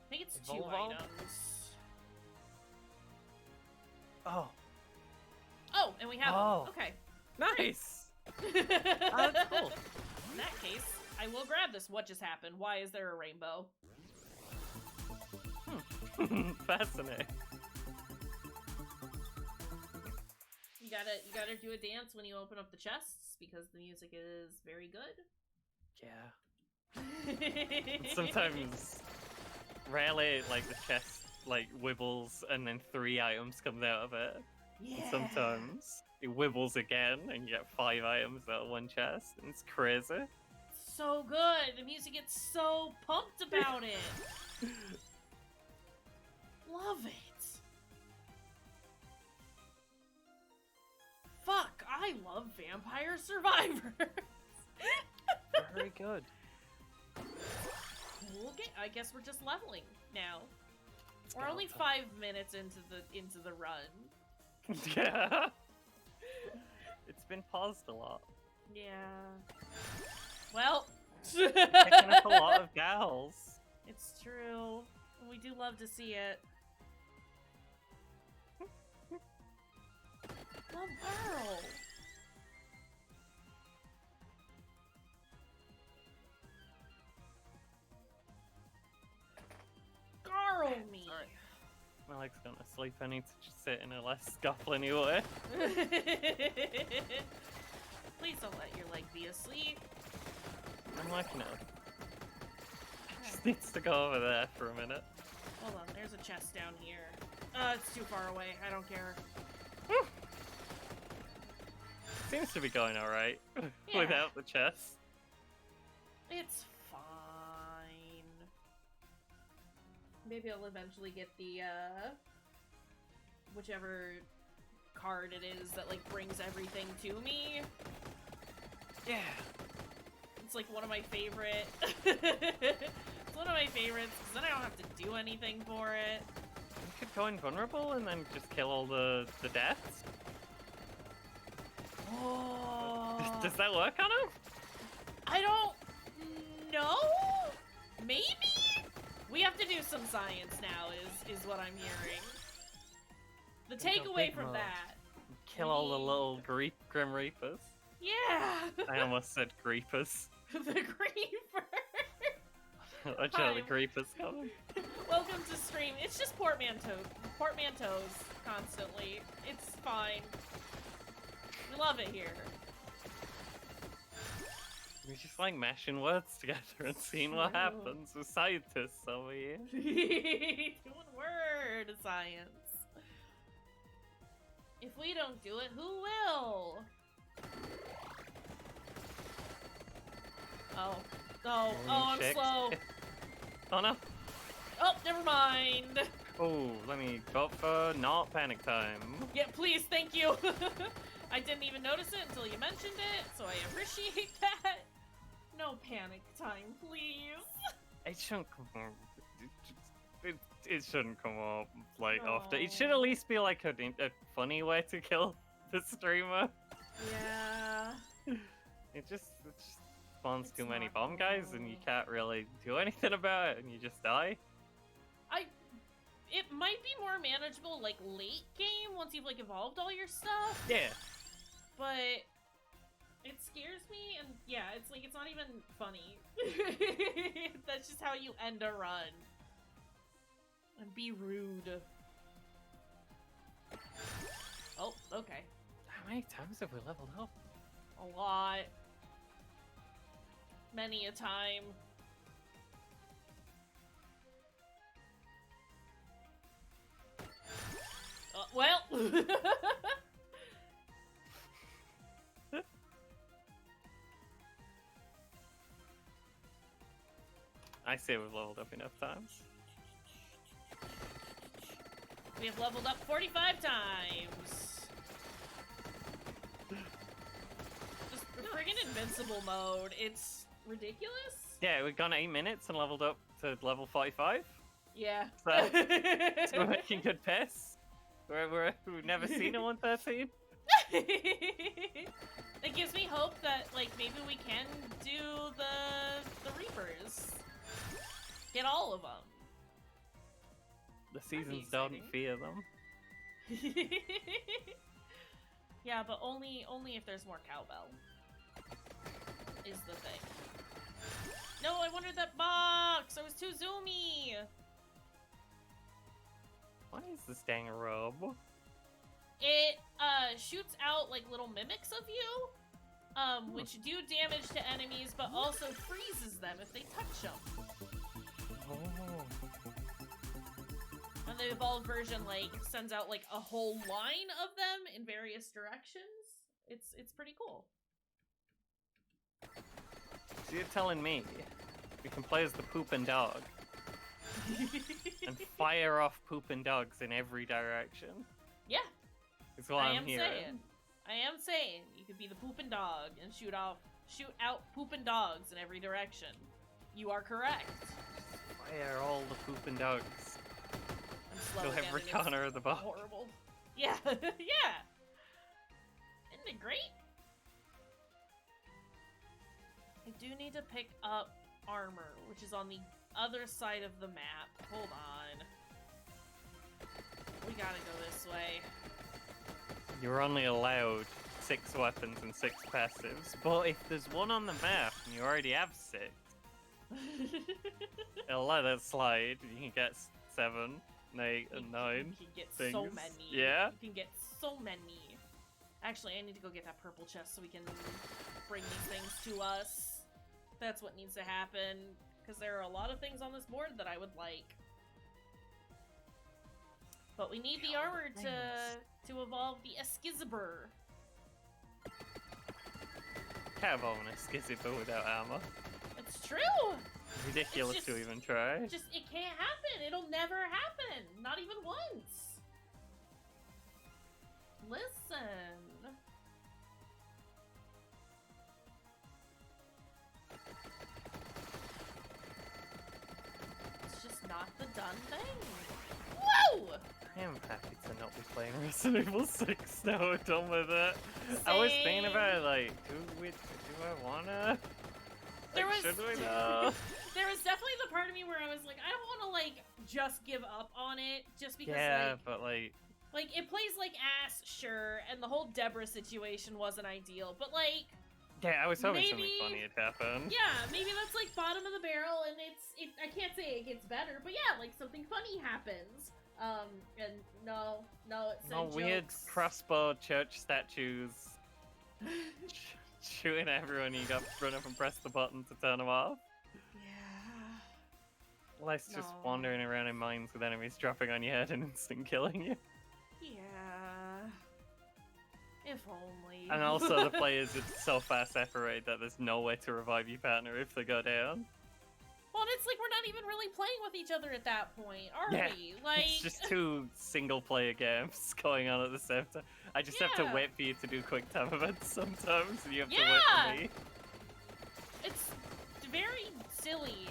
[SPEAKER 1] think it's two
[SPEAKER 2] Evolve?
[SPEAKER 1] items.
[SPEAKER 2] Oh,
[SPEAKER 1] Oh, and we have
[SPEAKER 2] Oh.
[SPEAKER 1] them. Okay.
[SPEAKER 2] nice!
[SPEAKER 1] In
[SPEAKER 2] That's cool.
[SPEAKER 1] that case, I will grab this. What just happened? Why is there a rainbow?
[SPEAKER 2] Fascinating.
[SPEAKER 1] You gotta do a dance when you open up the chests because the music is very good.
[SPEAKER 2] Yeah. Sometimes, rarely, like the chest like wibbles and then 3 items comes out of it.
[SPEAKER 1] Yeah.
[SPEAKER 2] Sometimes it wibbles again and you get 5 items out of one chest, and it's crazy.
[SPEAKER 1] So good. The music gets so pumped about it. Love it. Fuck, I love Vampire Survivors.
[SPEAKER 2] Very good.
[SPEAKER 1] Cool. I guess we're just leveling now. We're only
[SPEAKER 2] Skeleton.
[SPEAKER 1] 5 minutes into the run.
[SPEAKER 2] Yeah. It's been paused a lot.
[SPEAKER 1] Yeah. Well,
[SPEAKER 2] Picking up a lot of gals.
[SPEAKER 1] it's true. We do love to see it. Love girl. Girl me.
[SPEAKER 2] Sorry. My leg's gonna sleep. I need to just sit in a less scuffling way.
[SPEAKER 1] Please don't let your leg be asleep.
[SPEAKER 2] I'm working out. Just needs to go over there for a minute.
[SPEAKER 1] Hold on, there's a chest down here. It's too far away. I don't care.
[SPEAKER 2] Seems to be going alright
[SPEAKER 1] Yeah.
[SPEAKER 2] without the chest.
[SPEAKER 1] It's fine. Maybe I'll eventually get the, whichever card it is that, like, brings everything to me.
[SPEAKER 2] Yeah.
[SPEAKER 1] It's, like, one of my favorite... It's one of my favorites, because then I don't have to do anything for it.
[SPEAKER 2] You could go invulnerable and then just kill all the deaths.
[SPEAKER 1] Oh.
[SPEAKER 2] Does that work on him?
[SPEAKER 1] I don't know. Maybe we have to do some science now. Is what I'm hearing. The
[SPEAKER 2] Think of
[SPEAKER 1] takeaway
[SPEAKER 2] big
[SPEAKER 1] from
[SPEAKER 2] mode.
[SPEAKER 1] that.
[SPEAKER 2] Kill all the little Grim Reapers.
[SPEAKER 1] Yeah.
[SPEAKER 2] I almost said Creepers.
[SPEAKER 1] The Creeper.
[SPEAKER 2] Watch out, the
[SPEAKER 1] Hi.
[SPEAKER 2] Creepers coming.
[SPEAKER 1] Welcome to stream. It's just portmanteaus constantly. It's fine. We love it here.
[SPEAKER 2] We just like mashing words together and seeing what
[SPEAKER 1] True.
[SPEAKER 2] happens with scientists over here.
[SPEAKER 1] Doing word science. If we don't do it, who will? Oh, I'm
[SPEAKER 2] Check.
[SPEAKER 1] slow.
[SPEAKER 2] Oh no.
[SPEAKER 1] Oh, never mind.
[SPEAKER 2] Oh, let me go for not panic time.
[SPEAKER 1] Yeah, please, thank you. I didn't even notice it until you mentioned it, so I appreciate that. No panic time, please.
[SPEAKER 2] It shouldn't come up. It shouldn't come up like often. It
[SPEAKER 1] No.
[SPEAKER 2] should at least be like a funny way to kill the streamer.
[SPEAKER 1] Yeah.
[SPEAKER 2] It just spawns
[SPEAKER 1] It's
[SPEAKER 2] too many
[SPEAKER 1] not
[SPEAKER 2] bomb guys and you
[SPEAKER 1] cool.
[SPEAKER 2] can't really do anything about it and you just die.
[SPEAKER 1] It might be more manageable, like, late game, once you've, like, evolved all your stuff.
[SPEAKER 2] Yeah.
[SPEAKER 1] But it scares me, and yeah, it's like, it's not even funny. That's just how you end a run. And be rude. Oh, okay.
[SPEAKER 2] How many times have we leveled up?
[SPEAKER 1] A lot. Many a time. Well.
[SPEAKER 2] I say we've leveled up enough times.
[SPEAKER 1] We have leveled up 45 times. Just the friggin' invincible mode. It's ridiculous.
[SPEAKER 2] Yeah, we've gone 8 minutes and leveled up to level 45.
[SPEAKER 1] Yeah.
[SPEAKER 2] So, so we're making good pace. We've never seen a 113.
[SPEAKER 1] It gives me hope that, like, maybe we can do the Reapers. Get all of them.
[SPEAKER 2] The
[SPEAKER 1] That'd be
[SPEAKER 2] seasons don't
[SPEAKER 1] exciting.
[SPEAKER 2] fear them.
[SPEAKER 1] Yeah, but only if there's more cowbell. Is the thing. No, I wanted that box! I was too zoomy!
[SPEAKER 2] What is this dang robe?
[SPEAKER 1] It shoots out like little mimics of you, which do damage to enemies, but also freezes them if they touch them.
[SPEAKER 2] Oh.
[SPEAKER 1] And the evolved version like sends out like a whole line of them in various directions. It's pretty cool.
[SPEAKER 2] So you're telling me we can play as the poopin' dog and fire off poopin' dogs in every direction?
[SPEAKER 1] Yeah,
[SPEAKER 2] Is what
[SPEAKER 1] I
[SPEAKER 2] I'm
[SPEAKER 1] am
[SPEAKER 2] hearing.
[SPEAKER 1] saying. I am saying you could be the poopin' dog and shoot out poopin' dogs in every direction. You are correct.
[SPEAKER 2] Fire all the poopin' dogs.
[SPEAKER 1] I'm slow
[SPEAKER 2] Kill
[SPEAKER 1] again,
[SPEAKER 2] every
[SPEAKER 1] and it's
[SPEAKER 2] corner of the box.
[SPEAKER 1] horrible. Yeah, yeah. Isn't it great? I do need to pick up armor, which is on the other side of the map. Hold on. We gotta go this way.
[SPEAKER 2] You're only allowed 6 weapons and 6 passives, but if there's one on the map and you already have 6, it'll let it slide. You can get 7, 8, and 9.
[SPEAKER 1] You can get
[SPEAKER 2] things.
[SPEAKER 1] so many.
[SPEAKER 2] Yeah?
[SPEAKER 1] You can get so many. Actually, I need to go get that purple chest so we can bring these things to us. That's what needs to happen, because there are a lot of things on this board that I would like. But we need the armor to evolve the Eskizabur.
[SPEAKER 2] Can't evolve an Eskizabur without armor.
[SPEAKER 1] It's true!
[SPEAKER 2] Ridiculous
[SPEAKER 1] It's
[SPEAKER 2] to
[SPEAKER 1] just-
[SPEAKER 2] even try.
[SPEAKER 1] It can't happen! It'll never happen! Not even once! Listen. It's just not the done thing. Whoa!
[SPEAKER 2] I am happy to not be playing Resident Evil 6 now. We're done with it. I was thinking about it, like, do I wanna?
[SPEAKER 1] There
[SPEAKER 2] Like,
[SPEAKER 1] was-
[SPEAKER 2] should we though?
[SPEAKER 1] There was definitely the part of me where I was like, I don't want to like just give up on it just because
[SPEAKER 2] Yeah, but like,
[SPEAKER 1] like it plays like ass, sure, and the whole Deborah situation wasn't ideal, but like
[SPEAKER 2] yeah, I was hoping something
[SPEAKER 1] maybe-
[SPEAKER 2] funny had happened.
[SPEAKER 1] yeah, maybe that's like bottom of the barrel, and I can't say it gets better, but yeah, like something funny happens. And no, it said
[SPEAKER 2] No weird
[SPEAKER 1] jokes.
[SPEAKER 2] crossbow church statues shooting at everyone. You got to run up and press the button to turn them off.
[SPEAKER 1] Yeah.
[SPEAKER 2] Less just
[SPEAKER 1] No.
[SPEAKER 2] wandering around in mines with enemies dropping on your head and instant killing you.
[SPEAKER 1] Yeah. If only.
[SPEAKER 2] And also the players are so far separated that there's no way to revive your partner if they go down.
[SPEAKER 1] Well, it's like we're not even really playing with each other at that point, are
[SPEAKER 2] Yeah,
[SPEAKER 1] we? Like,
[SPEAKER 2] It's just 2 single-player games going on at the same time. I just have to
[SPEAKER 1] Yeah.
[SPEAKER 2] wait for you to do quick time events sometimes, and you have to
[SPEAKER 1] Yeah.
[SPEAKER 2] wait for me.
[SPEAKER 1] it's very silly.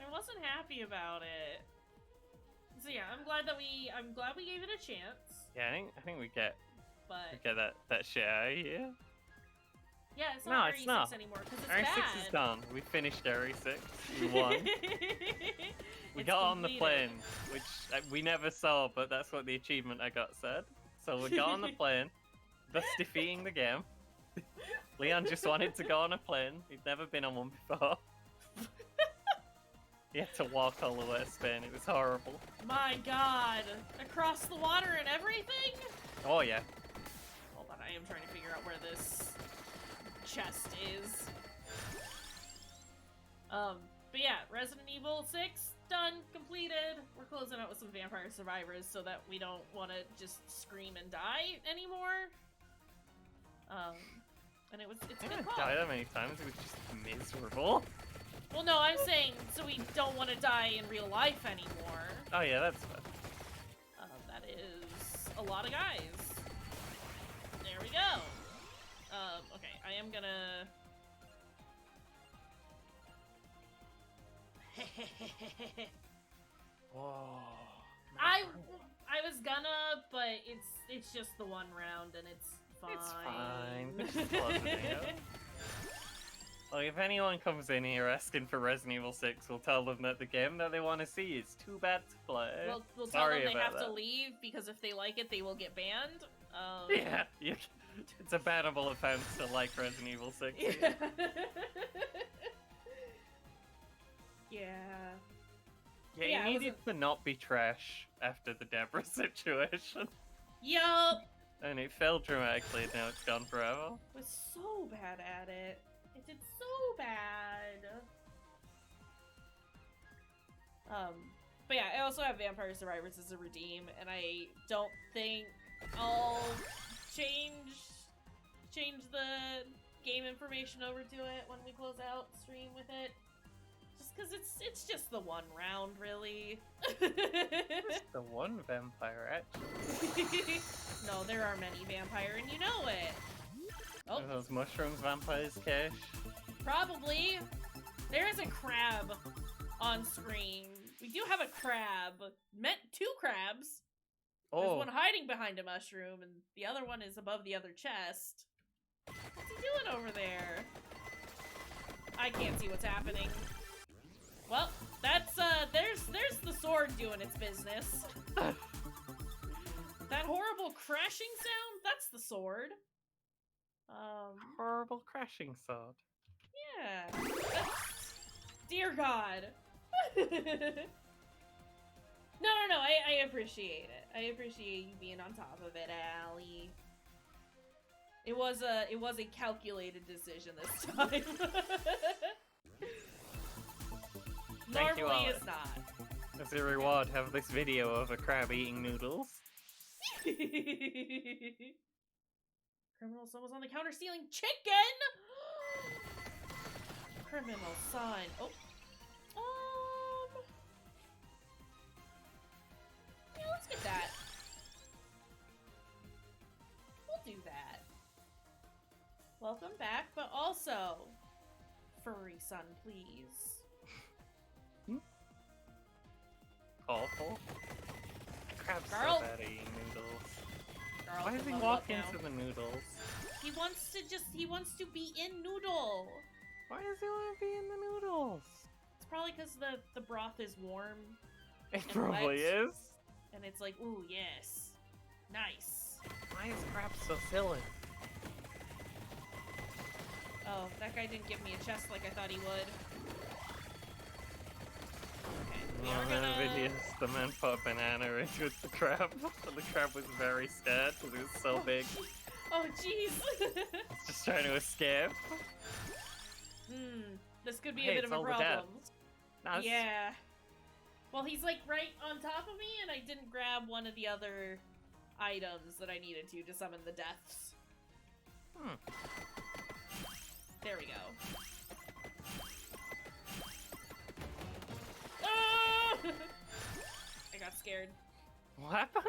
[SPEAKER 1] I wasn't happy about it. So yeah, I'm glad we gave it a chance.
[SPEAKER 2] Yeah, I think we get
[SPEAKER 1] But
[SPEAKER 2] that shit out of here.
[SPEAKER 1] yeah, it's
[SPEAKER 2] No,
[SPEAKER 1] not
[SPEAKER 2] it's
[SPEAKER 1] RE6
[SPEAKER 2] not.
[SPEAKER 1] anymore because it's
[SPEAKER 2] RE6
[SPEAKER 1] bad.
[SPEAKER 2] is done. We finished RE6. We won. We
[SPEAKER 1] It's
[SPEAKER 2] got on the
[SPEAKER 1] completed.
[SPEAKER 2] plane, which we never saw, but that's what the achievement I got said. So we got on the plane, thus defeating the game. Leon just wanted to go on a plane. He'd never been on one before. He had to walk all the way to Spain. It was horrible.
[SPEAKER 1] My God, across the water and everything.
[SPEAKER 2] Oh yeah.
[SPEAKER 1] Hold on, I am trying to figure out where this chest is. But yeah, Resident Evil 6 done, completed. We're closing out with some Vampire Survivors so that we don't want to just scream and die anymore. And it's
[SPEAKER 2] I
[SPEAKER 1] been
[SPEAKER 2] didn't
[SPEAKER 1] fun.
[SPEAKER 2] die that many times. It was just miserable.
[SPEAKER 1] Well, no, I'm saying so we don't want to die in real life anymore.
[SPEAKER 2] Oh yeah, that's fair.
[SPEAKER 1] That is a lot of guys. There we go. Okay, I am gonna...
[SPEAKER 2] Whoa.
[SPEAKER 1] I was gonna, but it's just the one round and it's fine.
[SPEAKER 2] It's fine. We're just closing it. Like, if anyone comes in here asking for Resident Evil 6, we'll tell them that the game that they want to see is too bad to play.
[SPEAKER 1] We'll tell
[SPEAKER 2] Sorry
[SPEAKER 1] them they
[SPEAKER 2] about
[SPEAKER 1] have
[SPEAKER 2] that.
[SPEAKER 1] to leave because if they like it, they will get banned.
[SPEAKER 2] Yeah, it's a bannable offense to like Resident Evil 6.
[SPEAKER 1] Yeah. Yeah.
[SPEAKER 2] Yeah,
[SPEAKER 1] Yeah, I
[SPEAKER 2] it needed to not be trash after the Deborah situation.
[SPEAKER 1] Yup.
[SPEAKER 2] And it failed dramatically, and now it's gone forever.
[SPEAKER 1] Was so bad at it. It did so bad. But yeah, I also have Vampire Survivors as a redeem, and I don't think I'll change the game information over to it when we close out stream with it. Just because it's just the one round, really.
[SPEAKER 2] Just the one vampire, actually.
[SPEAKER 1] No, there are many vampire, and you know it. Oh,
[SPEAKER 2] Are those mushrooms vampires, Cash?
[SPEAKER 1] probably. There is a crab on screen. We do have a crab. Met two crabs. There's
[SPEAKER 2] Oh,
[SPEAKER 1] one hiding behind a mushroom, and the other one is above the other chest. What's he doing over there? I can't see what's happening. Well, that's there's the sword doing its business. That horrible crashing sound, that's the sword.
[SPEAKER 2] horrible crashing sword.
[SPEAKER 1] Yeah. Dear God. No, I appreciate it. I appreciate you being on top of it, Allie. It was a calculated decision this time.
[SPEAKER 2] Thank you,
[SPEAKER 1] Normally
[SPEAKER 2] Allie.
[SPEAKER 1] it's not.
[SPEAKER 2] As a reward, have this video of a crab eating noodles.
[SPEAKER 1] Criminal son was on the counter stealing chicken! Criminal son. Oh. Yeah, let's get that. We'll do that. Welcome back, but also, furry son, please.
[SPEAKER 2] Awful. Crab's
[SPEAKER 1] Girl.
[SPEAKER 2] so bad at eating noodles.
[SPEAKER 1] Girl,
[SPEAKER 2] Why does he
[SPEAKER 1] come on,
[SPEAKER 2] walk
[SPEAKER 1] look now.
[SPEAKER 2] into the noodles?
[SPEAKER 1] He wants to be in noodle.
[SPEAKER 2] Why does he want to be in the noodles?
[SPEAKER 1] It's probably because the broth is warm.
[SPEAKER 2] It
[SPEAKER 1] And
[SPEAKER 2] probably
[SPEAKER 1] wet.
[SPEAKER 2] is.
[SPEAKER 1] And it's like, ooh, yes. Nice.
[SPEAKER 2] Why is crab so silly?
[SPEAKER 1] Oh, that guy didn't give me a chest like I thought he would. Okay, we are
[SPEAKER 2] One of the
[SPEAKER 1] gonna...
[SPEAKER 2] videos, the man put a banana into the crab, and the crab was very scared because it was so big.
[SPEAKER 1] Oh, jeez.
[SPEAKER 2] It's just trying to escape.
[SPEAKER 1] This could be
[SPEAKER 2] Hey,
[SPEAKER 1] a bit
[SPEAKER 2] it's
[SPEAKER 1] of a
[SPEAKER 2] all the
[SPEAKER 1] problem.
[SPEAKER 2] deaths. No, it's-
[SPEAKER 1] Yeah. Well, he's like right on top of me, and I didn't grab one of the other items that I needed to summon the deaths. There we go. Ah! I got scared.
[SPEAKER 2] What happened?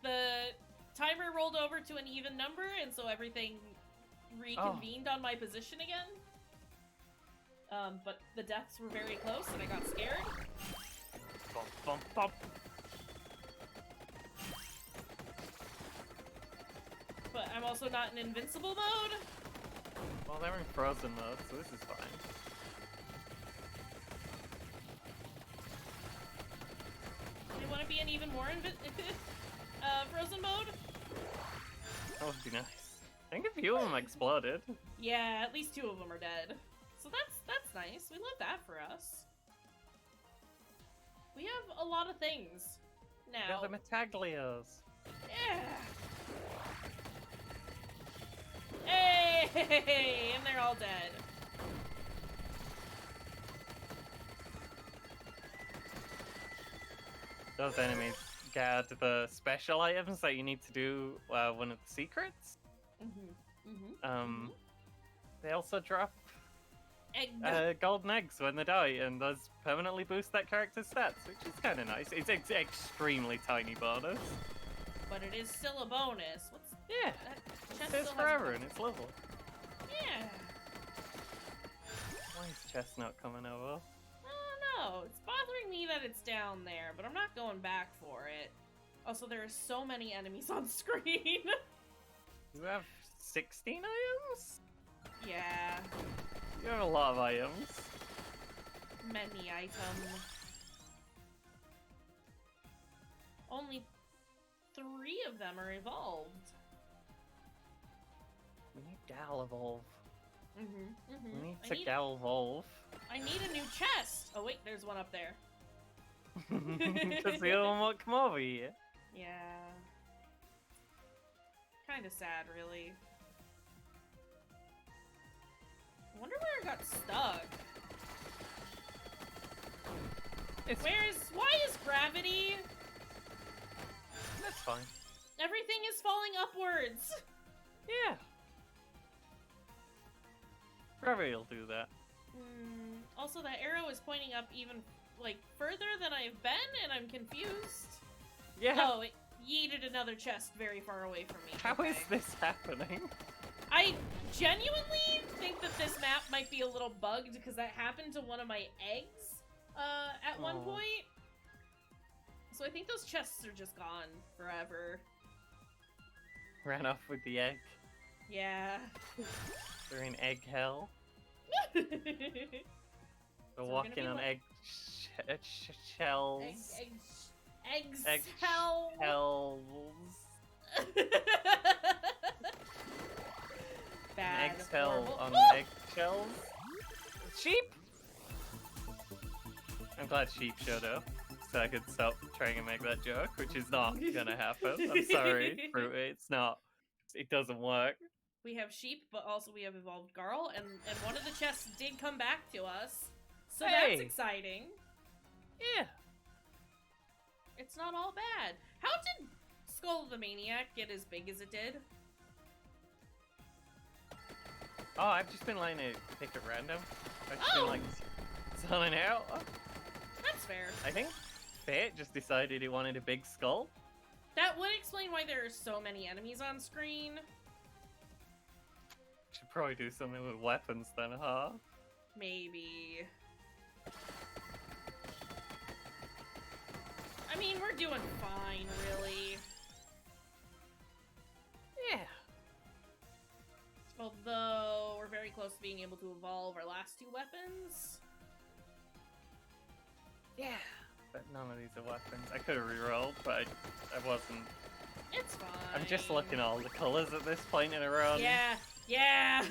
[SPEAKER 1] The timer rolled over to an even number, and so everything reconvened on my position again. But the deaths were very close, and I got scared.
[SPEAKER 2] Bump, bump, bump.
[SPEAKER 1] But I'm also not in invincible mode.
[SPEAKER 2] Well, they're in frozen mode, so this is fine.
[SPEAKER 1] I want to be in even more frozen mode.
[SPEAKER 2] That would be nice. I think a few of them exploded.
[SPEAKER 1] Yeah, at least 2 of them are dead. So that's nice. We love that for us. We have a lot of things now.
[SPEAKER 2] Yeah, the Metaglios.
[SPEAKER 1] Yeah. Hey, and they're all dead.
[SPEAKER 2] Those enemies guard the special items that you need to do one of the secrets. They also drop
[SPEAKER 1] Egg.
[SPEAKER 2] golden eggs when they die, and those permanently boost that character's stats, which is kind of nice. It's extremely tiny bonus.
[SPEAKER 1] But it is still a bonus. What's
[SPEAKER 2] Yeah,
[SPEAKER 1] that?
[SPEAKER 2] it
[SPEAKER 1] Chest
[SPEAKER 2] stays
[SPEAKER 1] still
[SPEAKER 2] forever,
[SPEAKER 1] has-
[SPEAKER 2] and it's level.
[SPEAKER 1] Yeah.
[SPEAKER 2] Why is Chestnut coming over?
[SPEAKER 1] I don't know. It's bothering me that it's down there, but I'm not going back for it. Also, there are so many enemies on screen.
[SPEAKER 2] You have 16 items?
[SPEAKER 1] Yeah.
[SPEAKER 2] You have a lot of items.
[SPEAKER 1] Many items. Only 3 of them are evolved.
[SPEAKER 2] We need Gal evolve.
[SPEAKER 1] Mm-hmm.
[SPEAKER 2] We need to Gal evolve.
[SPEAKER 1] I need a new chest! Oh wait, there's one up there.
[SPEAKER 2] Because the other one won't come over here.
[SPEAKER 1] Yeah. Kinda sad, really. I wonder where I got stuck. Why is gravity?
[SPEAKER 2] That's fine.
[SPEAKER 1] Everything is falling upwards!
[SPEAKER 2] Yeah. Gravity will do that.
[SPEAKER 1] Also, that arrow is pointing up even, like, further than I've been, and I'm confused.
[SPEAKER 2] Yeah.
[SPEAKER 1] Oh, it yeeted another chest very far away from me.
[SPEAKER 2] How is
[SPEAKER 1] Okay.
[SPEAKER 2] this happening?
[SPEAKER 1] I genuinely think that this map might be a little bugged, because that happened to one of my eggs, at one
[SPEAKER 2] Aw.
[SPEAKER 1] point. So I think those chests are just gone forever.
[SPEAKER 2] Ran off with the egg.
[SPEAKER 1] Yeah.
[SPEAKER 2] They're in egg hell.
[SPEAKER 1] We're
[SPEAKER 2] They're
[SPEAKER 1] gonna
[SPEAKER 2] walking
[SPEAKER 1] be
[SPEAKER 2] on
[SPEAKER 1] like-
[SPEAKER 2] egg shells.
[SPEAKER 1] Eggs.
[SPEAKER 2] Egg
[SPEAKER 1] Hell.
[SPEAKER 2] Shells.
[SPEAKER 1] Bad.
[SPEAKER 2] Egg hell
[SPEAKER 1] horrible-
[SPEAKER 2] on
[SPEAKER 1] Oh!
[SPEAKER 2] eggshells. Sheep! I'm glad sheep showed up, so I could stop trying to make that joke, which is not gonna happen. I'm sorry, Fruity, it's not. It doesn't work.
[SPEAKER 1] We have sheep, but also we have evolved Garl, and one of the chests did come back to us. So that's
[SPEAKER 2] Hey!
[SPEAKER 1] exciting.
[SPEAKER 2] Yeah.
[SPEAKER 1] It's not all bad. How did Skull of the Maniac get as big as it did?
[SPEAKER 2] Oh, I've just been letting it pick at random. I've just
[SPEAKER 1] Oh!
[SPEAKER 2] been like zoning out.
[SPEAKER 1] That's fair.
[SPEAKER 2] I think Fate just decided he wanted a big skull.
[SPEAKER 1] That would explain why there are so many enemies on screen.
[SPEAKER 2] Should probably do something with weapons then, huh?
[SPEAKER 1] Maybe. I mean, we're doing fine, really.
[SPEAKER 2] Yeah.
[SPEAKER 1] Although, we're very close to being able to evolve our last 2 weapons.
[SPEAKER 2] Yeah. But none of these are weapons. I could have rerolled, but I wasn't.
[SPEAKER 1] It's fine.
[SPEAKER 2] I'm just looking at all the colours at this point in a run.
[SPEAKER 1] Yeah, yeah!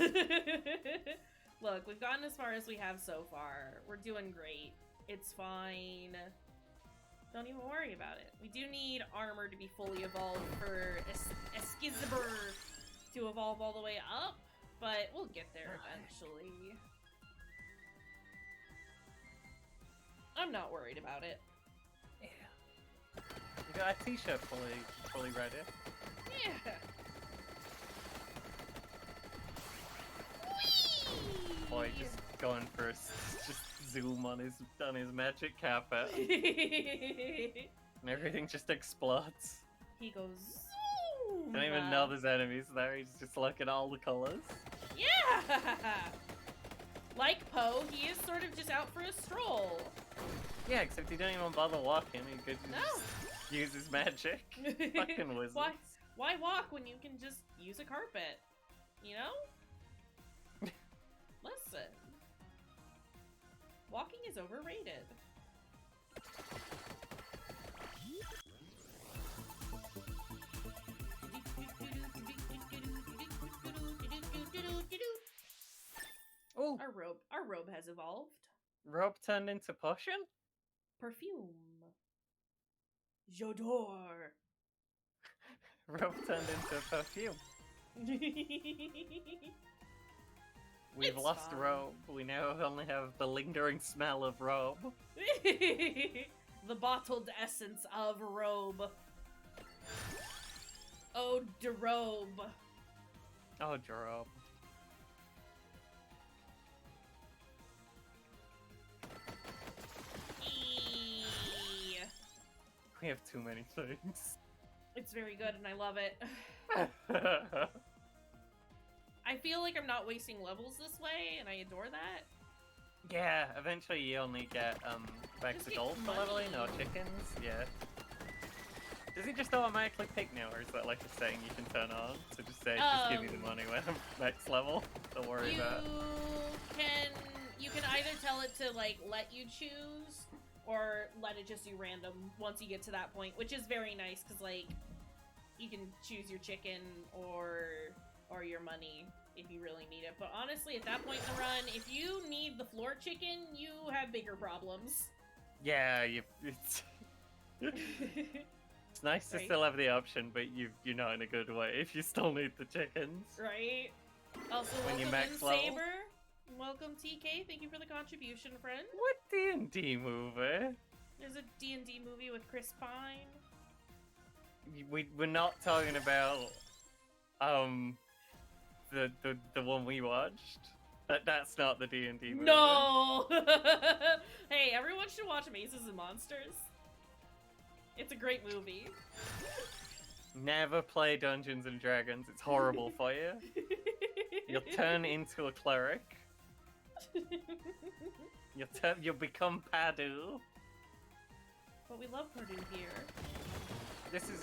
[SPEAKER 1] Look, we've gotten as far as we have so far. We're doing great. It's fine. Don't even worry about it. We do need armor to be fully evolved for Eskizabur to evolve all the way up, but we'll get there eventually. I'm not worried about it.
[SPEAKER 2] Yeah. You got a t-shirt fully ready.
[SPEAKER 1] Yeah.
[SPEAKER 2] Boy, just going for just zoom on his magic carpet, and everything just explodes.
[SPEAKER 1] He goes zoom.
[SPEAKER 2] Don't even know there's enemies there. He's just looking at all the colors.
[SPEAKER 1] Yeah. Like Poe, he is sort of just out for a stroll.
[SPEAKER 2] Yeah, except he don't even bother walking. He could just
[SPEAKER 1] No.
[SPEAKER 2] use his magic. Fucking wizards.
[SPEAKER 1] Why walk when you can just use a carpet? You know? Listen. Walking is overrated.
[SPEAKER 2] Oh,
[SPEAKER 1] Our robe has evolved.
[SPEAKER 2] robe turned into potion?
[SPEAKER 1] Perfume. J'adore.
[SPEAKER 2] Robe turned into perfume. We've
[SPEAKER 1] It's
[SPEAKER 2] lost
[SPEAKER 1] fine.
[SPEAKER 2] robe. We now only have the lingering smell of robe.
[SPEAKER 1] The bottled essence of robe. Oh, de robe.
[SPEAKER 2] Oh, robe. We have too many things.
[SPEAKER 1] It's very good, and I love it. I feel like I'm not wasting levels this way, and I adore that.
[SPEAKER 2] Yeah, eventually you only get bags
[SPEAKER 1] Just
[SPEAKER 2] of
[SPEAKER 1] get
[SPEAKER 2] gold for
[SPEAKER 1] money.
[SPEAKER 2] leveling or chickens. Yeah. Does it just automatically pick now, or is that like a setting you can turn on? So just say, just give me the money when I'm next level. Don't worry about it.
[SPEAKER 1] You can either tell it to like let you choose, or let it just do random once you get to that point, which is very nice because like you can choose your chicken or your money if you really need it. But honestly, at that point in the run, if you need the floor chicken, you have bigger problems.
[SPEAKER 2] Yeah, it's it's nice to
[SPEAKER 1] Right.
[SPEAKER 2] still have the option, but you're not in a good way if you still need the chickens.
[SPEAKER 1] Right? Also,
[SPEAKER 2] When you
[SPEAKER 1] welcome
[SPEAKER 2] max
[SPEAKER 1] in
[SPEAKER 2] level.
[SPEAKER 1] Saber. Welcome TK. Thank you for the contribution, friend.
[SPEAKER 2] What D&D movie?
[SPEAKER 1] There's a D&D movie with Chris Pine.
[SPEAKER 2] We're not talking about the one we watched. That's not the D&D movie.
[SPEAKER 1] No! Hey, everyone should watch Mazes and Monsters. It's a great movie.
[SPEAKER 2] Never play Dungeons and Dragons. It's horrible for you. You'll turn into a cleric. You'll become Padu.
[SPEAKER 1] But we love Purdue here.
[SPEAKER 2] This is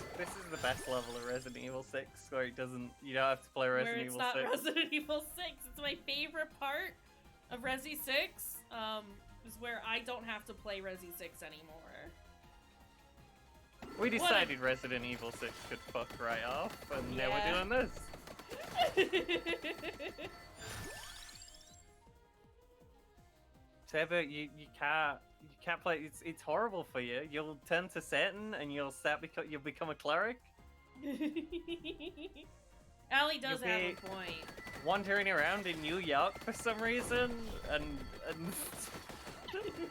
[SPEAKER 2] the best level of Resident Evil 6, where you don't have to play Resident
[SPEAKER 1] Where it's
[SPEAKER 2] Evil
[SPEAKER 1] not
[SPEAKER 2] 6.
[SPEAKER 1] Resident Evil 6. It's my favorite part of Resi 6. Is where I don't have to play Resi 6 anymore.
[SPEAKER 2] We decided Resident Evil 6 could fuck right off, and now
[SPEAKER 1] Yeah.
[SPEAKER 2] we're doing this. Trevor, you can't play. It's horrible for you. You'll turn to Satan, and you'll become a cleric.
[SPEAKER 1] Allie does
[SPEAKER 2] You'll
[SPEAKER 1] have
[SPEAKER 2] be-
[SPEAKER 1] a point.
[SPEAKER 2] Wandering around in New York for some reason, and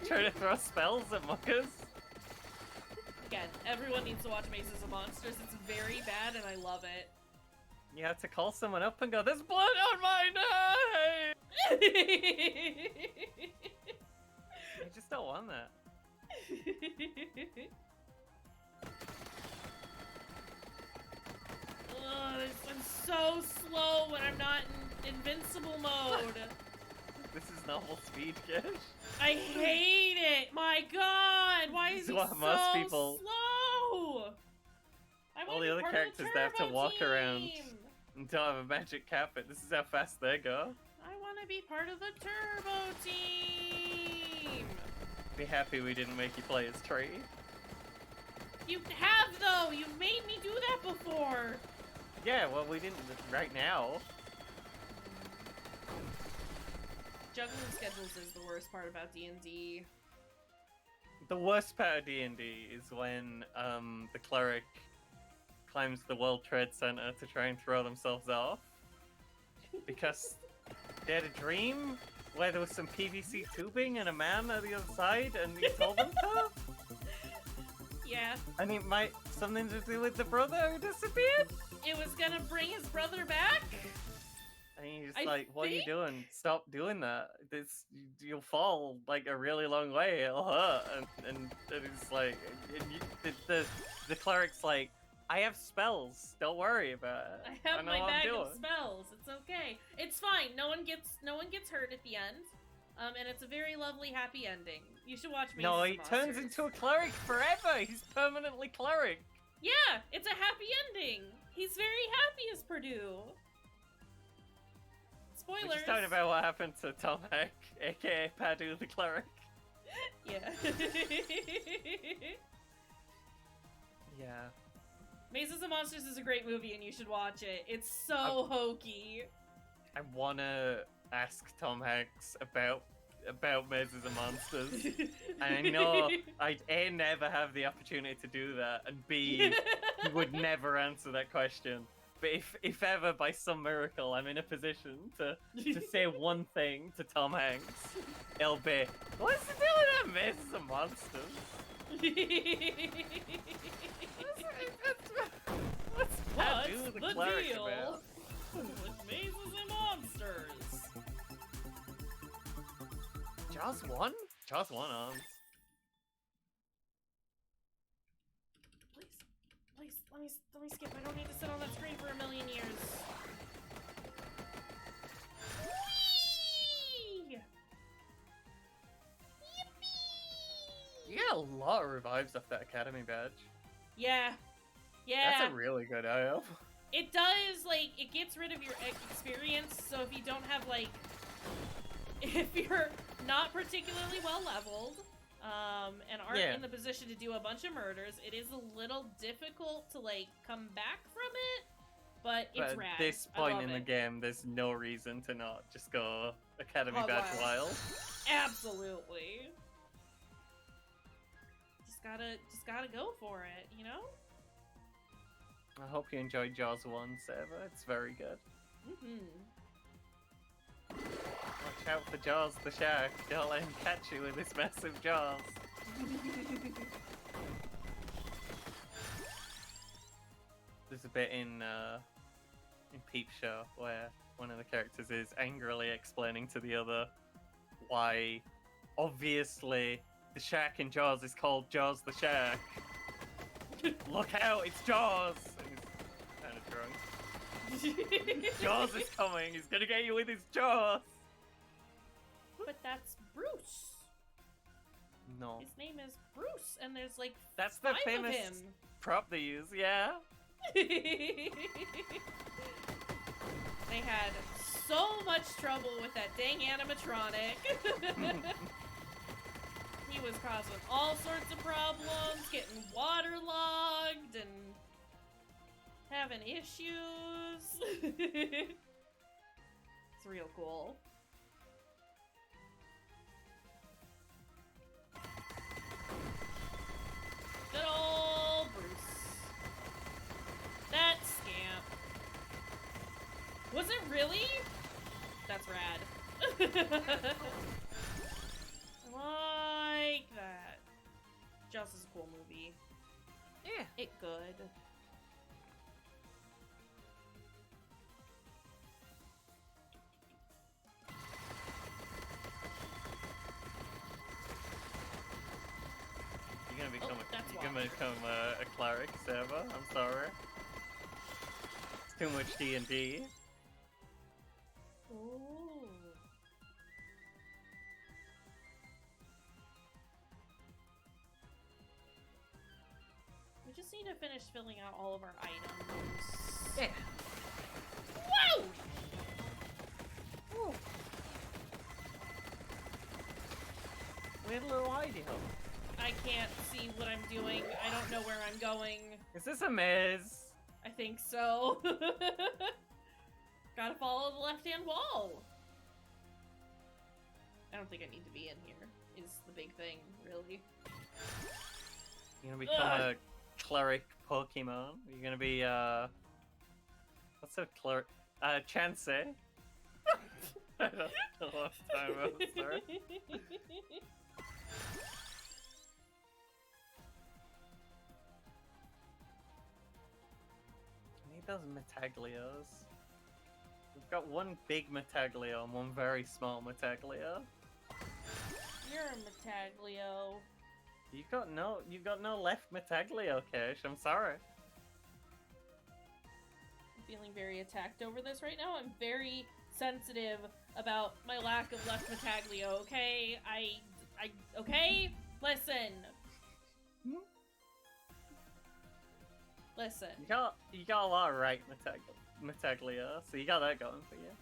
[SPEAKER 2] trying to throw spells at muckers.
[SPEAKER 1] Again, everyone needs to watch Mazes and Monsters. It's very bad, and I love it.
[SPEAKER 2] You have to call someone up and go, "There's blood on my name!" I just don't want that.
[SPEAKER 1] Ugh, I'm so slow when I'm not in invincible mode.
[SPEAKER 2] This is normal speed, Gish.
[SPEAKER 1] I hate it. My God, why is
[SPEAKER 2] This
[SPEAKER 1] he
[SPEAKER 2] is what
[SPEAKER 1] so
[SPEAKER 2] most people-
[SPEAKER 1] slow? I
[SPEAKER 2] All
[SPEAKER 1] wanna
[SPEAKER 2] the
[SPEAKER 1] be
[SPEAKER 2] other
[SPEAKER 1] part of
[SPEAKER 2] characters, they have to
[SPEAKER 1] Turbo
[SPEAKER 2] walk around.
[SPEAKER 1] Team.
[SPEAKER 2] And don't have a magic cap, but this is how fast they go.
[SPEAKER 1] I want to be part of the Turbo Team.
[SPEAKER 2] Be happy we didn't make you play as Tree.
[SPEAKER 1] You have though. You've made me do that before.
[SPEAKER 2] Yeah, well, we didn't right now.
[SPEAKER 1] Juggling schedules is the worst part about D&D.
[SPEAKER 2] The worst part of D&D is when the cleric climbs the World Trade Center to try and throw themselves off. Because they had a dream where there was some PVC tubing and a man at the other side, and he told them to.
[SPEAKER 1] Yeah,
[SPEAKER 2] And it might something to do with the brother who disappeared.
[SPEAKER 1] it was gonna bring his brother back.
[SPEAKER 2] And he's
[SPEAKER 1] I
[SPEAKER 2] like, "What are you
[SPEAKER 1] think-
[SPEAKER 2] doing? Stop doing that. You'll fall like a really long way. It'll hurt." And it's like, the cleric's like, "I have spells. Don't worry about it.
[SPEAKER 1] I have
[SPEAKER 2] know
[SPEAKER 1] my
[SPEAKER 2] what I'm
[SPEAKER 1] bag of
[SPEAKER 2] doing."
[SPEAKER 1] spells. It's okay. It's fine. No one gets hurt at the end. And it's a very lovely, happy ending. You should watch Mazes
[SPEAKER 2] No,
[SPEAKER 1] and
[SPEAKER 2] he turns
[SPEAKER 1] Monsters.
[SPEAKER 2] into a cleric forever. He's permanently cleric.
[SPEAKER 1] Yeah, it's a happy ending. He's very happy as Purdue.
[SPEAKER 2] We're
[SPEAKER 1] Spoilers.
[SPEAKER 2] just talking about what happened to Tom Heck, aka Padu the cleric.
[SPEAKER 1] Yeah.
[SPEAKER 2] Yeah.
[SPEAKER 1] Mazes and Monsters is a great movie and you should watch it. It's so hokey.
[SPEAKER 2] I wanna ask Tom Hanks about Mazes and Monsters. And I know I'd A, never have the opportunity to do that, and B, he would never answer that question. But if ever by some miracle I'm in a position to say one thing to Tom Hanks, it'll be, "What's the deal with that Mazes and Monsters? What's Padu
[SPEAKER 1] What's
[SPEAKER 2] the
[SPEAKER 1] the
[SPEAKER 2] cleric
[SPEAKER 1] deal
[SPEAKER 2] about?"
[SPEAKER 1] with Mazes and Monsters?
[SPEAKER 2] Jaws won? Jaws won arms.
[SPEAKER 1] let me skip. I don't need to sit on that screen for a million years. Whee! Yippee!
[SPEAKER 2] You get a lot of revives off that academy badge.
[SPEAKER 1] Yeah. Yeah.
[SPEAKER 2] That's a really good IO.
[SPEAKER 1] It does, like, it gets rid of your experience, so if you don't have, like, if you're not particularly well leveled, and aren't in the position to do a bunch of murders, it is a little difficult to, like, come back from it, but it's rad.
[SPEAKER 2] At this point in the game, there's no reason to not just go Academy Badge Wild.
[SPEAKER 1] Absolutely. Just gotta go for it, you know?
[SPEAKER 2] I hope you enjoyed Jaws 1, Saber. It's very good. Watch out for Jaws the shark. Don't let him catch you with his massive jaws. There's a bit in Peep Show where one of the characters is angrily explaining to the other why, obviously, the shark in Jaws is called Jaws the shark. Look out, it's Jaws! And he's kind of drunk. Jaws is coming, he's gonna get you with his jaws!
[SPEAKER 1] But that's Bruce.
[SPEAKER 2] No.
[SPEAKER 1] His name is Bruce, and there's like
[SPEAKER 2] that's
[SPEAKER 1] five
[SPEAKER 2] the famous
[SPEAKER 1] of him.
[SPEAKER 2] Prop they use, yeah.
[SPEAKER 1] They had so much trouble with that dang animatronic. He was causing all sorts of problems, getting waterlogged and having issues. It's real cool. Good old Bruce. That scamp. Was it really? That's rad. I like that. Jaws is a cool movie.
[SPEAKER 2] Yeah.
[SPEAKER 1] It good.
[SPEAKER 2] You're gonna become a cleric, Seba. I'm sorry. It's too much D&D.
[SPEAKER 1] Ooh. We just need to finish filling out all of our items.
[SPEAKER 2] Yeah.
[SPEAKER 1] Whoa!
[SPEAKER 2] Ooh. We had a little hidey hole.
[SPEAKER 1] I can't see what I'm doing. I don't know where I'm going.
[SPEAKER 2] Is this a maze?
[SPEAKER 1] I think so. Gotta follow the left-hand wall. I don't think I need to be in here, is the big thing, really.
[SPEAKER 2] You're gonna become a cleric Pokemon? You're gonna be, what's a cleric? Chansey? I don't know what time I was there. Those Metaglios. We've got one big Metaglio and one very small Metaglio.
[SPEAKER 1] You're a Metaglio.
[SPEAKER 2] You've got no left Metaglio, Kaysh. I'm sorry.
[SPEAKER 1] I'm feeling very attacked over this right now. I'm very sensitive about my lack of left Metaglio, okay? Okay? Listen. Listen.
[SPEAKER 2] You got a lot of right Metaglio, so you got that going for you.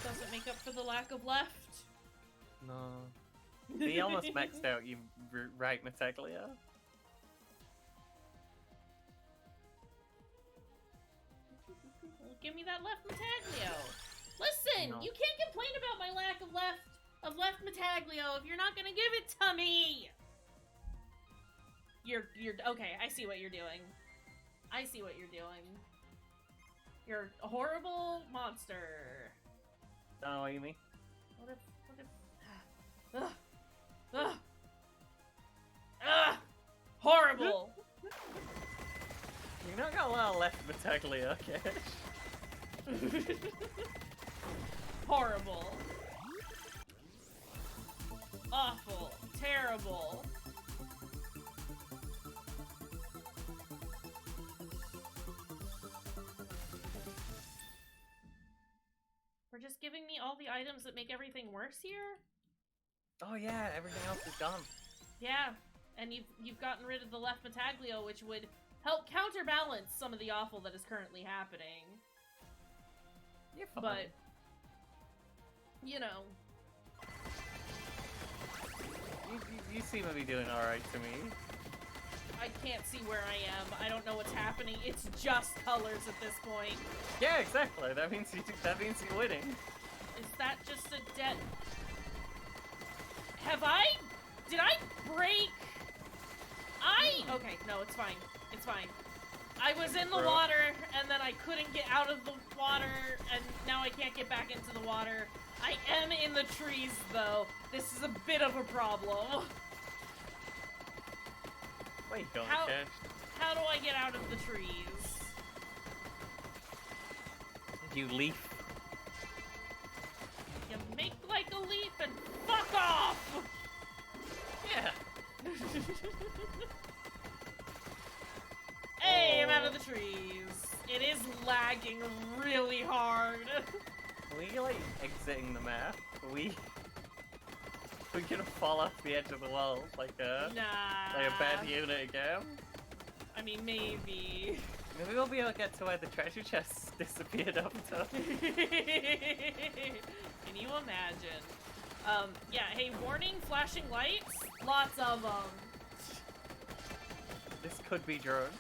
[SPEAKER 1] Doesn't make up for the lack of left.
[SPEAKER 2] No. He almost maxed out you right Metaglio.
[SPEAKER 1] Give me that left Metaglio. Listen,
[SPEAKER 2] No.
[SPEAKER 1] you can't complain about my lack of left Metaglio if you're not gonna give it to me. You're okay. I see what you're doing. I see what you're doing. You're a horrible monster.
[SPEAKER 2] Don't know what you mean.
[SPEAKER 1] What if... Ugh. Ugh. Horrible.
[SPEAKER 2] You not got a lot of left Metaglio, Kaysh.
[SPEAKER 1] Horrible. Awful. Terrible. giving me all the items that make everything worse here?
[SPEAKER 2] Oh yeah, everything else is gone.
[SPEAKER 1] Yeah, and you've gotten rid of the left Mataglio, which would help counterbalance some of the awful that is currently happening.
[SPEAKER 2] You're fine.
[SPEAKER 1] But, you know.
[SPEAKER 2] You seem to be doing alright to me.
[SPEAKER 1] I can't see where I am. I don't know what's happening. It's just colors at this point.
[SPEAKER 2] Yeah, exactly. That means you're winning.
[SPEAKER 1] Is that just a dead... Did I break? Okay, no, it's fine. It's fine. I was in the water, and then I couldn't get out of the water, and now I can't get back into the water. I am in the trees, though. This is a bit of a problem.
[SPEAKER 2] Wait, don't
[SPEAKER 1] How-
[SPEAKER 2] catch.
[SPEAKER 1] How do I get out of the trees?
[SPEAKER 2] You leaf.
[SPEAKER 1] You make like a leaf and fuck off!
[SPEAKER 2] Yeah.
[SPEAKER 1] Hey, I'm out of the trees. It is lagging really hard.
[SPEAKER 2] We like exiting the map. We're gonna fall off the edge of the wall like a bad unit again.
[SPEAKER 1] I mean, maybe.
[SPEAKER 2] Maybe we'll be able to get to where the treasure chests disappeared up to.
[SPEAKER 1] Can you imagine? Yeah, hey, warning, flashing lights? Lots of them.
[SPEAKER 2] This could be drugs.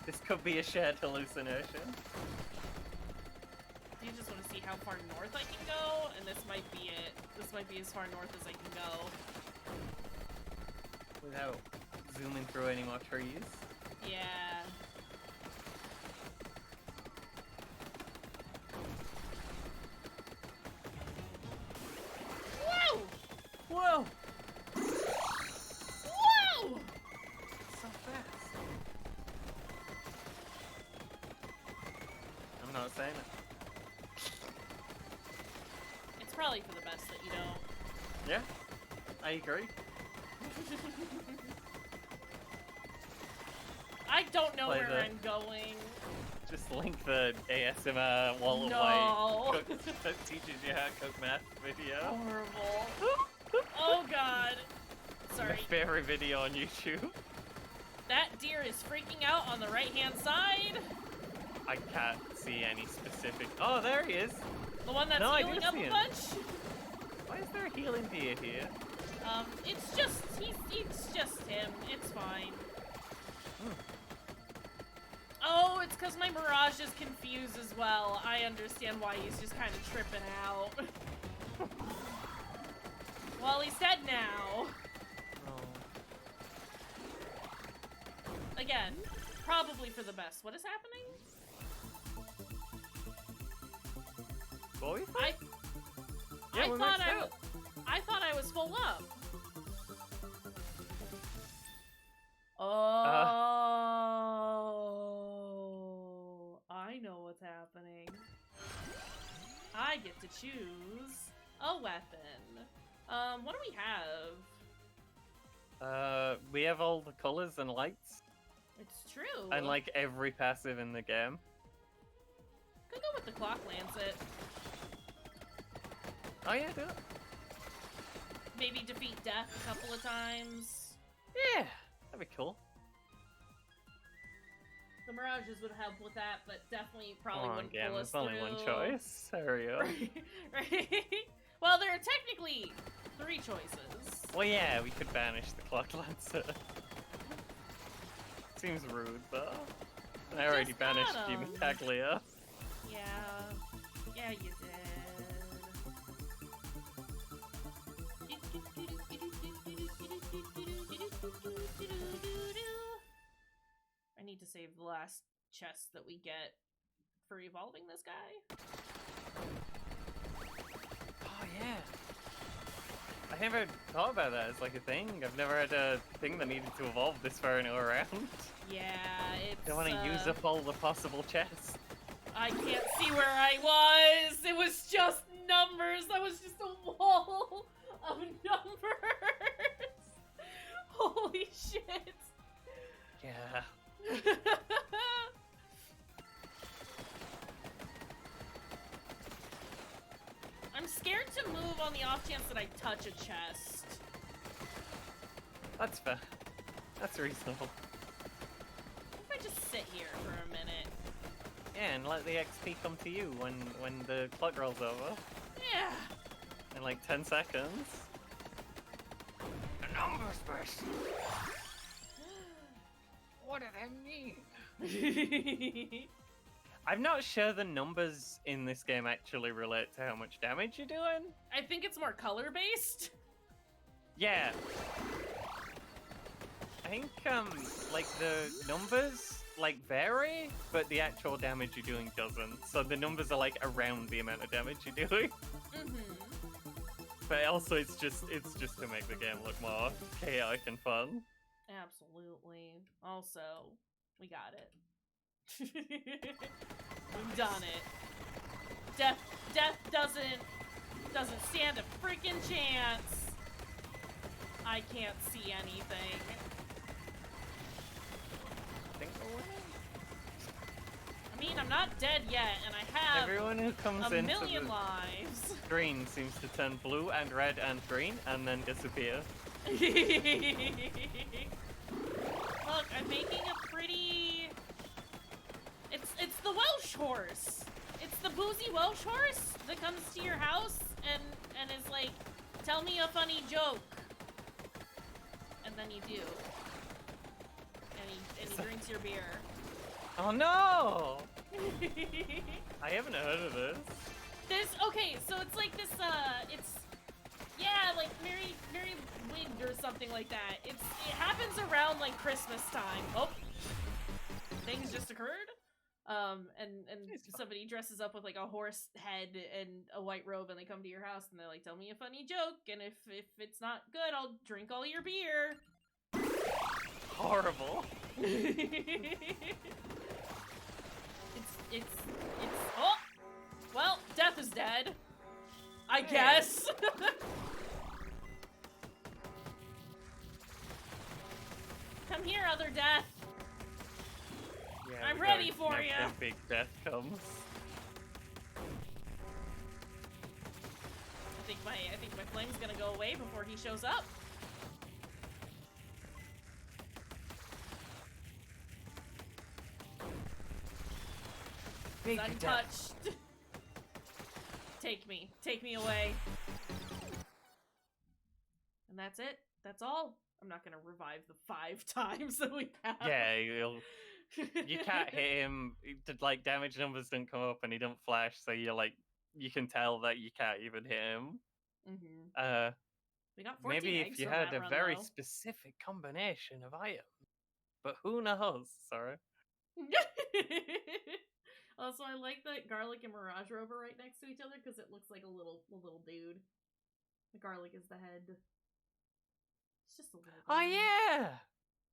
[SPEAKER 2] This could be a shared hallucination.
[SPEAKER 1] You just want to see how far north I can go, and this might be it. This might be as far north as I can go.
[SPEAKER 2] Without zooming through any more trees.
[SPEAKER 1] Yeah. Whoa!
[SPEAKER 2] Whoa!
[SPEAKER 1] Whoa!
[SPEAKER 2] So fast. I'm not saying it.
[SPEAKER 1] It's probably for the best that you don't.
[SPEAKER 2] Yeah, I agree.
[SPEAKER 1] I don't know
[SPEAKER 2] Play
[SPEAKER 1] where
[SPEAKER 2] the-
[SPEAKER 1] I'm going.
[SPEAKER 2] Just link the ASMR wall of
[SPEAKER 1] No.
[SPEAKER 2] light that teaches you how to cook math video.
[SPEAKER 1] Horrible. Oh god.
[SPEAKER 2] My
[SPEAKER 1] Sorry.
[SPEAKER 2] favorite video on YouTube.
[SPEAKER 1] That deer is freaking out on the right-hand side.
[SPEAKER 2] I can't see any specific. Oh, there he is.
[SPEAKER 1] The one that's
[SPEAKER 2] No, I do
[SPEAKER 1] healing up
[SPEAKER 2] see
[SPEAKER 1] a
[SPEAKER 2] him.
[SPEAKER 1] bunch.
[SPEAKER 2] Why is there a healing deer here?
[SPEAKER 1] It's just him. It's fine. Oh, it's because my Mirage is confused as well. I understand why he's just kind of tripping out. Well, he's dead now. Again, probably for the best. What is happening?
[SPEAKER 2] What were you
[SPEAKER 1] I
[SPEAKER 2] Yeah, we're
[SPEAKER 1] thought
[SPEAKER 2] maxed out.
[SPEAKER 1] I thought I was full up. Oh, I know what's happening. I get to choose a weapon. What do we have?
[SPEAKER 2] We have all the colors and lights,
[SPEAKER 1] It's true.
[SPEAKER 2] and like every passive in the game.
[SPEAKER 1] Could go with the clock lancet.
[SPEAKER 2] Oh yeah, do it.
[SPEAKER 1] Maybe defeat death a couple of times.
[SPEAKER 2] Yeah, that'd be cool.
[SPEAKER 1] The Mirages would help with that, but definitely probably
[SPEAKER 2] Come on,
[SPEAKER 1] wouldn't
[SPEAKER 2] game.
[SPEAKER 1] pull us
[SPEAKER 2] There's only one
[SPEAKER 1] through.
[SPEAKER 2] choice. Hurry up.
[SPEAKER 1] Right? Well, there are technically 3 choices.
[SPEAKER 2] Well, yeah, we could banish the clock lancer. Seems rude, though. I already
[SPEAKER 1] Just
[SPEAKER 2] banished
[SPEAKER 1] got
[SPEAKER 2] Jimmy
[SPEAKER 1] 'em.
[SPEAKER 2] Taglia.
[SPEAKER 1] Yeah. Yeah, you did. I need to save the last chest that we get for evolving this guy.
[SPEAKER 2] Oh, yeah. I never thought about that as like a thing. I've never had a thing that needed to evolve this far and around.
[SPEAKER 1] Yeah, it's.
[SPEAKER 2] Don't want to use up all the possible chests.
[SPEAKER 1] I can't see where I was. It was just numbers. That was just a wall of numbers. Holy shit.
[SPEAKER 2] Yeah.
[SPEAKER 1] to move on the off chance that I touch a chest.
[SPEAKER 2] That's fair. That's reasonable.
[SPEAKER 1] What if I just sit here for a minute?
[SPEAKER 2] Yeah, and let the XP come to you when the clock rolls over.
[SPEAKER 1] Yeah.
[SPEAKER 2] In like 10 seconds. The numbers, best. What do they mean? I'm not sure the numbers in this game actually relate to how much damage you're doing.
[SPEAKER 1] I think it's more color based.
[SPEAKER 2] Yeah. I think like the numbers like vary, but the actual damage you're doing doesn't. So the numbers are like around the amount of damage you're doing. But also it's just to make the game look more chaotic and fun.
[SPEAKER 1] Absolutely. Also, we got it. We've done it. Death doesn't stand a freaking chance. I can't see anything.
[SPEAKER 2] Think we're winning?
[SPEAKER 1] I mean, I'm not dead yet, and I have
[SPEAKER 2] Everyone who comes
[SPEAKER 1] a
[SPEAKER 2] into
[SPEAKER 1] million
[SPEAKER 2] the
[SPEAKER 1] lives.
[SPEAKER 2] screen seems to turn blue and red and green and then disappear.
[SPEAKER 1] Look, I'm making a pretty... It's the Welsh horse. It's the boozy Welsh horse that comes to your house and is like, tell me a funny joke. And then you do. And he drinks your beer.
[SPEAKER 2] Oh no! I haven't heard of this.
[SPEAKER 1] Okay, so it's like this, yeah, like Mary Wigged or something like that. It happens around like Christmas time. Oh, things just occurred. And somebody dresses up with like a horse head and a white robe, and they come to your house and they're like, "Tell me a funny joke, and if it's not good, I'll drink all your beer."
[SPEAKER 2] Horrible.
[SPEAKER 1] It's oh, well, death is dead, I guess. Come here, other death.
[SPEAKER 2] Yeah,
[SPEAKER 1] I'm
[SPEAKER 2] we
[SPEAKER 1] ready
[SPEAKER 2] gotta
[SPEAKER 1] for
[SPEAKER 2] make
[SPEAKER 1] ya.
[SPEAKER 2] that big death comes.
[SPEAKER 1] I think my flame's gonna go away before he shows up.
[SPEAKER 2] Big
[SPEAKER 1] Untouched. Take me away. And that's it. That's all. I'm not gonna revive the 5 times that we have.
[SPEAKER 2] Yeah, you can't hit him. Like damage numbers don't come up and he don't flash, so you can tell that you can't even hit him.
[SPEAKER 1] We got 14
[SPEAKER 2] Maybe
[SPEAKER 1] eggs
[SPEAKER 2] if you
[SPEAKER 1] from
[SPEAKER 2] had
[SPEAKER 1] that
[SPEAKER 2] a
[SPEAKER 1] run,
[SPEAKER 2] very
[SPEAKER 1] though.
[SPEAKER 2] specific combination of items, but who knows? Sorry.
[SPEAKER 1] Also, I like that garlic and Mirage Rover right next to each other because it looks like a little dude. The garlic is the head. It's just a little.
[SPEAKER 2] Oh
[SPEAKER 1] dude.
[SPEAKER 2] yeah,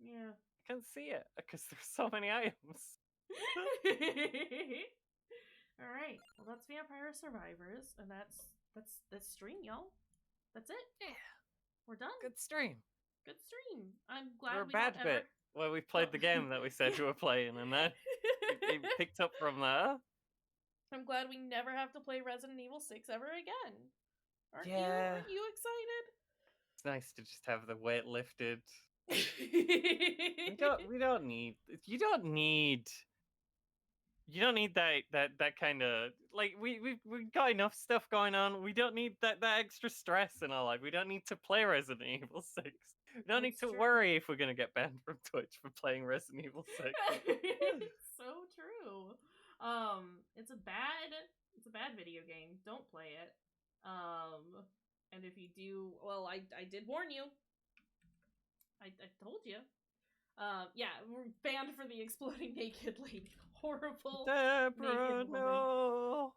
[SPEAKER 1] Yeah.
[SPEAKER 2] I can see it because there's so many items.
[SPEAKER 1] All right. Well, that's Vampire Survivors, and that's stream, y'all. That's it.
[SPEAKER 2] Yeah,
[SPEAKER 1] We're done.
[SPEAKER 2] good stream.
[SPEAKER 1] Good stream. I'm glad
[SPEAKER 2] We're a
[SPEAKER 1] we
[SPEAKER 2] bad
[SPEAKER 1] don't
[SPEAKER 2] bit
[SPEAKER 1] ever...
[SPEAKER 2] where we played the game that we said we were playing, and then it picked up from there.
[SPEAKER 1] I'm glad we never have to play Resident Evil 6 ever again. Aren't you?
[SPEAKER 2] Yeah.
[SPEAKER 1] Aren't you excited?
[SPEAKER 2] It's nice to just have the weight lifted.
[SPEAKER 1] We
[SPEAKER 2] We don't need. You don't need that kind of like we got enough stuff going on. We don't need that extra stress in our life. We don't need to play Resident Evil 6. We don't need
[SPEAKER 1] That's
[SPEAKER 2] to
[SPEAKER 1] true.
[SPEAKER 2] worry if we're gonna get banned from Twitch for playing Resident Evil 6.
[SPEAKER 1] So true. It's a bad video game. Don't play it. And if you do, well, I did warn you. I told you. Yeah, we're banned for the exploding naked lady. Horrible.
[SPEAKER 2] Deborah,
[SPEAKER 1] naked woman.
[SPEAKER 2] no.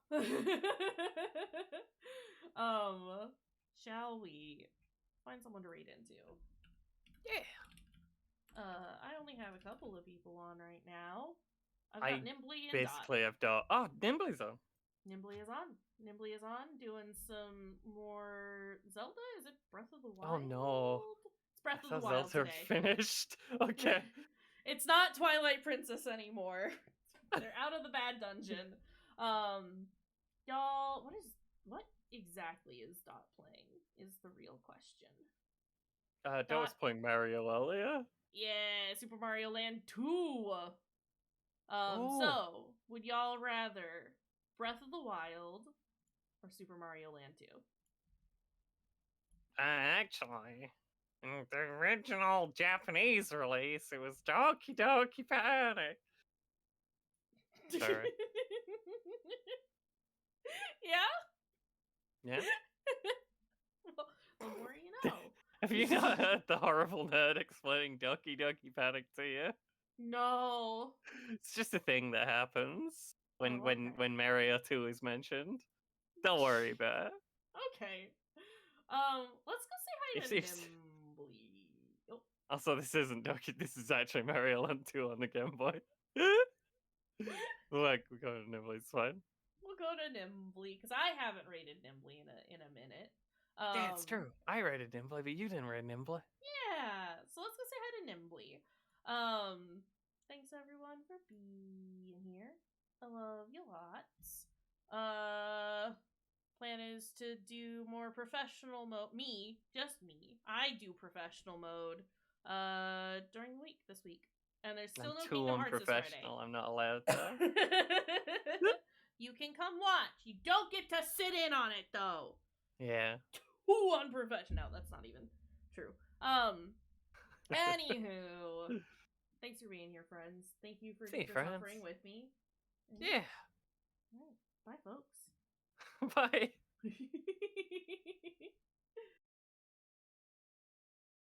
[SPEAKER 1] Shall we find someone to raid into?
[SPEAKER 2] Yeah.
[SPEAKER 1] I only have a couple of people on right now. I've
[SPEAKER 2] I
[SPEAKER 1] got Nimbly and Dot.
[SPEAKER 2] Basically, I've done. Oh, Nimbly's on.
[SPEAKER 1] Nimbly is on. Nimbly is on, doing some more Zelda. Is it Breath of the
[SPEAKER 2] Oh,
[SPEAKER 1] Wild?
[SPEAKER 2] no.
[SPEAKER 1] It's Breath
[SPEAKER 2] I
[SPEAKER 1] of the
[SPEAKER 2] thought
[SPEAKER 1] Wild
[SPEAKER 2] Zelda
[SPEAKER 1] today.
[SPEAKER 2] finished. Okay.
[SPEAKER 1] It's not Twilight Princess anymore. They're out of the bad dungeon. Y'all, what? exactly is Dot playing? Is the real question.
[SPEAKER 2] Dot was playing Mario earlier.
[SPEAKER 1] Yeah, Super Mario Land 2.
[SPEAKER 2] Ooh.
[SPEAKER 1] So, would y'all rather Breath of the Wild or Super Mario Land 2?
[SPEAKER 2] Actually, in the original Japanese release, it was Doki Doki Panic. Sorry.
[SPEAKER 1] Yeah?
[SPEAKER 2] Yeah?
[SPEAKER 1] Well, the more you know.
[SPEAKER 2] Have you not heard the horrible nerd explaining Doki Doki Panic to you?
[SPEAKER 1] No.
[SPEAKER 2] It's just a thing that happens when
[SPEAKER 1] Oh, okay.
[SPEAKER 2] when Mario 2 is mentioned. Don't worry about it.
[SPEAKER 1] Okay. Let's go say hi
[SPEAKER 2] It's-
[SPEAKER 1] to
[SPEAKER 2] it's-
[SPEAKER 1] Nimbly. Oh,
[SPEAKER 2] Also, this isn't Doki. This is actually Mario Land 2 on the Game Boy. Like, we got it, Nimbly, it's fine.
[SPEAKER 1] we'll go to Nimbly because I haven't rated Nimbly in a minute.
[SPEAKER 2] Yeah, it's true. I rated Nimbly, but you didn't rate Nimbly.
[SPEAKER 1] Yeah. So let's go say hi to Nimbly. Thanks everyone for being here. I love you lots. Plan is to do more professional mode. Just me. I do professional mode during the week this week. And there's still
[SPEAKER 2] I'm
[SPEAKER 1] no
[SPEAKER 2] too
[SPEAKER 1] Kingdom Hearts this
[SPEAKER 2] unprofessional.
[SPEAKER 1] Friday.
[SPEAKER 2] I'm not allowed to.
[SPEAKER 1] You can come watch. You don't get to sit in on it though.
[SPEAKER 2] Yeah.
[SPEAKER 1] Too unprofessional. No, that's not even true. Anywho, thanks for being here, friends. Thank you for,
[SPEAKER 2] See you,
[SPEAKER 1] for
[SPEAKER 2] friends.
[SPEAKER 1] suffering with me.
[SPEAKER 2] Yeah.
[SPEAKER 1] All right. Bye, folks.
[SPEAKER 2] Bye.